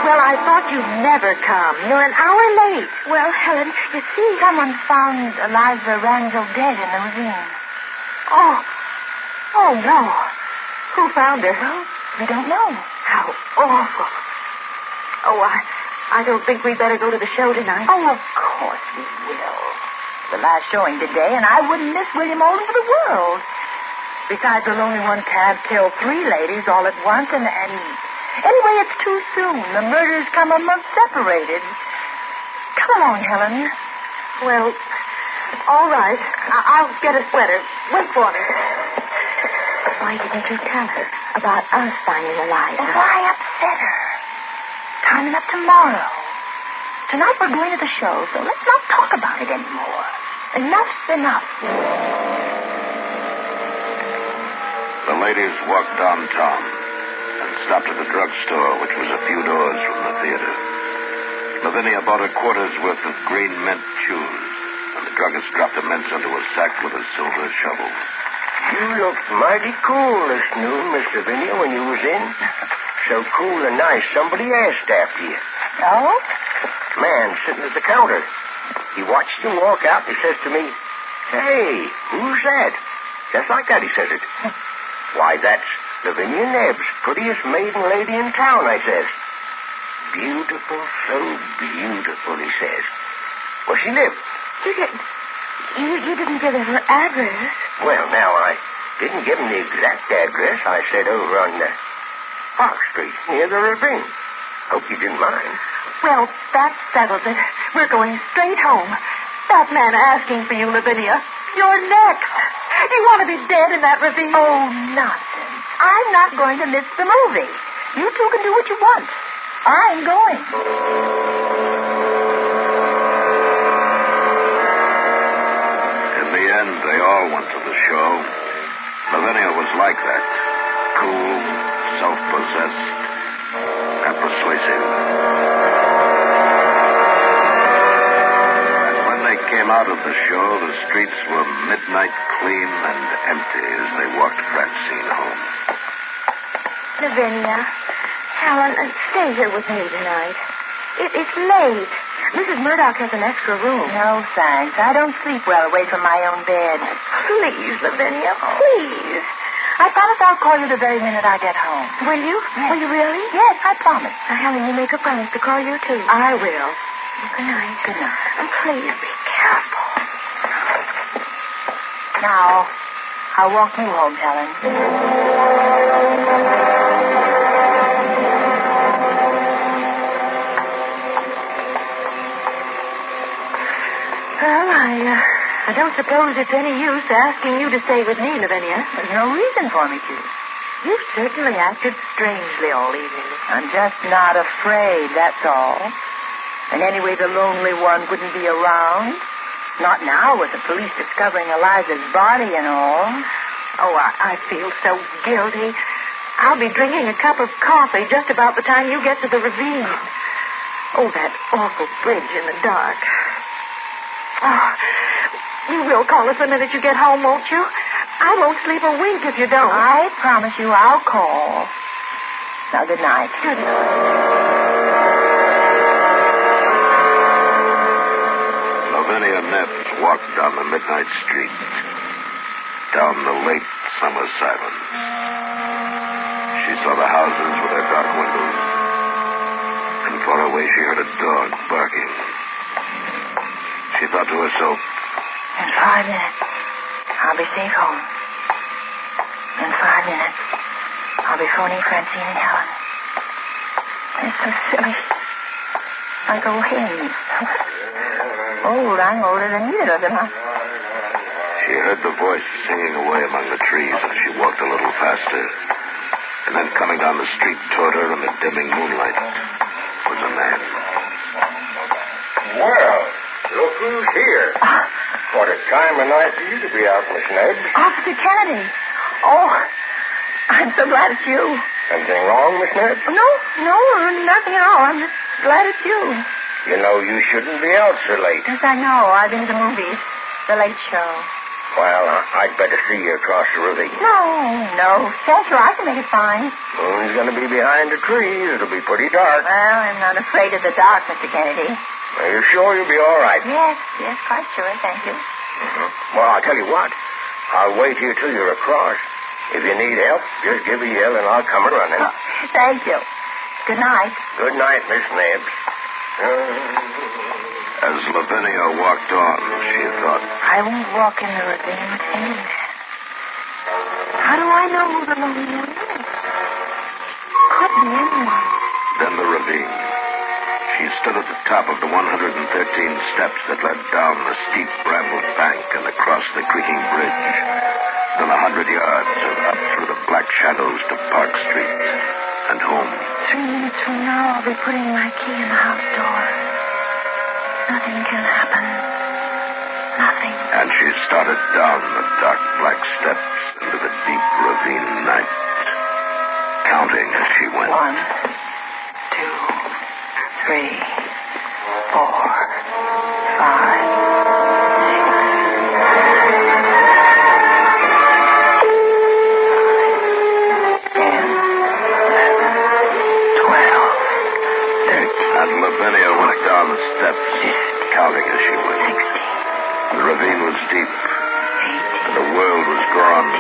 Well, I thought you'd never come. You're an hour late. Well, Helen, you see... Someone found Eliza Ramsel dead in the ravine. Oh, no. Who found her? Well, we don't know. How awful. Oh, I don't think we'd better go to the show tonight. Oh, of course we will. The last showing today, and I wouldn't miss William Olden for the world. Besides, the lonely one can't kill 3 ladies all at once, and anyway, it's too soon. The murders come a month separated. Come along, Helen. Well, all right. I'll get a sweater. Wait for me. Why didn't you tell her about us finding Eliza? Why upset her? Timing up tomorrow. Tonight we're going to the show, so let's not talk about it anymore. Enough's enough. The ladies walked downtown and stopped at the drugstore, which was a few doors from the theater. Lavinia bought a quarter's worth of green mint chews, and the druggist dropped the mints into a sack with a silver shovel. You looked mighty cool this noon, Miss Lavinia, when you was in. So cool and nice, somebody asked after you. Oh? Man sitting at the counter. He watched you walk out and he says to me, "Hey, who's that?" Just like that, he says it. Why, that's Lavinia Nebbs, prettiest maiden lady in town, I says. Beautiful, so beautiful, he says. Where she live? You didn't give her her address. Well, now, I didn't give him the exact address. I said over on Park Street, near the ravine. Hope you didn't mind. Well, that settles it. We're going straight home. That man asking for you, Lavinia. You're next. You want to be dead in that ravine? Oh, nonsense. I'm not going to miss the movie. You two can do what you want. I'm going. In the end, they all went to the show. Lavinia was like that. Cool, self-possessed, and persuasive. And when they came out of the show, the streets were midnight clean and empty as they walked Francine home. Lavinia, Helen, stay here with me tonight. It's late. Mrs. Murdoch has an extra room. No, thanks. I don't sleep well away from my own bed. Please, Lavinia, please. I promise I'll call you the very minute I get home. Will you? Yes. Will you really? Yes, I promise. Now, Helen, you make a promise to call you, too. I will. Good night. Good night. And please be careful. Now, I'll walk you home, Helen. Well, I don't suppose it's any use asking you to stay with me, Lavinia. There's no reason for me to. You've certainly acted strangely all evening. I'm just not afraid, that's all. And anyway, the lonely one wouldn't be around. Not now with the police discovering Eliza's body and all. Oh, I feel so guilty. I'll be drinking a cup of coffee just about the time you get to the ravine. Oh, that awful bridge in the dark. Oh, you will call us the minute you get home, won't you? I won't sleep a wink if you don't. I promise you I'll call. Now, good night. Good night. Lavinia Nebbs walked down the midnight street, down the late summer silence. She saw the houses with their dark windows, and far away she heard a dog barking. She thought to herself, in 5 minutes, I'll be safe home. In 5 minutes, I'll be phoning Francine and Helen. It's so silly. Like old hens. Old, I'm older than either of them. She heard the voice singing away among the trees as she walked a little faster. And then coming down the street toward her in the dimming moonlight was a man. Well, look who's here. What a time of night for you to be out, Miss Nebbs. Officer Kennedy. Oh, I'm so glad it's you. Anything wrong, Miss Nebbs? No, nothing at all. I'm just glad it's you. You know you shouldn't be out so late. Yes, I know. I've been to the movies. The Late Show. Well, I'd better see you across the ravine. No. Central, I can make it fine. He's going to be behind the trees. It'll be pretty dark. Well, I'm not afraid of the dark, Mr. Kennedy. Are you sure you'll be all right? Yes, quite sure. Thank you. Well, I'll tell you what. I'll wait here till you're across. If you need help, just give a yell and I'll come running. Oh, thank you. Good night. Good night, Miss Nebbs. As Lavinia walked on, she thought, I won't walk in the ravine with any man. How do I know who the lonely one is? Could be anyone. Then the ravine. She stood at the top of the 113 steps that led down the steep brambled bank and across the creaking bridge. Then 100 yards and up through the black shadows to Park Street and home. 3 minutes from now, I'll be putting my key in the house door. Nothing can happen. Nothing. And she started down the dark black steps into the deep ravine night, counting as she went. 1, 2, 3, 4, 5. And Lavinia went down the steps, counting as she went. 16. The ravine was deep, and the world was gone.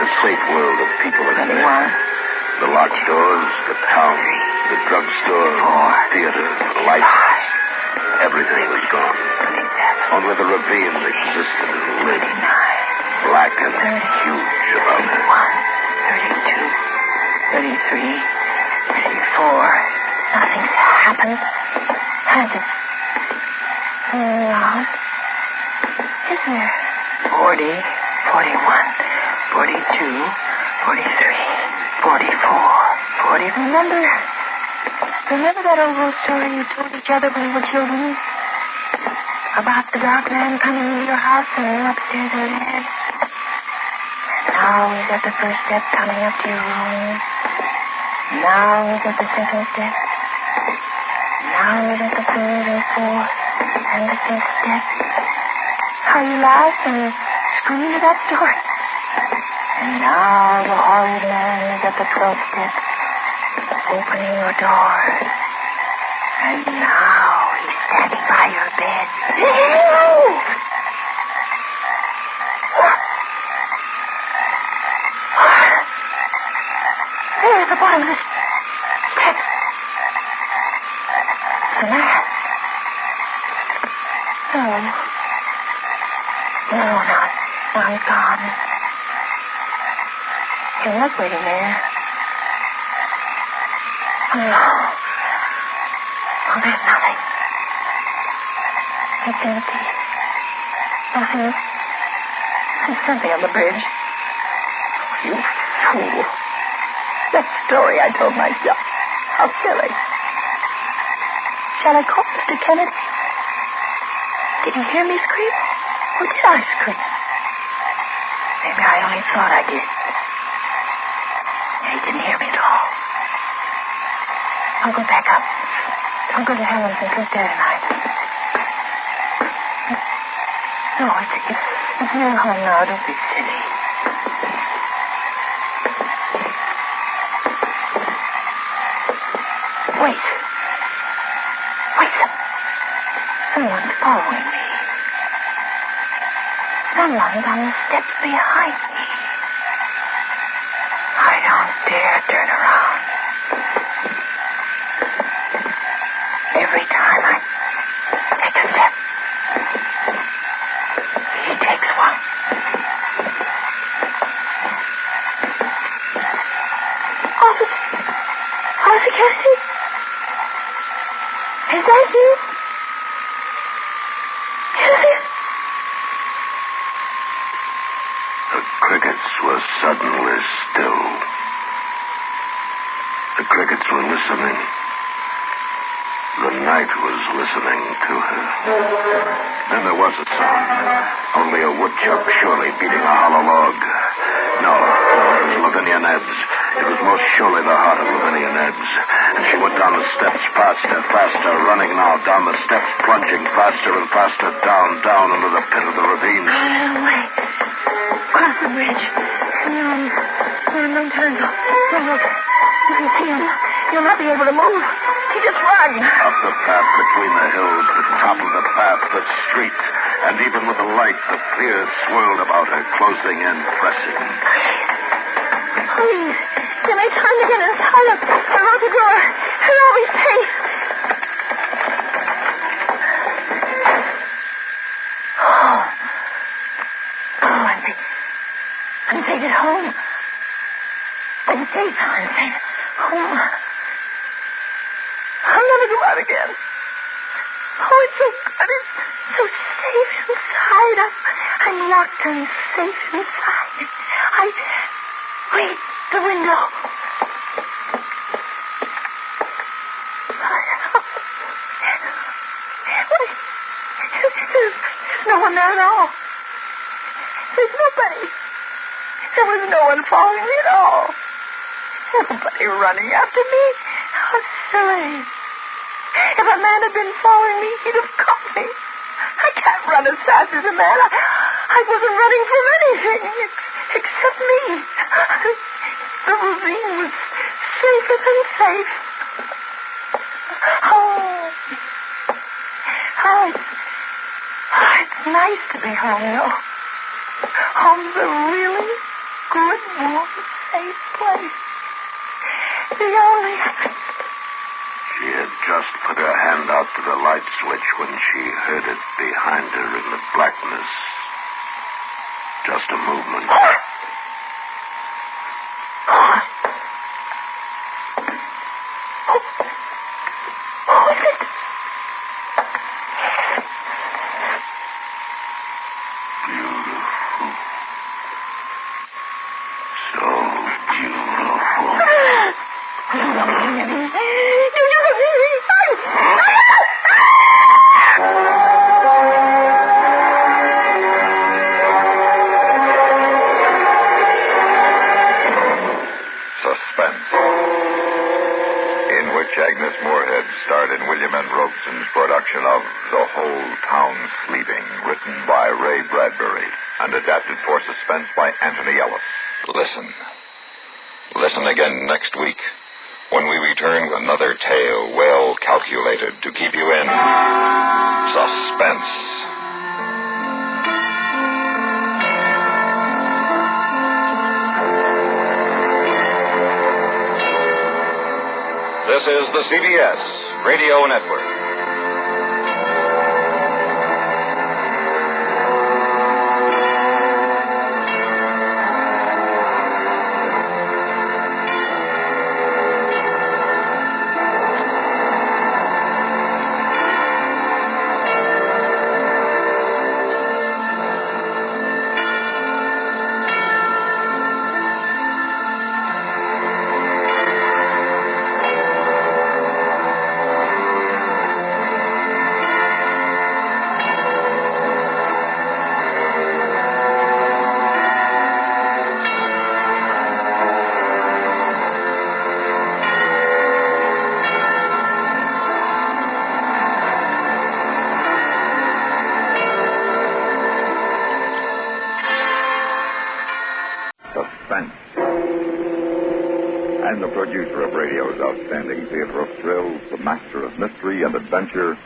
The safe world of people and men. The locked doors, the town, the drugstore, theater, life. Everything was gone. Only the ravine existed and lived, black and huge about it. 32, 33, 34. Nothing's happened, has it? No. Is there? 40, 41, 42, 43, 44, 40. Remember that old story you told each other when we were children? About the dark man coming into your house and upstairs in bed. Now he's at the first step coming up to your room. Now he's at the second step. Now he's at the third and fourth and the fifth step. How you laughed and screamed at that story. And now the horrid man is at the 12th step, opening your door. And now he's standing by your bed. There at the bottom of the steps. The man. No, now he's gone. He was waiting there. Oh, there's nothing. It's empty. Nothing. There's something on the bridge. You fool. That story I told myself. How silly. Shall I call Mr. Kennedy? Did you hear me scream? Or did I scream? Maybe I only thought I did. He didn't hear me at all. I'll go back up. I'll go to Helen's and sleep there tonight. No, it's near home now. Don't be silly. Wait. Someone's following me. Someone's on the steps behind me. I don't dare turn around. Every time I take a step, he takes one. Officer Kennedy? Is that you? The crickets were suddenly still. The crickets were listening. The night was listening to her. Then there was a sound. Only a woodchuck surely beating a hollow log. No, it was Lavinia Nebbs. It was most surely the heart of Lavinia Nebbs. And she went down the steps faster, running now down the steps, plunging faster and faster, down into the pit of the ravine. Away. Across the bridge. No, turn. No, look. You can see him. You'll not be able to move. He just run. Up the path between the hills, the top of the path, the street, and even with the light, the fear swirled about her, closing in, pressing. Please, give me time to get inside him. I'll lock the door, and I'll be safe. I'm safe at home. I'm safe home. I'll never go out again. Oh, it's so good. It's so safe inside. I'm locked and safe inside. Wait, the window. There's no one there at all. There's nobody. There was no one following me at all. Nobody running after me. How silly. If a man had been following me, he'd have caught me. I can't run as fast as a man. I wasn't running from anything except me. The ravine was safer than safe. It's nice to be home, though. home's a really good, warm, safe place. The only... She had just put her hand out to the light switch when she heard it behind her in the blackness. Just a movement. Agnes Moorehead starred in William N. Robeson's production of The Whole Town Sleeping, written by Ray Bradbury and adapted for suspense by Anthony Ellis. Listen again next week when we return with another tale well calculated to keep you in suspense. This is the CBS Radio Network. And the producer of radio's outstanding theater of thrills, the master of mystery and adventure,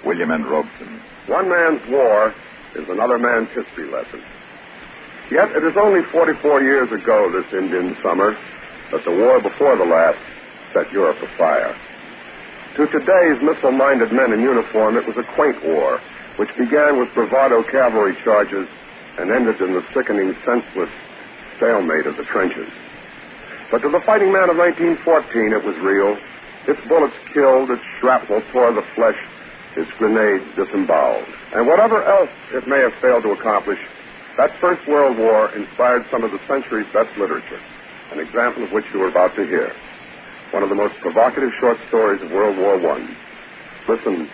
William N. Robeson. One man's war is another man's history lesson. Yet it is only 44 years ago this Indian summer that the war before the last set Europe afire. To today's missile-minded men in uniform, it was a quaint war, which began with bravado cavalry charges and ended in the sickening, senseless stalemate of the trenches. But to the fighting man of 1914, it was real. Its bullets killed, its shrapnel tore the flesh, its grenades disemboweled. And whatever else it may have failed to accomplish, that First World War inspired some of the century's best literature, an example of which you are about to hear. One of the most provocative short stories of World War I. Listen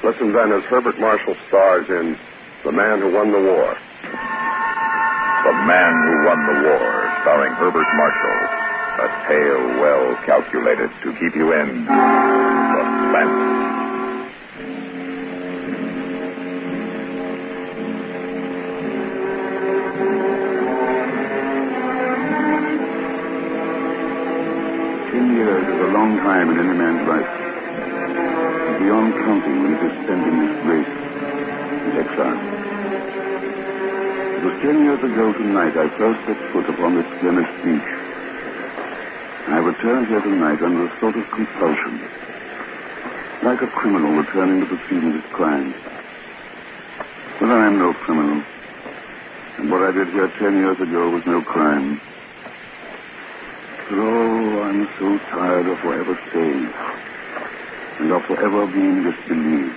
then as Herbert Marshall stars in The Man Who Won the War. The Man Who Won the War, starring Herbert Marshall. A tale well calculated to keep you in suspense. Years is a long time in any man's life. Beyond counting when it is spent in disgrace and exile. It was 10 years ago tonight I first set foot upon this Flemish beach. I returned here tonight under a sort of compulsion, like a criminal returning to the scene of his crime. But I am no criminal, and what I did here 10 years ago was no crime. But oh, I'm so tired of forever staying, and of forever being disbelieved.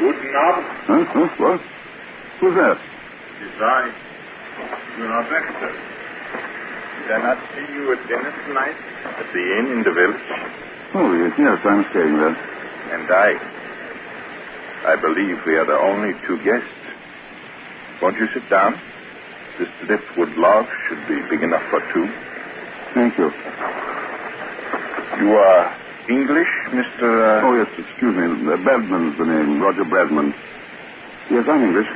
Guten Abend. Huh? What? Who's that? It's I. You're not Dexter. Did I not see you at dinner tonight at the inn in the village? Oh, yes, I'm staying there. And I believe we are the only two guests. Won't you sit down? This driftwood log should be big enough for two. Thank you. You are English, Mr. Oh, yes, excuse me. Bradman's the name, Roger Bradman. Yes, I'm English.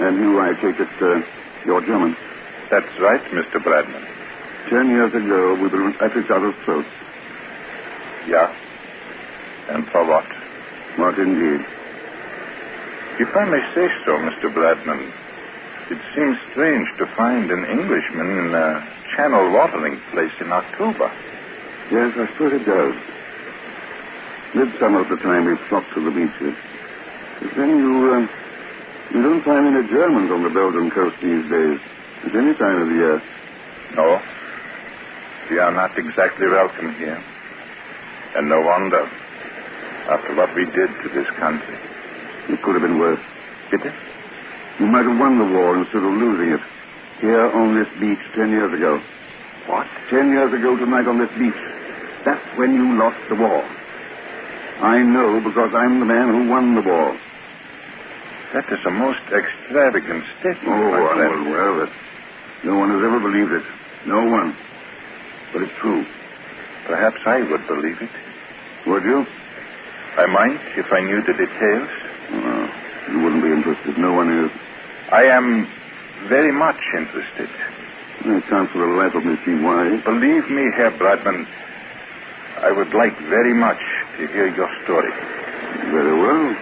And you, I take it, you're German. That's right, Mr. Bradman. 10 years ago, we were at each other's throats. Yeah? And for what? What indeed? If I may say so, Mr. Bradman, it seems strange to find an Englishman in a channel watering place in October. Yes, I suppose it does. Midsummer at the time we flocked to the beaches. But then you don't find any Germans on the Belgian coast these days. At any time of the year. No. We are not exactly welcome here. And no wonder, after what we did to this country. It could have been worse. Did it? You might have won the war instead of losing it. Here on this beach 10 years ago. What? 10 years ago tonight on this beach. That's when you lost the war. I know because I'm the man who won the war. That is a most extravagant statement. Well, no one has ever believed it. No one. But it's true. Perhaps I would believe it. Would you? I might if I knew the details. You wouldn't be interested. No one is. I am very much interested. I can't for the life of me see why. Believe me, Herr Bradman, I would like very much to hear your story. Very well.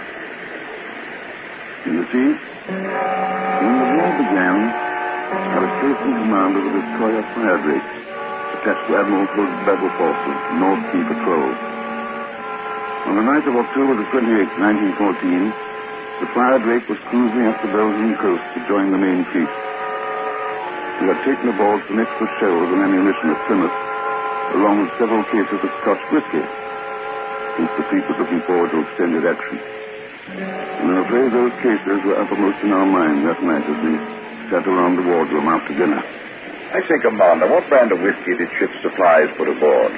You see, when the war began, I was stationed in command of the destroyer Fire Drake, attached to Admiral Hood's Battle Forces, North Sea Patrol. On the night of October the 28th, 1914, the Fire Drake was cruising up the Belgian coast to join the main fleet. We had taken aboard some extra shells and ammunition at Plymouth, along with several cases of Scotch whiskey, since the fleet was looking forward to extended action. And I'm afraid those cases were uppermost in our mind that night as we sat around the wardroom after dinner. I say, Commander, what brand of whiskey did ship's supplies put aboard?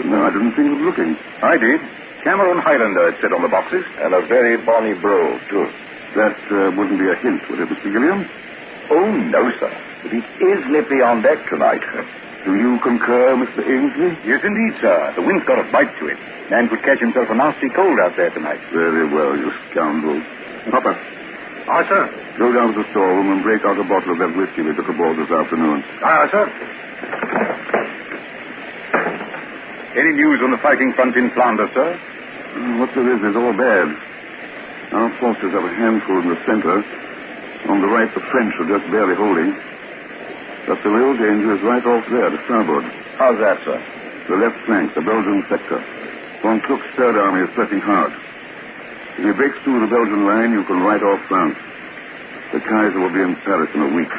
No, I didn't think of looking. I did. Cameron Highlander, it said on the boxes. And a very bonny brogue, too. That wouldn't be a hint, would it, Mr. Gilliam? Oh, no, sir. But it is nippy on deck tonight. Do you concur, Mr. Ainsley? Yes, indeed, sir. The wind's got a bite to it. Man could catch himself a nasty cold out there tonight. Very well, you scoundrel. Hopper. Aye, sir. Go down to the storeroom and break out a bottle of that whiskey we took aboard this afternoon. Aye, sir. Any news on the fighting front in Flanders, sir? What there is all bad. Our forces have a handful in the center. On the right, the French are just barely holding. But the real danger is right off there, to starboard. How's that, sir? The left flank, the Belgian sector. Von Kluck's Third Army is pressing hard. If he breaks through the Belgian line, you can right off France. The Kaiser will be in Paris in a week.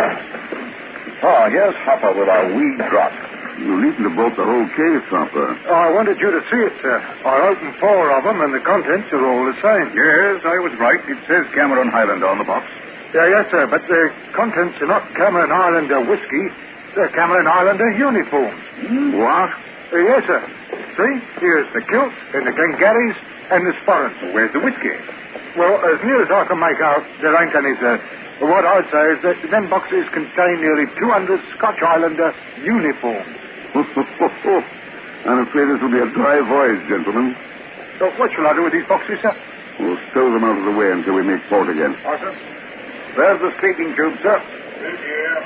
Oh, here's Hopper with our wee drop. You needn't have bought the whole case, Hopper. Oh, I wanted you to see it, sir. I opened 4 of them, and the contents are all the same. Yes, I was right. It says Cameron Highlander on the box. Yeah, yes, sir, but the contents are not Cameron Islander whiskey. They're Cameron Islander uniforms. What? Yes, sir. See? Here's the kilt, and the Glengarrys, and the sporrans. Where's the whiskey? Well, as near as I can make out, there ain't any, sir. But what I'd say is that them boxes contain nearly 200 Scotch Islander uniforms. I'm afraid this will be a dry voyage, gentlemen. So what shall I do with these boxes, sir? We'll stow them out of the way until we make port again. Aye, sir. There's the speaking tube, sir. Big here.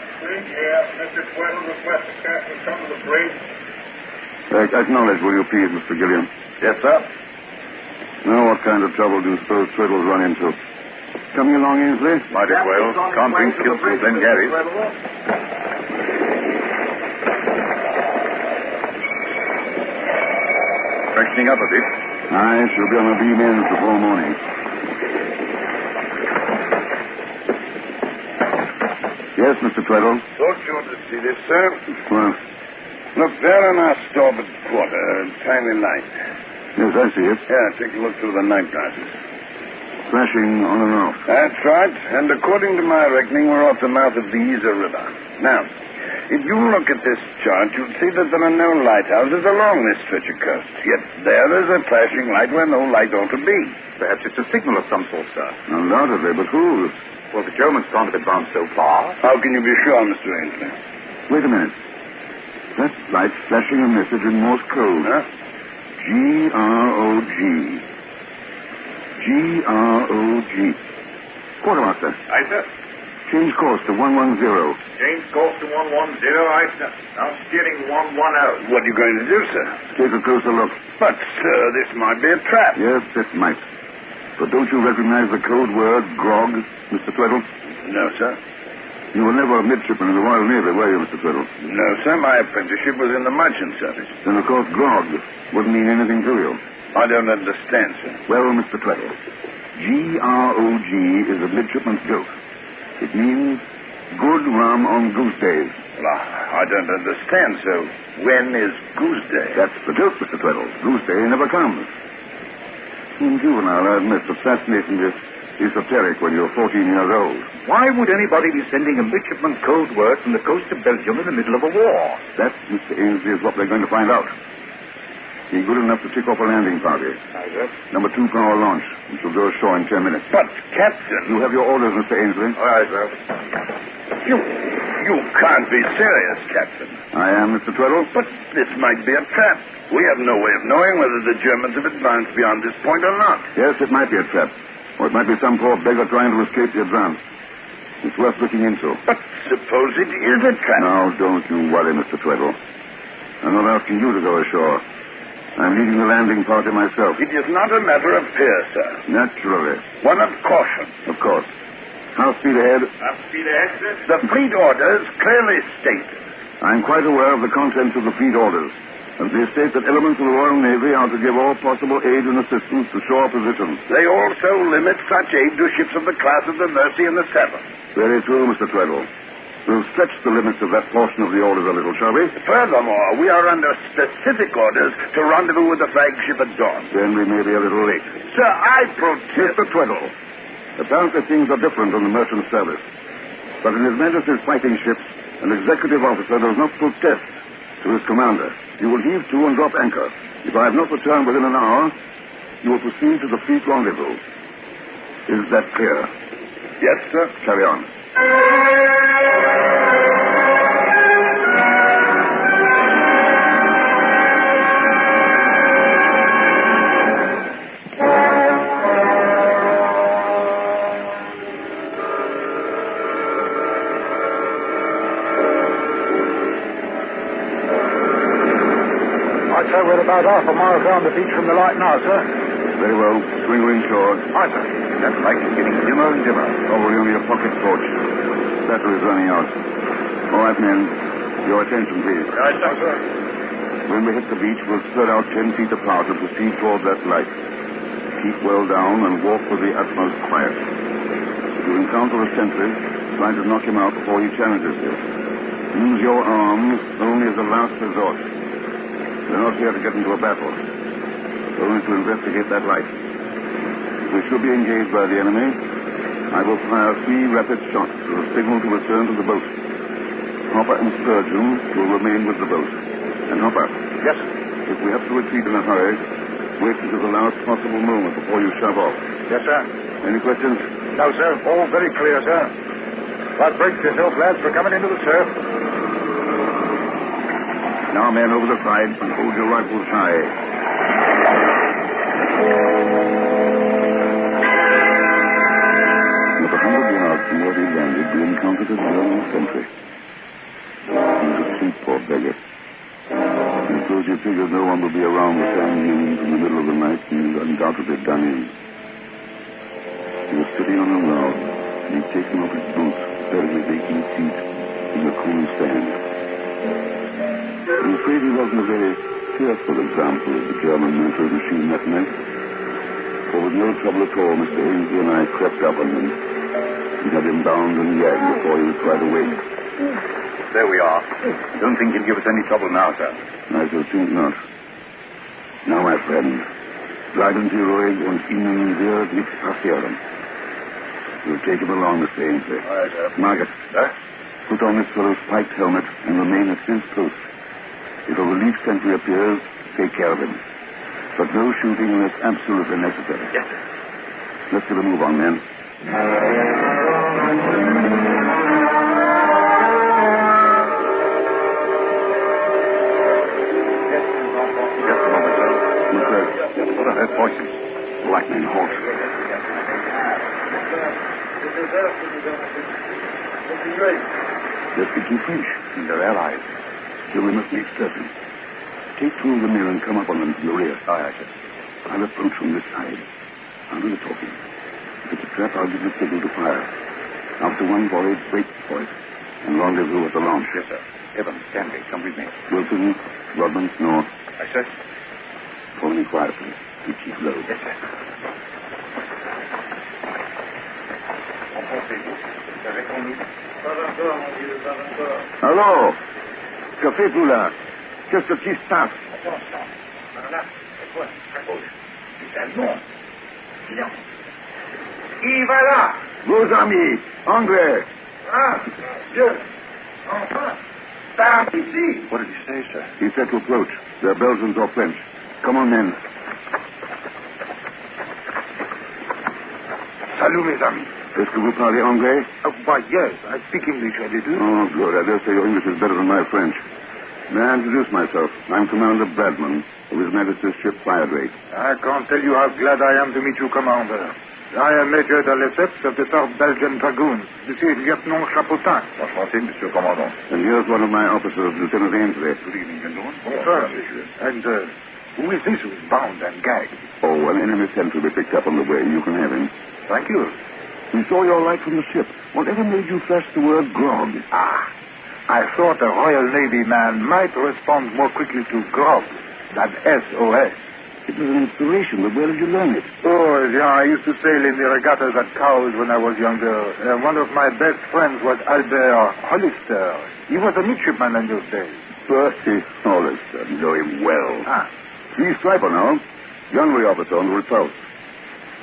Mr. Tweddle requests the captain come to the bridge. Acknowledge, will you please, Mr. Gilliam? Yes, sir. Now, what kind of trouble do you suppose Tweddle's run into? Coming along, Ainsley? Might as well. Can't bring kilts from Glengarry's. Freshening up a bit. Aye, she'll be on the beam ends before morning. Yes, Mr. Tweddle? Don't you want to see this, sir? Well, Look, there on our starboard quarter, a tiny light. yes, I see it. Yeah, take a look through the night glasses. Flashing on and off. That's right. And according to my reckoning, we're off the mouth of the Yser River. Now, if you look at this chart, you'll see that there are no lighthouses along this stretch of coast. Yet there's a flashing light where no light ought to be. Perhaps it's a signal of some sort, sir. Undoubtedly, but whose? Well, the Germans can't have advanced so far. How can you be sure, Mr. Ainsley? Wait a minute. That light's flashing a message in Morse code. Huh? G-R-O-G. G-R-O-G. Quartermaster. Aye, sir. Change course to 110. Change course to 110, aye, sir. Now steering 110. What are you going to do, sir? Take a closer look. But, sir, this might be a trap. Yes, it might. But don't you recognize the code word, grog, Mr. Tweddle? No, sir. You were never a midshipman in the Royal Navy, were you, Mr. Tweddle? No, sir. My apprenticeship was in the merchant service. Then, of course, grog wouldn't mean anything to you. I don't understand, sir. Well, Mr. Tweddle, G-R-O-G is a midshipman's joke. It means good rum on goose days. Well, I don't understand, so when is Goose Day? That's the joke, Mr. Tweddle. Goose Day never comes. In juvenile, I admit, assassination is esoteric when you're 14 years old. Why would anybody be sending a midshipman code word from the coast of Belgium in the middle of a war? That, Mr. Ainsley, is what we're going to find out. Be good enough to tick off a landing party. Aye, sir. Number 2 power launch. We shall go ashore in 10 minutes. But, Captain... You have your orders, Mr. Ainsley. All right, sir. You can't be serious, Captain. I am, Mr. Tweddle. But this might be a trap. We have no way of knowing whether the Germans have advanced beyond this point or not. Yes, it might be a trap. Or it might be some poor beggar trying to escape the advance. It's worth looking into. But suppose it is a trap. Now, don't you worry, Mr. Tweddle. I'm not asking you to go ashore. I'm leading the landing party myself. It is not a matter of fear, sir. Naturally. One of caution. Of course. Half speed ahead. Half speed ahead, sir. The fleet orders clearly state. I'm quite aware of the contents of the fleet orders. And they state that elements of the Royal Navy are to give all possible aid and assistance to shore positions. They also limit such aid to ships of the class of the Mercy and the Seven. Very true, Mr. Tweddle. We'll stretch the limits of that portion of the orders a little, shall we? Furthermore, we are under specific orders to rendezvous with the flagship at dawn. Then we may be a little late. Sir, I protest. Mr. Tweddle, apparently things are different on the merchant service. But in His Majesty's fighting ships, an executive officer does not protest to his commander. You will heave to and drop anchor. If I have not returned within an hour, you will proceed to the fleet rendezvous. Is that clear? Yes, sir. Carry on. We're about half a mile down the beach from the light now, sir. Very well. Swing her inshore. Aye, sir. That light is getting dimmer and dimmer. Probably only a pocket torch. Battery's running out. All right, men. Your attention, please. Right, sir. When we hit the beach, we'll spread out 10 feet apart and proceed toward that light. Keep well down and walk with the utmost quiet. If you encounter a sentry, try to knock him out before he challenges you. Use your arms only as a last resort. We're not here to get into a battle. Only to investigate that light. If we should be engaged by the enemy, I will fire 3 rapid shots as a signal to return to the boat. Hopper and Sturgeon will remain with the boat. And Hopper. Yes, sir. If we have to retreat in a hurry, wait until the last possible moment before you shove off. Yes, sir. Any questions? No, sir. All very clear, sir. Well, brace yourself, lads, for coming into the surf. Now, men, over the side, and hold your rifles high. With 100 yards from where we landed, we encountered a German sentry. He was asleep, poor beggar. I suppose you figured no one would be around this afternoon in the middle of the night, and he's undoubtedly done in. He was sitting on a log, and he'd taken off his boots, steadily baking feet in the cool sand. I'm afraid he wasn't a very cheerful example of the German military machine that night. For with no trouble at all, Mr. Ainsley and I crept up on him and had him bound and gagged before he was quite awake. There we are. Don't think he'll give us any trouble now, sir. I shall think not. Now, my friend, bleiben Sie ruhig und Ihnen wird nichts passieren. We'll take him along, Mr. Ainsley. All right, sir. Margaret. Sir? Put on this fellow's spiked helmet and remain at his post. If a relief sentry appears, take care of him. But no shooting unless absolutely necessary. Yes, sir. Let's get a move on, men. Just a moment, sir. Yes, sir. What are their voices? Black men, halt. Let's be too French. They're allies. Still, we must make certain. Take 2 of the men and come up on them from the rear. Aye, sir. I'll approach from this side. I'm going to talk him. If it's a trap, I'll give the signal to fire. After one volley, wait for it. And rendezvous at the launch. Yes, sir. Evans, Stanley, come with me. Wilson, Rodman, North. Aye, sir. Follow me quietly. Keep low. Yes, sir. Allô? Que faites-vous là? Qu'est-ce qui se passe? Qui va là? Vos amis, anglais. Ah, Dieu. Enfin. Par ici. What did he say, sir? He said to approach. They're Belgians or French. Come on, men. Salut, mes amis. Est-ce que vous parlez anglais? Why, yes. I speak English a little. Oh, good. I dare say your English is better than my French. May I introduce myself? I'm Commander Bradman of His Majesty's ship Fire Drake. I can't tell you how glad I am to meet you, Commander. I am Major de Lesseps of the 3rd Belgian Dragoons. This is Lieutenant Chapotin. Enchanté, Monsieur Commandant. And here's one of my officers, Lieutenant Ainsley. Good evening, gentlemen. Bonsoir, monsieur. And who is this who is bound and gagged? Oh, an enemy sentry we picked up on the way. You can have him. Thank you. We saw your light from the ship. Whatever made you flash the word grog? I thought a Royal Navy man might respond more quickly to grog than SOS. It was an inspiration, but where did you learn it? Oh, yeah, I used to sail in the regattas at Cowes when I was younger. One of my best friends was Albert Hollister. He was a midshipman in those days. Percy Hollister. Know him well. He's striper now. Gunnery officer on the repulse.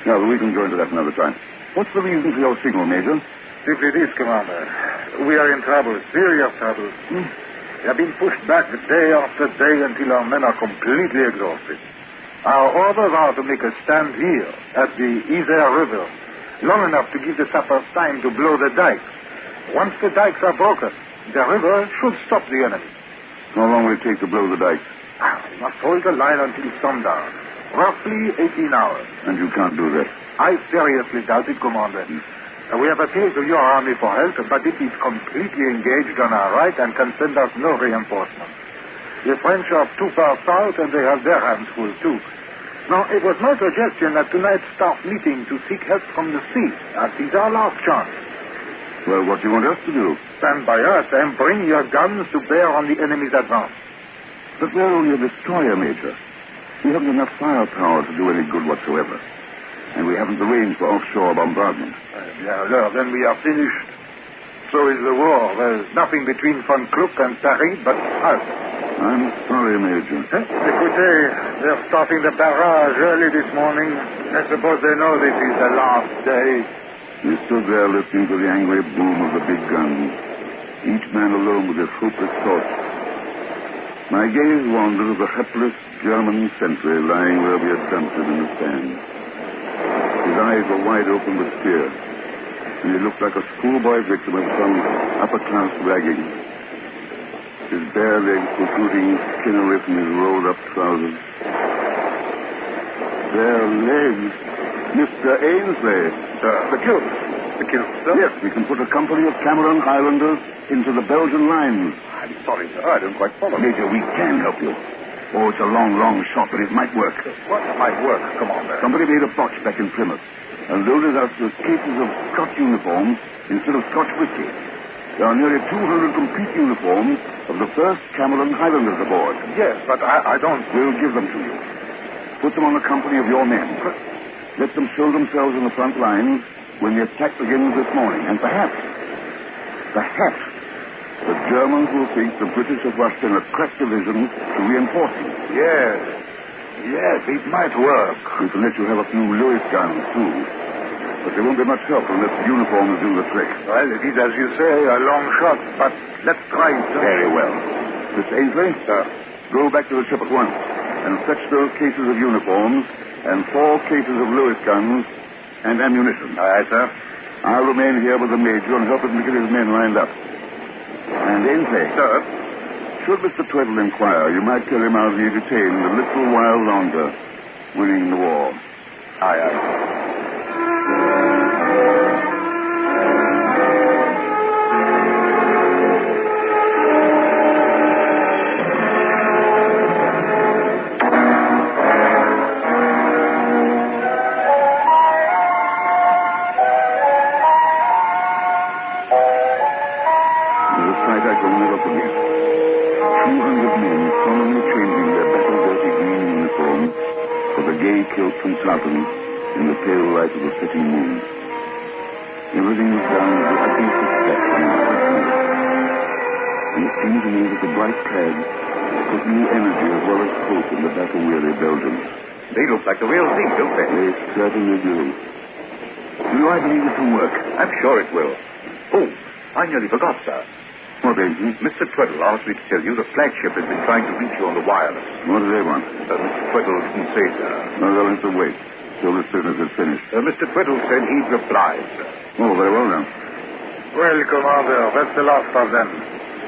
Now, we can go into that another time. What's the reason for your signal, Major? Simply this, Commander. We are in trouble, serious trouble. We have been pushed back day after day until our men are completely exhausted. Our orders are to make a stand here at the Isère River, long enough to give the sappers time to blow the dikes. Once the dikes are broken, the river should stop the enemy. How long will it take to blow the dikes? We must hold the line until sundown, roughly 18 hours. And you can't do that? I seriously doubt it, Commander. We have appealed to your army for help, but it is completely engaged on our right and can send us no reinforcements. The French are too far south, and they have their hands full, too. Now, it was my suggestion that tonight staff meeting to seek help from the sea, as is our last chance. Well, what do you want us to do? Stand by us and bring your guns to bear on the enemy's advance. But we're only a destroyer, Major. We haven't enough firepower to do any good whatsoever. And we haven't the range for offshore bombardment. Then we are finished. So is the war. There's nothing between Von Kluck and Paris but us. I'm sorry, Major. Écoutez, they're starting the barrage early this morning. I suppose they know this is the last day. We stood there listening to the angry boom of the big guns, each man alone with his hopeless thoughts. My gaze wandered to the hapless German sentry lying where we had dumped him in the sand. His eyes were wide open with fear, and he looked like a schoolboy victim of some upper-class ragging. His bare legs protruding skin away from his rolled-up trousers. Bare legs? Mr. Ainsley. The kilts. The kilts, sir? Yes, we can put a company of Cameron Highlanders into the Belgian lines. I'm sorry, sir. I don't quite follow. Major, we can help you. Oh, it's a long, long shot, but it might work. What might work, Commander? Somebody made a botch back in Plymouth and loaded us with cases of Scotch uniforms instead of Scotch whiskey. There are nearly 200 complete uniforms of the 1st Cameron Highlanders aboard. Yes, but I don't... We'll give them to you. Put them on the company of your men. Let them show themselves in the front lines when the attack begins this morning. And perhaps, the Germans will think the British have rushed in a crack division to reinforce them. Yes, it might work. We can let you have a few Lewis guns, too. But there won't be much help unless the uniforms do the trick. Well, it is, as you say, a long shot, but let's try it. Very well. Mr. Ainsley? Sir. Go back to the ship at once and fetch those cases of uniforms and 4 cases of Lewis guns and ammunition. All right, sir. I'll remain here with the Major and help him to get his men lined up. And Ainsley. Sir. Should Mr. Tweddle inquire, you might tell him I'll be detained a little while longer, winning the war. Aye, aye. night I shall never forget. 200 men solemnly changing their battle-dirty green uniforms for the gay kilts and tartans in the pale light of the setting moon. Everything was done with the utmost respect and intelligence. And it seemed to me that the bright flag put new energy as well as hope in the battle-weary Belgians. They look like the real thing, don't they? They certainly do. Do I believe it will work? I'm sure it will. Oh, I nearly forgot, sir. What, Agent? Mr. Tweddle asked me to tell you the flagship has been trying to reach you on the wireless. What do they want? Mr. Tweddle didn't say, sir. No, they'll have to wait till this business is finished. Mr. Tweddle said he'd reply, sir. Oh, very well, then. Well, Commander, that's the last of them.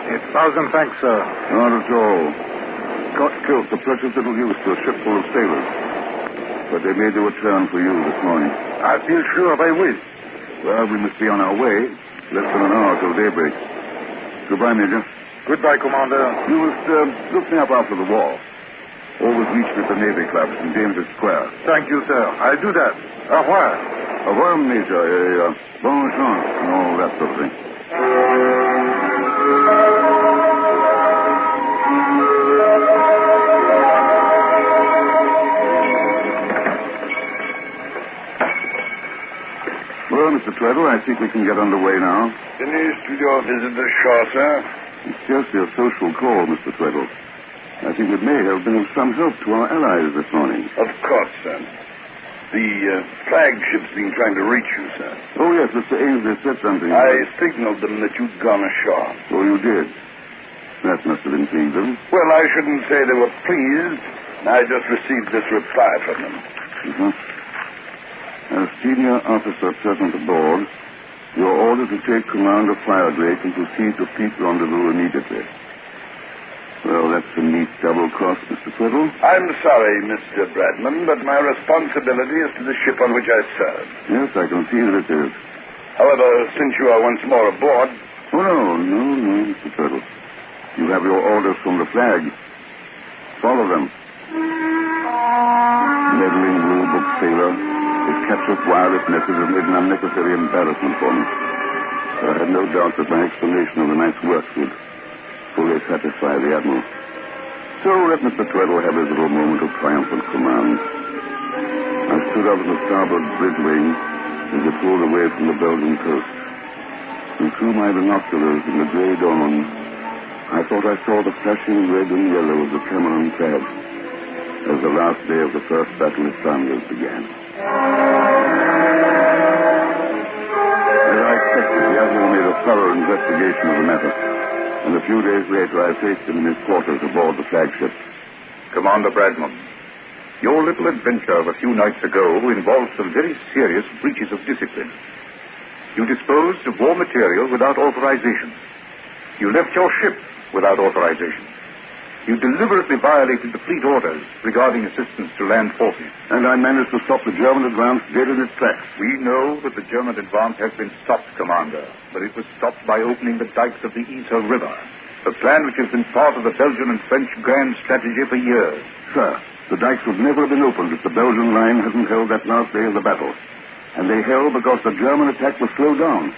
1,000 thanks, sir. Not at all. Scott kills to purchase little use to a ship full of sailors. But they made their return for you this morning. I feel sure they will. Well, we must be on our way. Less than an hour till daybreak. Goodbye, Major. Goodbye, Commander. You must look me up after the war. Always reach me at the Navy Club in James's Square. Thank you, sir. I'll do that. Au revoir. Au revoir, Major. Bonne chance and all that sort of thing. Well, Mr. Tweddle, I think we can get underway now. Finished with your visit ashore, sir? It's scarcely a social call, Mr. Tweddle. I think it may have been of some help to our allies this morning. Of course, sir. The flagship's been trying to reach you, sir. Oh, yes, Mr. Ainsley said something. I signaled them that you'd gone ashore. Oh, you did? That must have intrigued them. Well, I shouldn't say they were pleased. I just received this reply from them. Uh-huh. As senior officer present aboard, you are ordered to take command of Firedrake and proceed to Fleet Rendezvous immediately. Well, that's a neat double cross, Mr. Tweddle. I'm sorry, Mr. Bradman, but my responsibility is to the ship on which I serve. Yes, I can see that it is. However, since you are once more aboard... Oh, no, Mr. Tweddle. You have your orders from the flag. Follow them. Meddling rule-book sailor. His captured wireless message has made an unnecessary embarrassment for me. But I had no doubt that my explanation of the night's work would fully satisfy the Admiral. So let Mr. Tweddle have his little moment of triumphant command. I stood up in the starboard bridge wing as it pulled away from the Belgian coast. And through my binoculars in the gray dawn, I thought I saw the flashing red and yellow of the Cameron flag as the last day of the first battle of Flanders began. As I expected, the Admiral made a thorough investigation of the matter. And a few days later, I faced him in his quarters aboard the flagship. Commander Bradman, your little adventure of a few nights ago involved some very serious breaches of discipline. You disposed of war material without authorization. You left your ship without authorization. You deliberately violated the fleet orders regarding assistance to land forces. And I managed to stop the German advance dead in its tracks. We know that the German advance has been stopped, Commander, but it was stopped by opening the dikes of the Yser River, a plan which has been part of the Belgian and French grand strategy for years. Sir, the dikes would never have been opened if the Belgian line hadn't held that last day of the battle. And they held because the German attack was slowed down.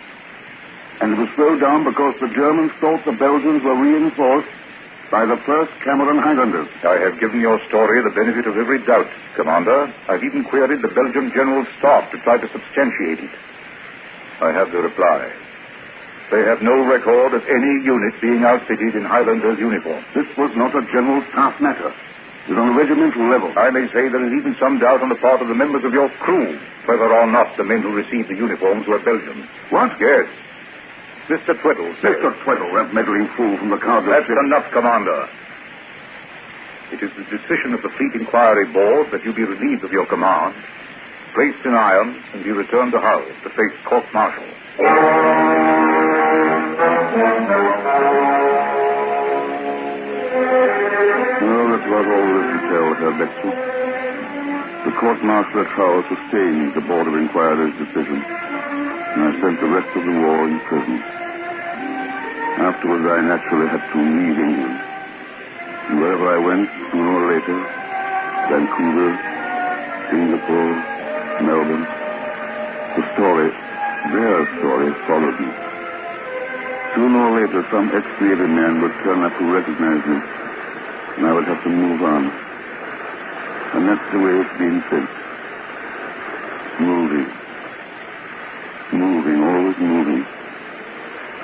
And it was slowed down because the Germans thought the Belgians were reinforced by the 1st Cameron Highlanders. I have given your story the benefit of every doubt, Commander. I've even queried the Belgian General Staff to try to substantiate it. I have the reply. They have no record of any unit being outfitted in Highlanders' uniform. This was not a General Staff matter. It was on a regimental level. I may say there is even some doubt on the part of the members of your crew whether or not the men who received the uniforms were Belgians. What? Yes. Mr. Tweddle says... Mr. Tweddle, that meddling fool from the cargo That's ship. enough, Commander. It is the decision of the Fleet Inquiry Board that you be relieved of your command, placed in irons, and be returned to Hull to face court-martial. Well, that was all there is to tell, Herr Bexel. The court-martial at Hull sustained the Board of Inquiry's decision, and I spent the rest of the war in prison. Afterwards, I naturally had to leave England. And wherever I went, sooner or later, Vancouver, Singapore, Melbourne, the story, their story, followed me. So Sooner or later, some ex-Navy man would turn up to recognize me, and I would have to move on. And that's the way it's been since. Moving. Moving, always moving.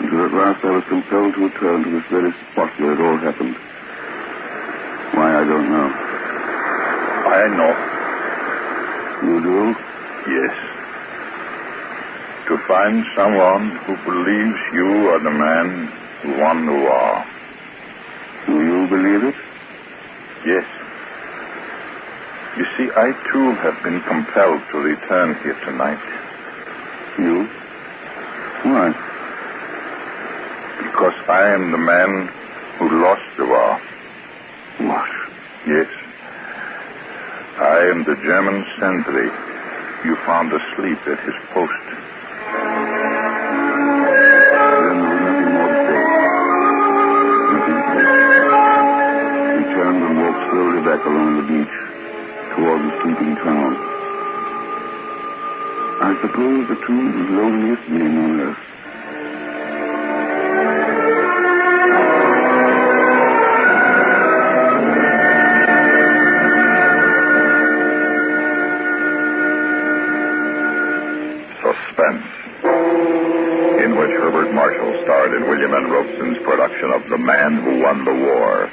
Until at last I was compelled to return to this very spot where it all happened. Why, I don't know. I know. You do? Yes. To find someone who believes you are the man who won the war. Do you believe it? Yes. You see, I too have been compelled to return here tonight. You? Why? Because I am the man who lost the war. What? Yes. I am the German sentry you found asleep at his post. Then there was nothing more to say. Nothing to say. He turned and walked slowly back along the beach toward the sleeping town. I suppose the tomb was loneliest being on earth. Suspense, in which Herbert Marshall starred in William N. Robeson's production of The Man Who Won the War,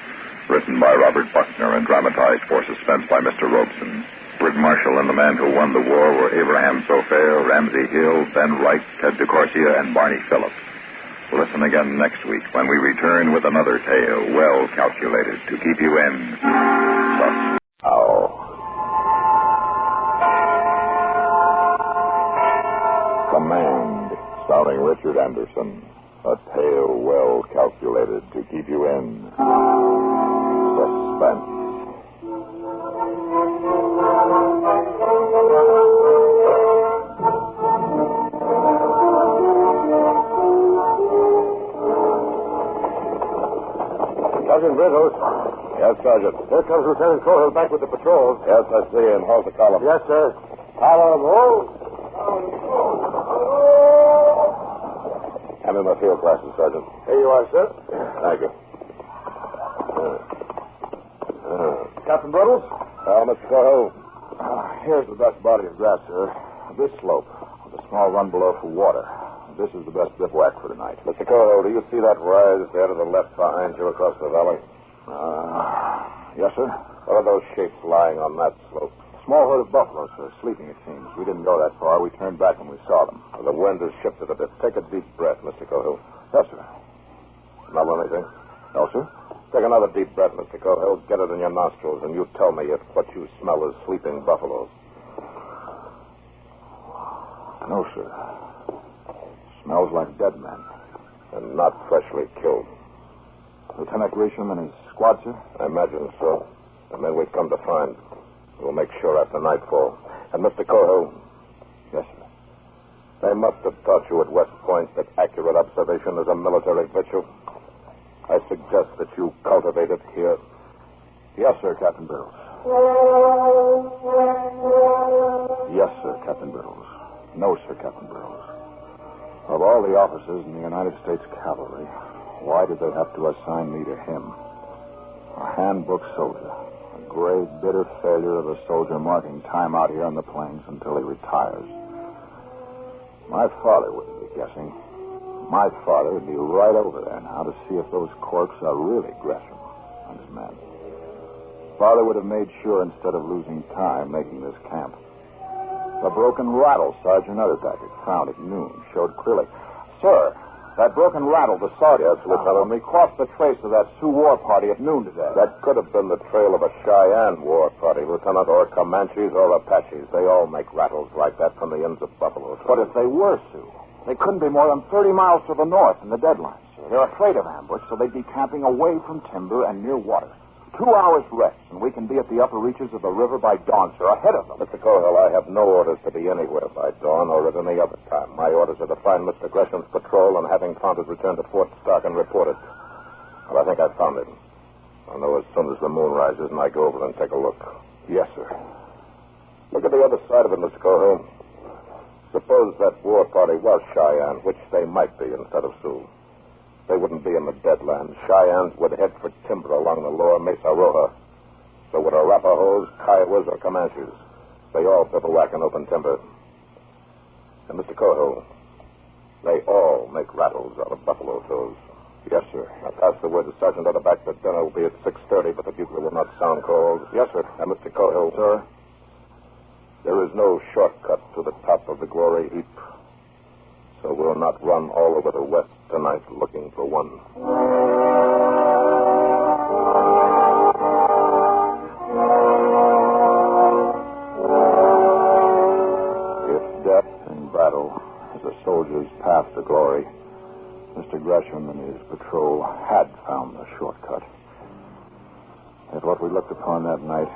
written by Robert Buckner and dramatized for suspense by Mr. Robeson. Herbert Marshall and The Man Who Won the War were Abraham Sofair, Ramsey Hill, Ben Wright, Ted DeCorsia, and Barney Phillips. Listen again next week when we return with another tale well calculated to keep you in suspense. Command, starring Richard Anderson. A tale well calculated to keep you in suspense. Sergeant Britos. Yes, Sergeant. Here comes Lieutenant Cohill back with the patrol. Yes, I see him. Hold the column. Yes, sir. Column, hold. Hand me my field glasses, Sergeant. Here you are, sir. Thank you. Captain Brittles? Mr. Cohill. Here's the best body of grass, sir. This slope, with a small run below for water. This is the best bivouac for tonight. Mr. Cohill, do you see that rise there to the left behind you across the valley? Yes, sir. What are those shapes lying on that slope? Small herd of buffalo, sir. Sleeping, it seems. We didn't go that far. We turned back when we saw them. Well, the wind has shifted a bit. Take a deep breath, Mr. Cohill. Yes, sir. Smell anything? No, sir. Take another deep breath, Mr. Cohill. Get it in your nostrils, and you tell me if what you smell is sleeping buffaloes. No, sir. Smells like dead men. And not freshly killed. Lieutenant Gresham and his squad, sir? I imagine so. And then we've come to find. We'll make sure after nightfall. And Mr. Cohill. Yes, sir. They must have taught you at West Point that accurate observation is a military virtue. I suggest that you cultivate it here. Yes, sir, Captain Brittles. Yes, sir, Captain Brittles. No, sir, Captain Brittles. Of all the officers in the United States Cavalry, why did they have to assign me to him? A handbook soldier. A gray, bitter failure of a soldier marking time out here on the plains until he retires. My father wouldn't be guessing. My father would be right over there now to see if those corpses are really Gresham and his men. Father would have made sure instead of losing time making this camp. The broken rattle Sergeant Utterback found at noon showed clearly. Sir, that broken rattle, the sergeant, yes, Lieutenant, we crossed the trace of that Sioux war party at noon today. That could have been the trail of a Cheyenne war party, Lieutenant, or Comanches or Apaches. They all make rattles like that from the ends of buffalo. But if they were Sioux, they couldn't be more than 30 miles to the north in the deadline, sir. They're afraid of ambush, so they'd be camping away from timber and near water. 2 hours rest, and we can be at the upper reaches of the river by dawn, sir, ahead of them. Mr. Cohill, I have no orders to be anywhere by dawn or at any other time. My orders are to find Mr. Gresham's patrol, and having found it, return to Fort Stark and report it. Well, I think I've found it. I'll know as soon as the moon rises, and I go over and take a look. Yes, sir. Look at the other side of it, Mr. Cohill. Suppose that war party was Cheyenne, which they might be instead of Sioux. They wouldn't be in the Deadlands. Cheyennes would head for timber along the lower Mesa Roja. So would Arapahoes, Kiowas, or Comanches. They all bivouac in open timber. And Mr. Cohill, they all make rattles out of buffalo toes. Yes, sir. Now pass the word to Sergeant at the back that dinner will be at 6:30, but the bugler will not sound called. Yes, sir. And Mr. Cohill. Sir? There is no shortcut to the top of the glory heap. So we'll not run all over the West tonight looking for one. If death in battle is a soldier's path to glory, Mr. Gresham and his patrol had found the shortcut. Yet what we looked upon that night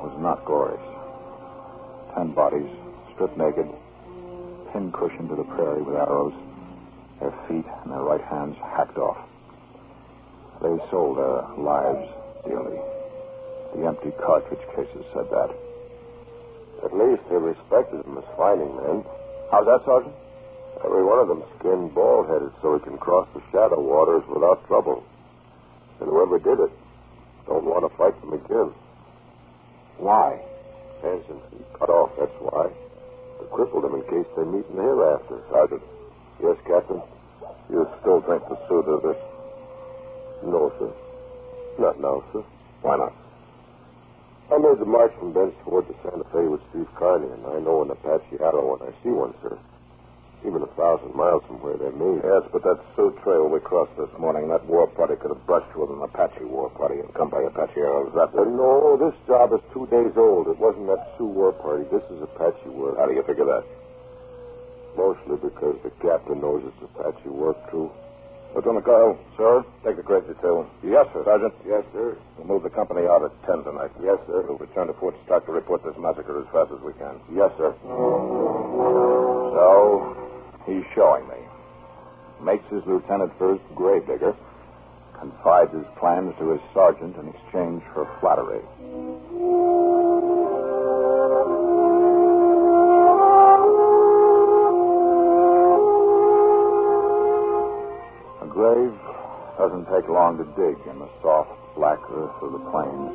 was not glorious. 10 bodies, stripped naked, pin-cushioned to the prairie with arrows, their feet and their right hands hacked off. They sold their lives dearly. The empty cartridge cases said that. At least they respected them as fighting men. How's that, Sergeant? Every one of them skinned bald-headed so he can cross the shadow waters without trouble. And whoever did it don't want to fight them again. Why? Hands and feet cut off, that's why. To cripple them in case they meet in the hereafter. Sergeant. Yes, Captain? You still think the Sioux did this? No, sir. Not now, sir. Why not? I made the march from Bench toward the Santa Fe with Steve Carney, and I know an Apache arrow when I see one, sir. Even 1,000 miles from where they're made. Yes, but that Sioux trail we crossed this morning, that war party could have brushed with an Apache war party and come by Apache arrows. No, this job is 2 days old. It wasn't that Sioux war party. This is Apache work. How do you figure that? Mostly because the captain knows it's Apache work, too. Lieutenant Coyle. Sir? Take the crazy tail. Yes, sir. Sergeant? Yes, sir. We'll move the company out at 10 tonight. Yes, sir. We'll return to Fort Stark to report this massacre as fast as we can. Yes, sir. So, he's showing me. Makes his lieutenant first gravedigger. Confides his plans to his sergeant in exchange for flattery. A grave doesn't take long to dig in the soft, black earth of the plains.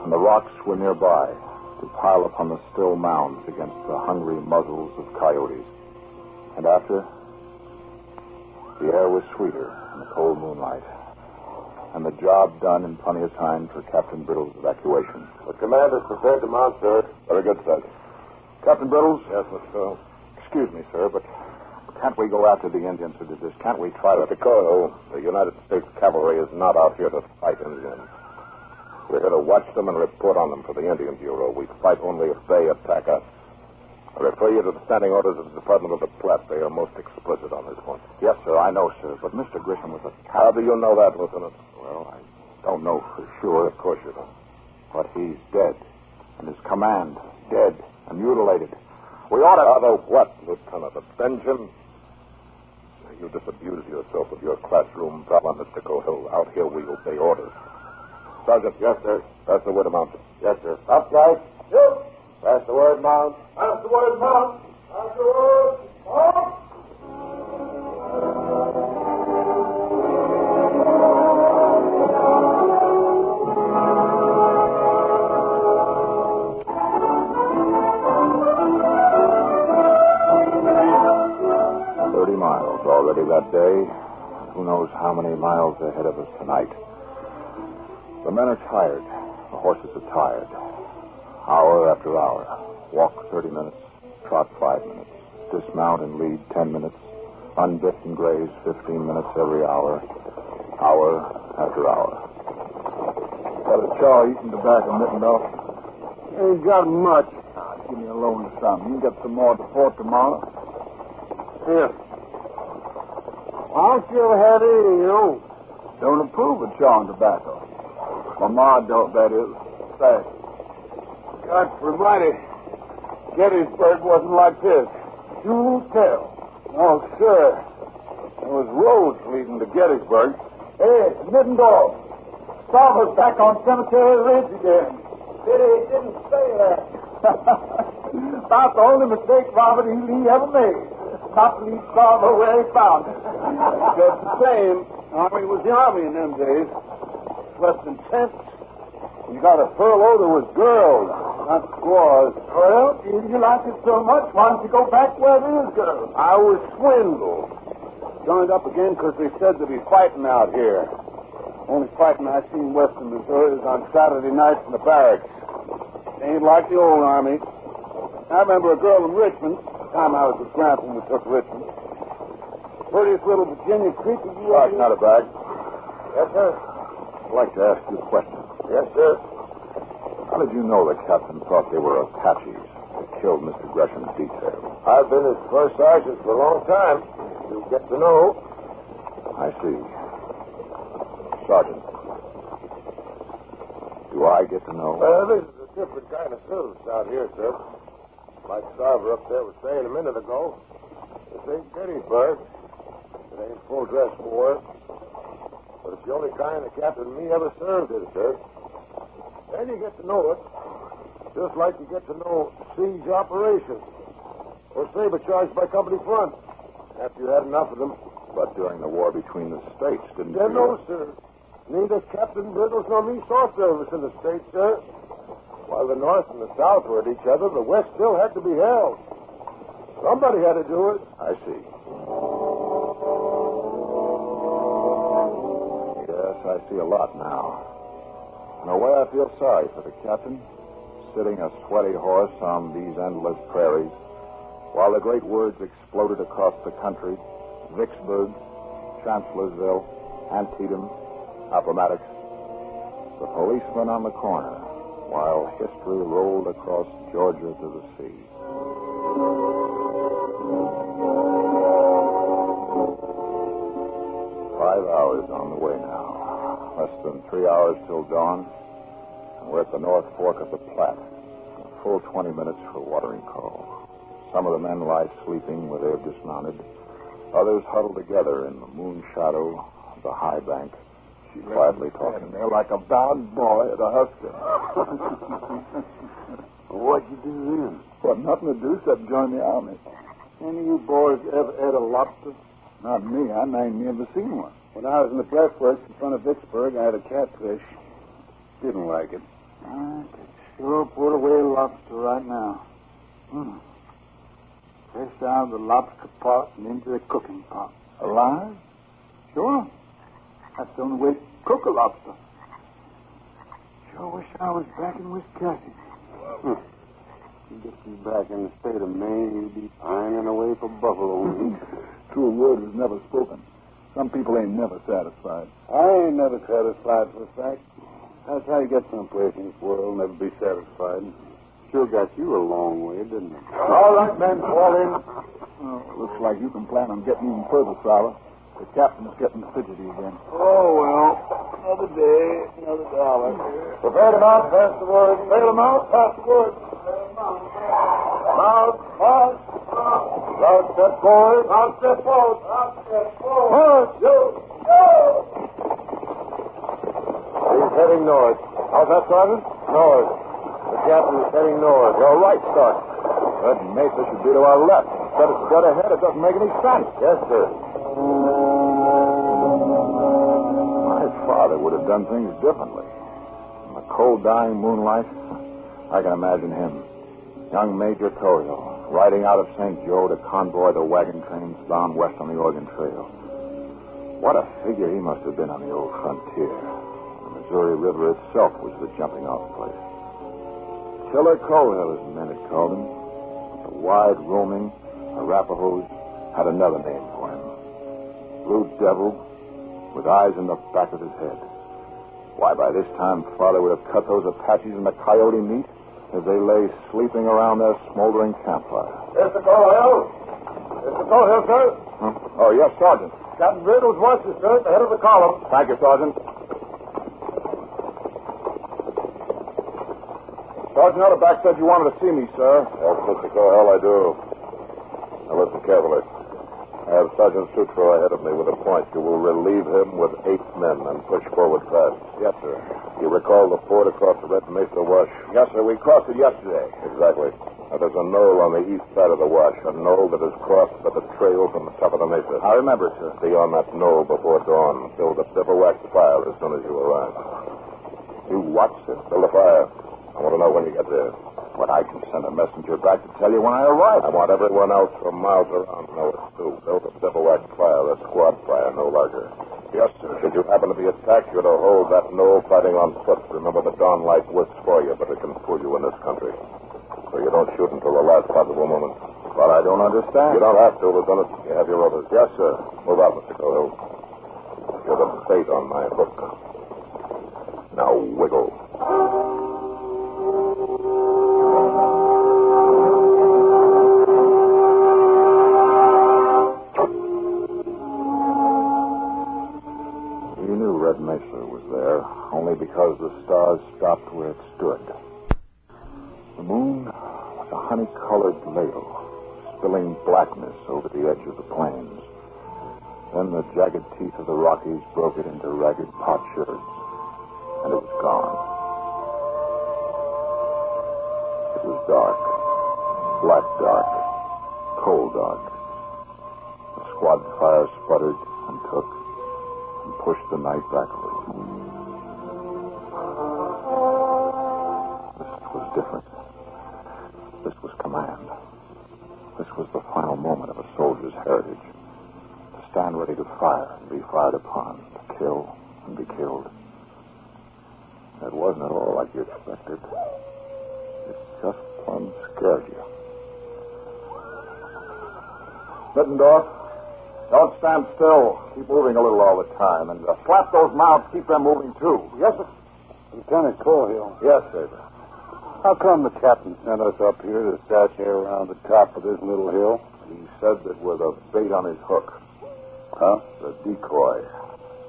And the rocks were nearby to pile upon the still mounds against the hungry muzzles of coyotes. And after, the air was sweeter in the cold moonlight. And the job done in plenty of time for Captain Brittle's evacuation. The commander's prepared to mount, sir. Very good, Sergeant. Captain Brittles? Yes, Mr. Coyle. Excuse me, sir, but can't we go after the Indians who did this? Can't we try to... Mr. Coyle, the United States Cavalry is not out here to fight Indians. We're here to watch them and report on them for the Indian Bureau. We fight only if they attack us. I refer you to the standing orders of the Department of the Platte. They are most explicit on this point. Yes, sir, I know, sir. But Mr. Grisham was a... How do you know that, Lieutenant? Well, I don't know for sure. Of course you don't. But he's dead. And his command, dead and mutilated. We ought to... Other what, Lieutenant? Avenge. You disabuse yourself of your classroom problem, Mr. Cohill. Out here we obey orders. Sergeant. Yes, sir. Pass the word to mount. Yes, sir. Up, guys. Yes. Pass the word, mount. Pass the word, mount. Pass the word, mount. 30 miles already that day. Who knows how many miles ahead of us tonight. The men are tired. The horses are tired. Hour after hour. Walk 30 minutes. Trot 5 minutes. Dismount and lead 10 minutes. Unbit and graze 15 minutes every hour. Hour after hour. Got a chaw eating tobacco mittened off. Ain't got much. Give me a loan of some. You can get some more at the fort tomorrow. Here. I'll still have any, you know. Don't approve of chawing tobacco. My ma don't, that is. Say. God almighty. Gettysburg wasn't like this. You tell. Oh, sir. There was roads leading to Gettysburg. Hey, Middendorf. Stop us back on Cemetery Ridge again. Pity he didn't say that. About the only mistake Robert E. Lee ever made. top leaf clover where he found it. Just the same, Army was the Army in them days. Less than tents. You got a furlough, there was girls, not squaws. Well, if you like it so much, why don't you go back where there is girls? I was swindled. Joined up again because they said to be fighting out here. Only fighting I seen west of Missouri is on Saturday nights in the barracks. They ain't like the old Army. I remember a girl in Richmond, the time I was with Grant when we took Richmond. Prettiest little Virginia creature you ever... Not a bag. Yes, sir. I'd like to ask you a question. Yes, sir. How did you know the captain thought they were Apaches that killed Mr. Gresham's detail? I've been his first sergeant for a long time. You get to know. I see. Sergeant, do I get to know? This is a different kind of service out here, sir. Like Sarver up there was saying a minute ago, this ain't Gettysburg. It ain't full-dress war. But it's the only kind the captain and me ever served in, sir. And you get to know it, just like you get to know siege operations or saber charge by company front after you had enough of them. But during the war between the states, didn't Yeah, you? no, sir. Neither Captain Brittles nor me saw service in the States, sir. While the North and the South were at each other, the West still had to be held. Somebody had to do it. I see. Yes, I see a lot now. In a way, I feel sorry for the captain, sitting a sweaty horse on these endless prairies, while the great words exploded across the country: Vicksburg, Chancellorsville, Antietam, Appomattox. The policeman on the corner, while history rolled across Georgia to the sea. 5 hours on the way now. Less than 3 hours till dawn. And we're at the North Fork of the Platte. A full 20 minutes for watering call. Some of the men lie sleeping where they've dismounted. Others huddled together in the moon shadow of the high bank, quietly talking. They're like a bad boy at a husker. What'd you do then? Well, nothing to do except join the Army. Any of you boys ever ate a lobster? Not me. I ain't never seen one. When I was in the breastworks in front of Vicksburg, I had a catfish. Didn't like it. I could sure put away a lobster right now. Fresh out of the lobster pot and into the cooking pot. Alive? Sure. That's the only way to cook a lobster. Sure wish I was back in Wisconsin. You get you back in the state of Maine, you'd be pining away for buffalo meat. True word was never spoken. Some people ain't never satisfied. I ain't never satisfied for a fact. That's how you get someplace in this world, never be satisfied. Sure got you a long way, didn't it? All right, men, fall in. Looks like you can plan on getting even further, Sala. The captain's getting fidgety again. Oh, well, another day, another dollar. Prepare to mount, pass the word. Prepare to mount, pass the word. Mount, march. Round step forward. Round step forward. Round step forward. March, you. He's heading north. How's that, Sergeant? North. The captain is heading north. You're right, Sergeant. That mesa should be to our left. Instead of dead ahead, it doesn't make any sense. Yes, sir. My father would have done things differently. In the cold, dying moonlight, I can imagine him, young Major Cohill, riding out of St. Joe to convoy the wagon trains down west on the Oregon Trail. What a figure he must have been on the old frontier. The Missouri River itself was the jumping-off place. Killer Cohill, as the men had called him. The wide roaming Arapahoes had another name for him. Blue Devil, with eyes in the back of his head. Why, by this time, Father would have cut those Apaches in the coyote meat as they lay sleeping around their smoldering campfire. Mr. Cohill. Mr. Cohill, sir. Huh? Oh, yes, Sergeant. Captain Brittles wants you, sir, at the head of the column. Thank you, Sergeant. Sergeant Utterback said you wanted to see me, sir. Yes, Mr. Cohill, I do. Now listen carefully. I have Sergeant Sutro ahead of me with a point. You will relieve him with 8 men and push forward fast. Yes, sir. You recall the ford across the Red Mesa Wash? Yes, sir. We crossed it yesterday. Exactly. There's a knoll on the east side of the wash, a knoll that is crossed by the trail from the top of the mesa. I remember, sir. Be on that knoll before dawn. Build a bivouac fire as soon as you arrive. You what, sir? Build a fire. I want to know when you get there. But I can send a messenger back to tell you when I arrive. I want everyone else for miles around to know it, too. Build a bivouac fire, a squad fire, no larger. Yes, sir. Should you happen to be attacked, you're to hold that knoll fighting on foot. Remember, the dawn light works for you, but it can fool you in this country. So you don't shoot until the last possible moment. But I don't understand. You don't have to, Lieutenant. You have your orders. Yes, sir. Move out, Mr. Cohill. You're the bait on my hook. Now wiggle. You knew Red Mesa was there only because the stars stopped where it stood. The moon was a honey-colored ladle, spilling blackness over the edge of the plains. Then the jagged teeth of the Rockies broke it into ragged potsherds, and it was gone. It was dark, black dark, cold dark. The squad fire sputtered and took and pushed the night backward. This was different. This was command. This was the final moment of a soldier's heritage. To stand ready to fire and be fired upon, to kill and be killed. It wasn't at all like you expected. It just plumb scared you. Mittendorf, don't stand still. Keep moving a little all the time. And slap those mouths. Keep them moving, too. Yes, sir. Lieutenant Cohill. Yes, Saber. How come the captain sent us up here to sashay around the top of this little hill? He said that we're the bait on his hook. Huh? The decoy.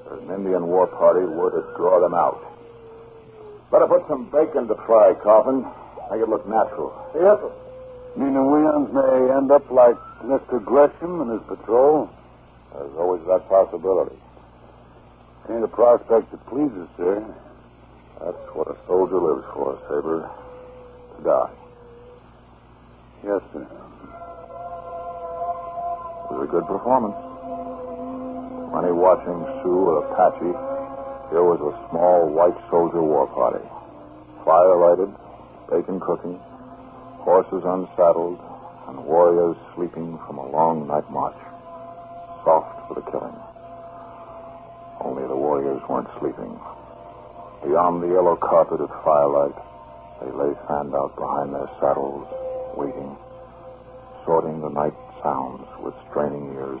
There's an Indian war party. We're to draw them out. Better put some bacon to fry, Coffin. Make it look natural. Yes, sir. Nina Williams may end up like Mr. Gresham and his patrol. There's always that possibility. Ain't a prospect that pleases, sir. That's what a soldier lives for, Saber. To die. Yes, sir. It was a good performance. When he watching Sioux or Apache, here was a small white soldier war party. Fire lighted, bacon cooking, horses unsaddled, and warriors sleeping from a long night march. Soft for the killing. Only the warriors weren't sleeping. Beyond the yellow carpet of firelight, they lay fanned out behind their saddles, waiting, sorting the night sounds with straining ears,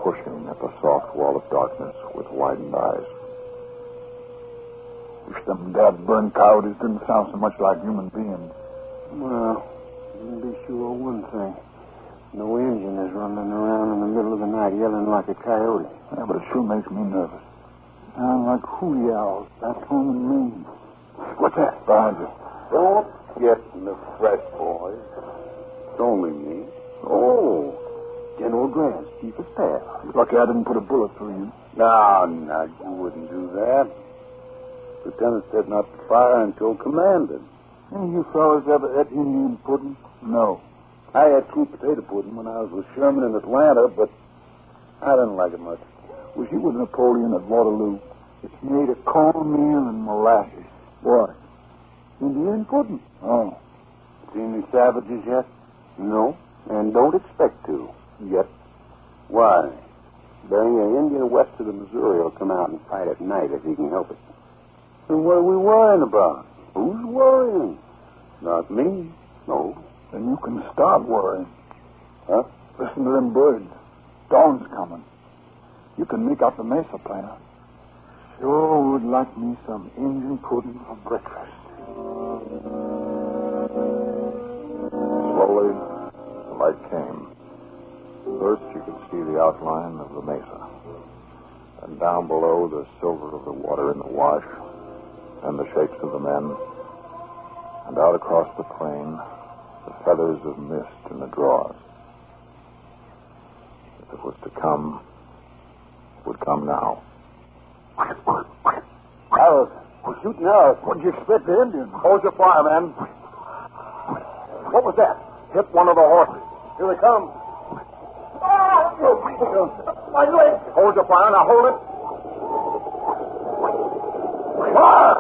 pushing at the soft wall of darkness with widened eyes. Wish them dad-burned coyotes didn't sound so much like human beings. Well, you can be sure of one thing. No Indian is running around in the middle of the night yelling like a coyote. Yeah, but it sure makes me nervous. Sound like hooey owls back home in Maine. What's that? Behind you. Don't get in the fresh, boys. It's only me. Oh, General Grant's chief of staff. You're lucky I didn't put a bullet through you. No, you wouldn't do that. Lieutenant said not to fire until commanded. Any of you fellas ever ate Indian pudding? No. I had sweet potato pudding when I was with Sherman in Atlanta, but I didn't like it much. Was you with Napoleon at Waterloo? It's made of cornmeal and molasses. What? Indian pudding. Oh. Seen any savages yet? No, and don't expect to. Yet. Why? Bearing an Indian west of the Missouri will come out and fight at night if he can help it. Then what are we worrying about? Who's worrying? Not me. No. Then you can start worrying. Huh? Listen to them birds. Dawn's coming. You can make out the mesa plainer. Sure would like me some Indian pudding for breakfast. Slowly, the light came. First, you could see the outline of the mesa. And down below, the silver of the water in the wash. And the shapes of the men. And out across the plain, the feathers of mist in the draws. If it was to come, it would come now. Arrows. We're shooting arrows. What'd you expect, the Indians? Hold your fire, men. What was that? Hit one of the horses. Here they come. My leg. Hold your fire. Now hold it. Fire!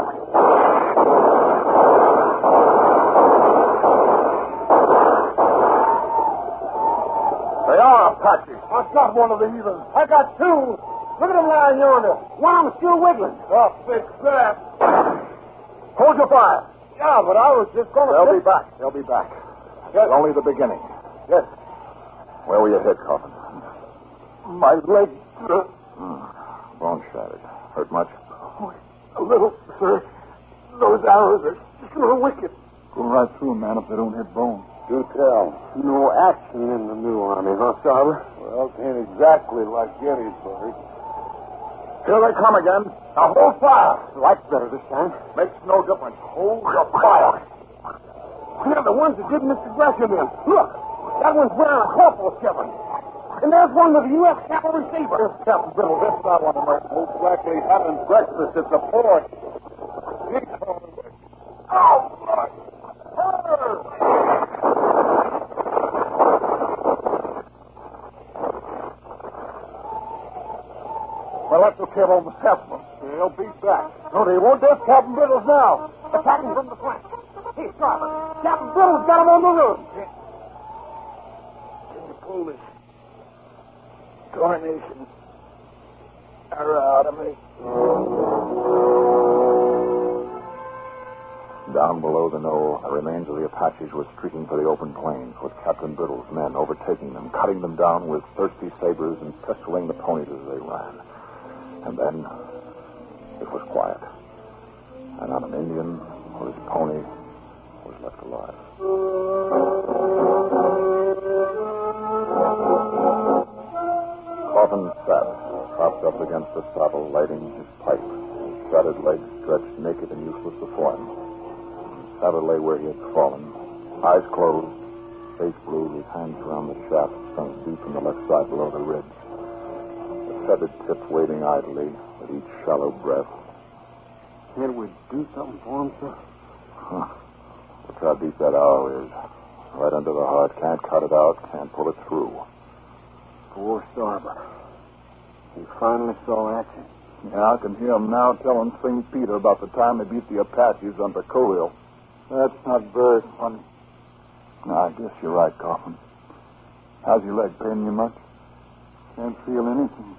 They are Apaches. I got one of the heathens. I got two. Look at them lying yonder. One of them still wiggling. Oh, fix that. Hold your fire. Yeah, but I was just going to... They'll be back. They'll be back. Yes. It's only the beginning. Yes. Where were you hit, Coffin? My leg. Bone shattered. Hurt much? Oh, a little, sir. Those arrows are sure wicked. Go right through them, man, if they don't hit bone. Do tell. No action in the new army, huh, Sarver? Well, it ain't exactly like Gettysburg. Here they come again. Now hold fire. Light's better this time. Makes no difference. Hold your fire. They're the ones that did Mr. Gresham in. Look, that one's wearing a corporal's kevin. And there's one with a U.S. cavalry saber. This Captain Biddle, this not one of my most likely having breakfast at the port. Oh, Lord. Well, that's okay on the seven. They'll be back. No, they won't. There's Captain Biddle's now. Attacking from the flank. Hey, Sarver, Captain Biddle's got him on the roof. Pull this coronation arrow out of me. Down below the knoll, the remains of the Apaches were streaking for the open plains, with Captain Biddle's men overtaking them, cutting them down with thirsty sabers and pistoling the ponies as they ran. And then it was quiet. And not an Indian or his pony was left alive. Coffin sat, propped up against the saddle, lighting his pipe, his shattered legs stretched naked and useless before him. Saddle lay where he had fallen, eyes closed, face blue, his hands around the shaft sunk deep in the left side below the ribs. The feathered tip waving idly with each shallow breath. Can't we do something for him, sir? Look how deep that arrow is. Right under the heart. Can't cut it out, can't pull it through. Poor Sarver. He finally saw action. Yeah, I can hear him now telling St. Peter about the time they beat the Apaches under Cohill. That's not very funny. No, I guess you're right, Coffin. How's your leg? Paining you much? Can't feel anything.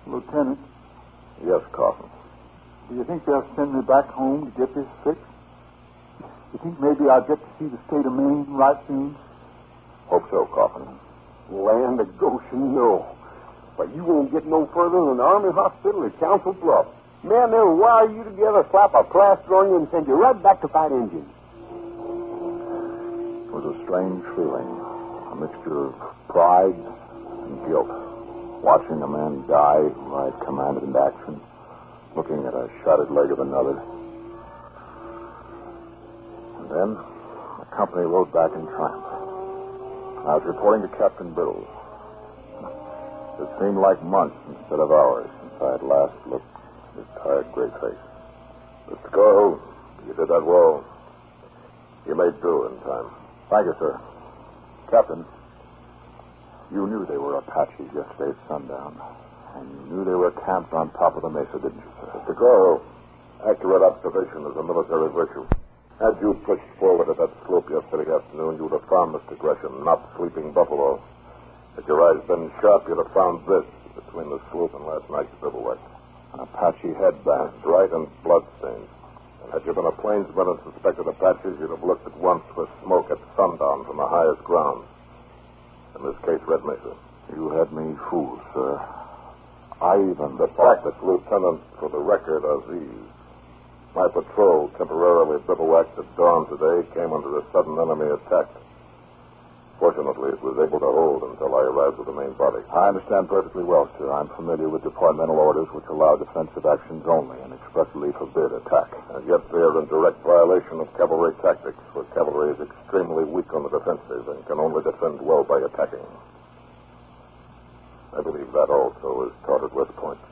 Lieutenant. Yes, Coffin. Do you think they'll send me back home to get this fixed? You think maybe I'll get to see the state of Maine right soon? Hope so, Coffin. Land of Goshen, no. But you won't get no further than the Army Hospital at Council Bluff. Man, they'll wire you together, slap a plaster on you, and send you right back to fight Indians. It was a strange feeling, a mixture of pride and guilt. Watching a man die who I had commanded into action, looking at a shattered leg of another. And then the company rode back in triumph. I was reporting to Captain Biddle. It seemed like months instead of hours since I had last looked at his tired gray face. Mr. Coyle, you did that well. You made through in time. Thank you, sir. Captain, you knew they were Apaches yesterday at sundown. And you knew they were camped on top of the mesa, didn't you, sir? Mr. Coyle, accurate observation is a military virtue. Had you pushed forward at that slope yesterday afternoon, you would have found Mr. Gresham, not Sleeping Buffalo. Had your eyes been sharp, you'd have found this between the slope and last night's bivouac. An Apache headband. That's right, and bloodstains. And had you been a plainsman and suspected Apaches, you'd have looked at once for smoke at sundown from the highest ground. In this case, Red Mesa. You had me fooled, sir. I even... The fact that Lieutenant, for the record, Aziz, my patrol temporarily bivouacked at dawn today, came under a sudden enemy attack. Fortunately, it was able to hold until I arrived with the main body. I understand perfectly well, sir. I'm familiar with departmental orders which allow defensive actions only and expressly forbid attack. And yet they are in direct violation of cavalry tactics, for cavalry is extremely weak on the defensive and can only defend well by attacking. I believe that also is taught at West Point.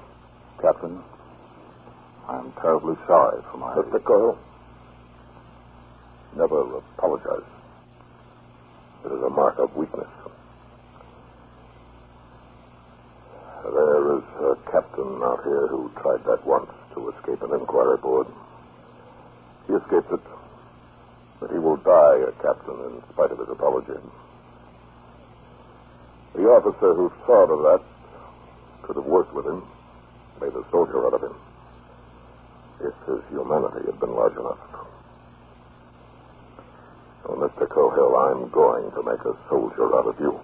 Captain, I'm terribly sorry for my... Mr. Coyle, never apologize. It is a mark of weakness. There is a captain out here who tried that once to escape an inquiry board. He escaped it, but he will die a captain in spite of his apology. The officer who thought of that could have worked with him, made a soldier out of him, if his humanity had been large enough. So, Mr. Cohill, I'm going to make a soldier out of you.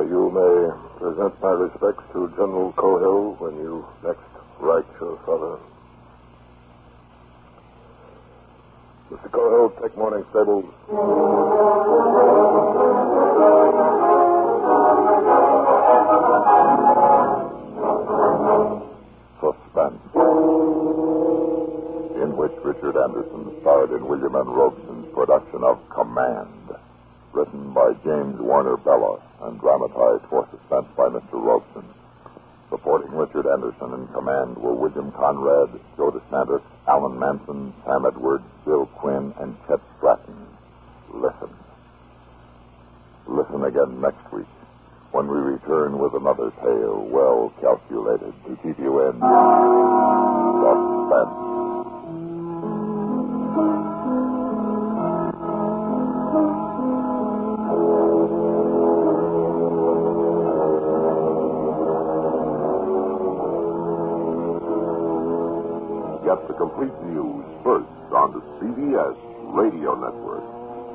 You may present my respects to General Cohill when you next write your father. Mr. Cohill, take morning stables. Suspense, in which Richard Anderson starred in William N. Robeson's production of Command, written by James Warner Bella and dramatized for suspense by Mr. Robeson. Supporting Richard Anderson in Command were William Conrad, Joe DeSantis, Alan Manson, Sam Edwards, Bill Quinn, and Chet Stratton. Listen. Listen again next week when we return with another tale well calculated to keep you in suspense. Get the complete news first on the CBS Radio Network.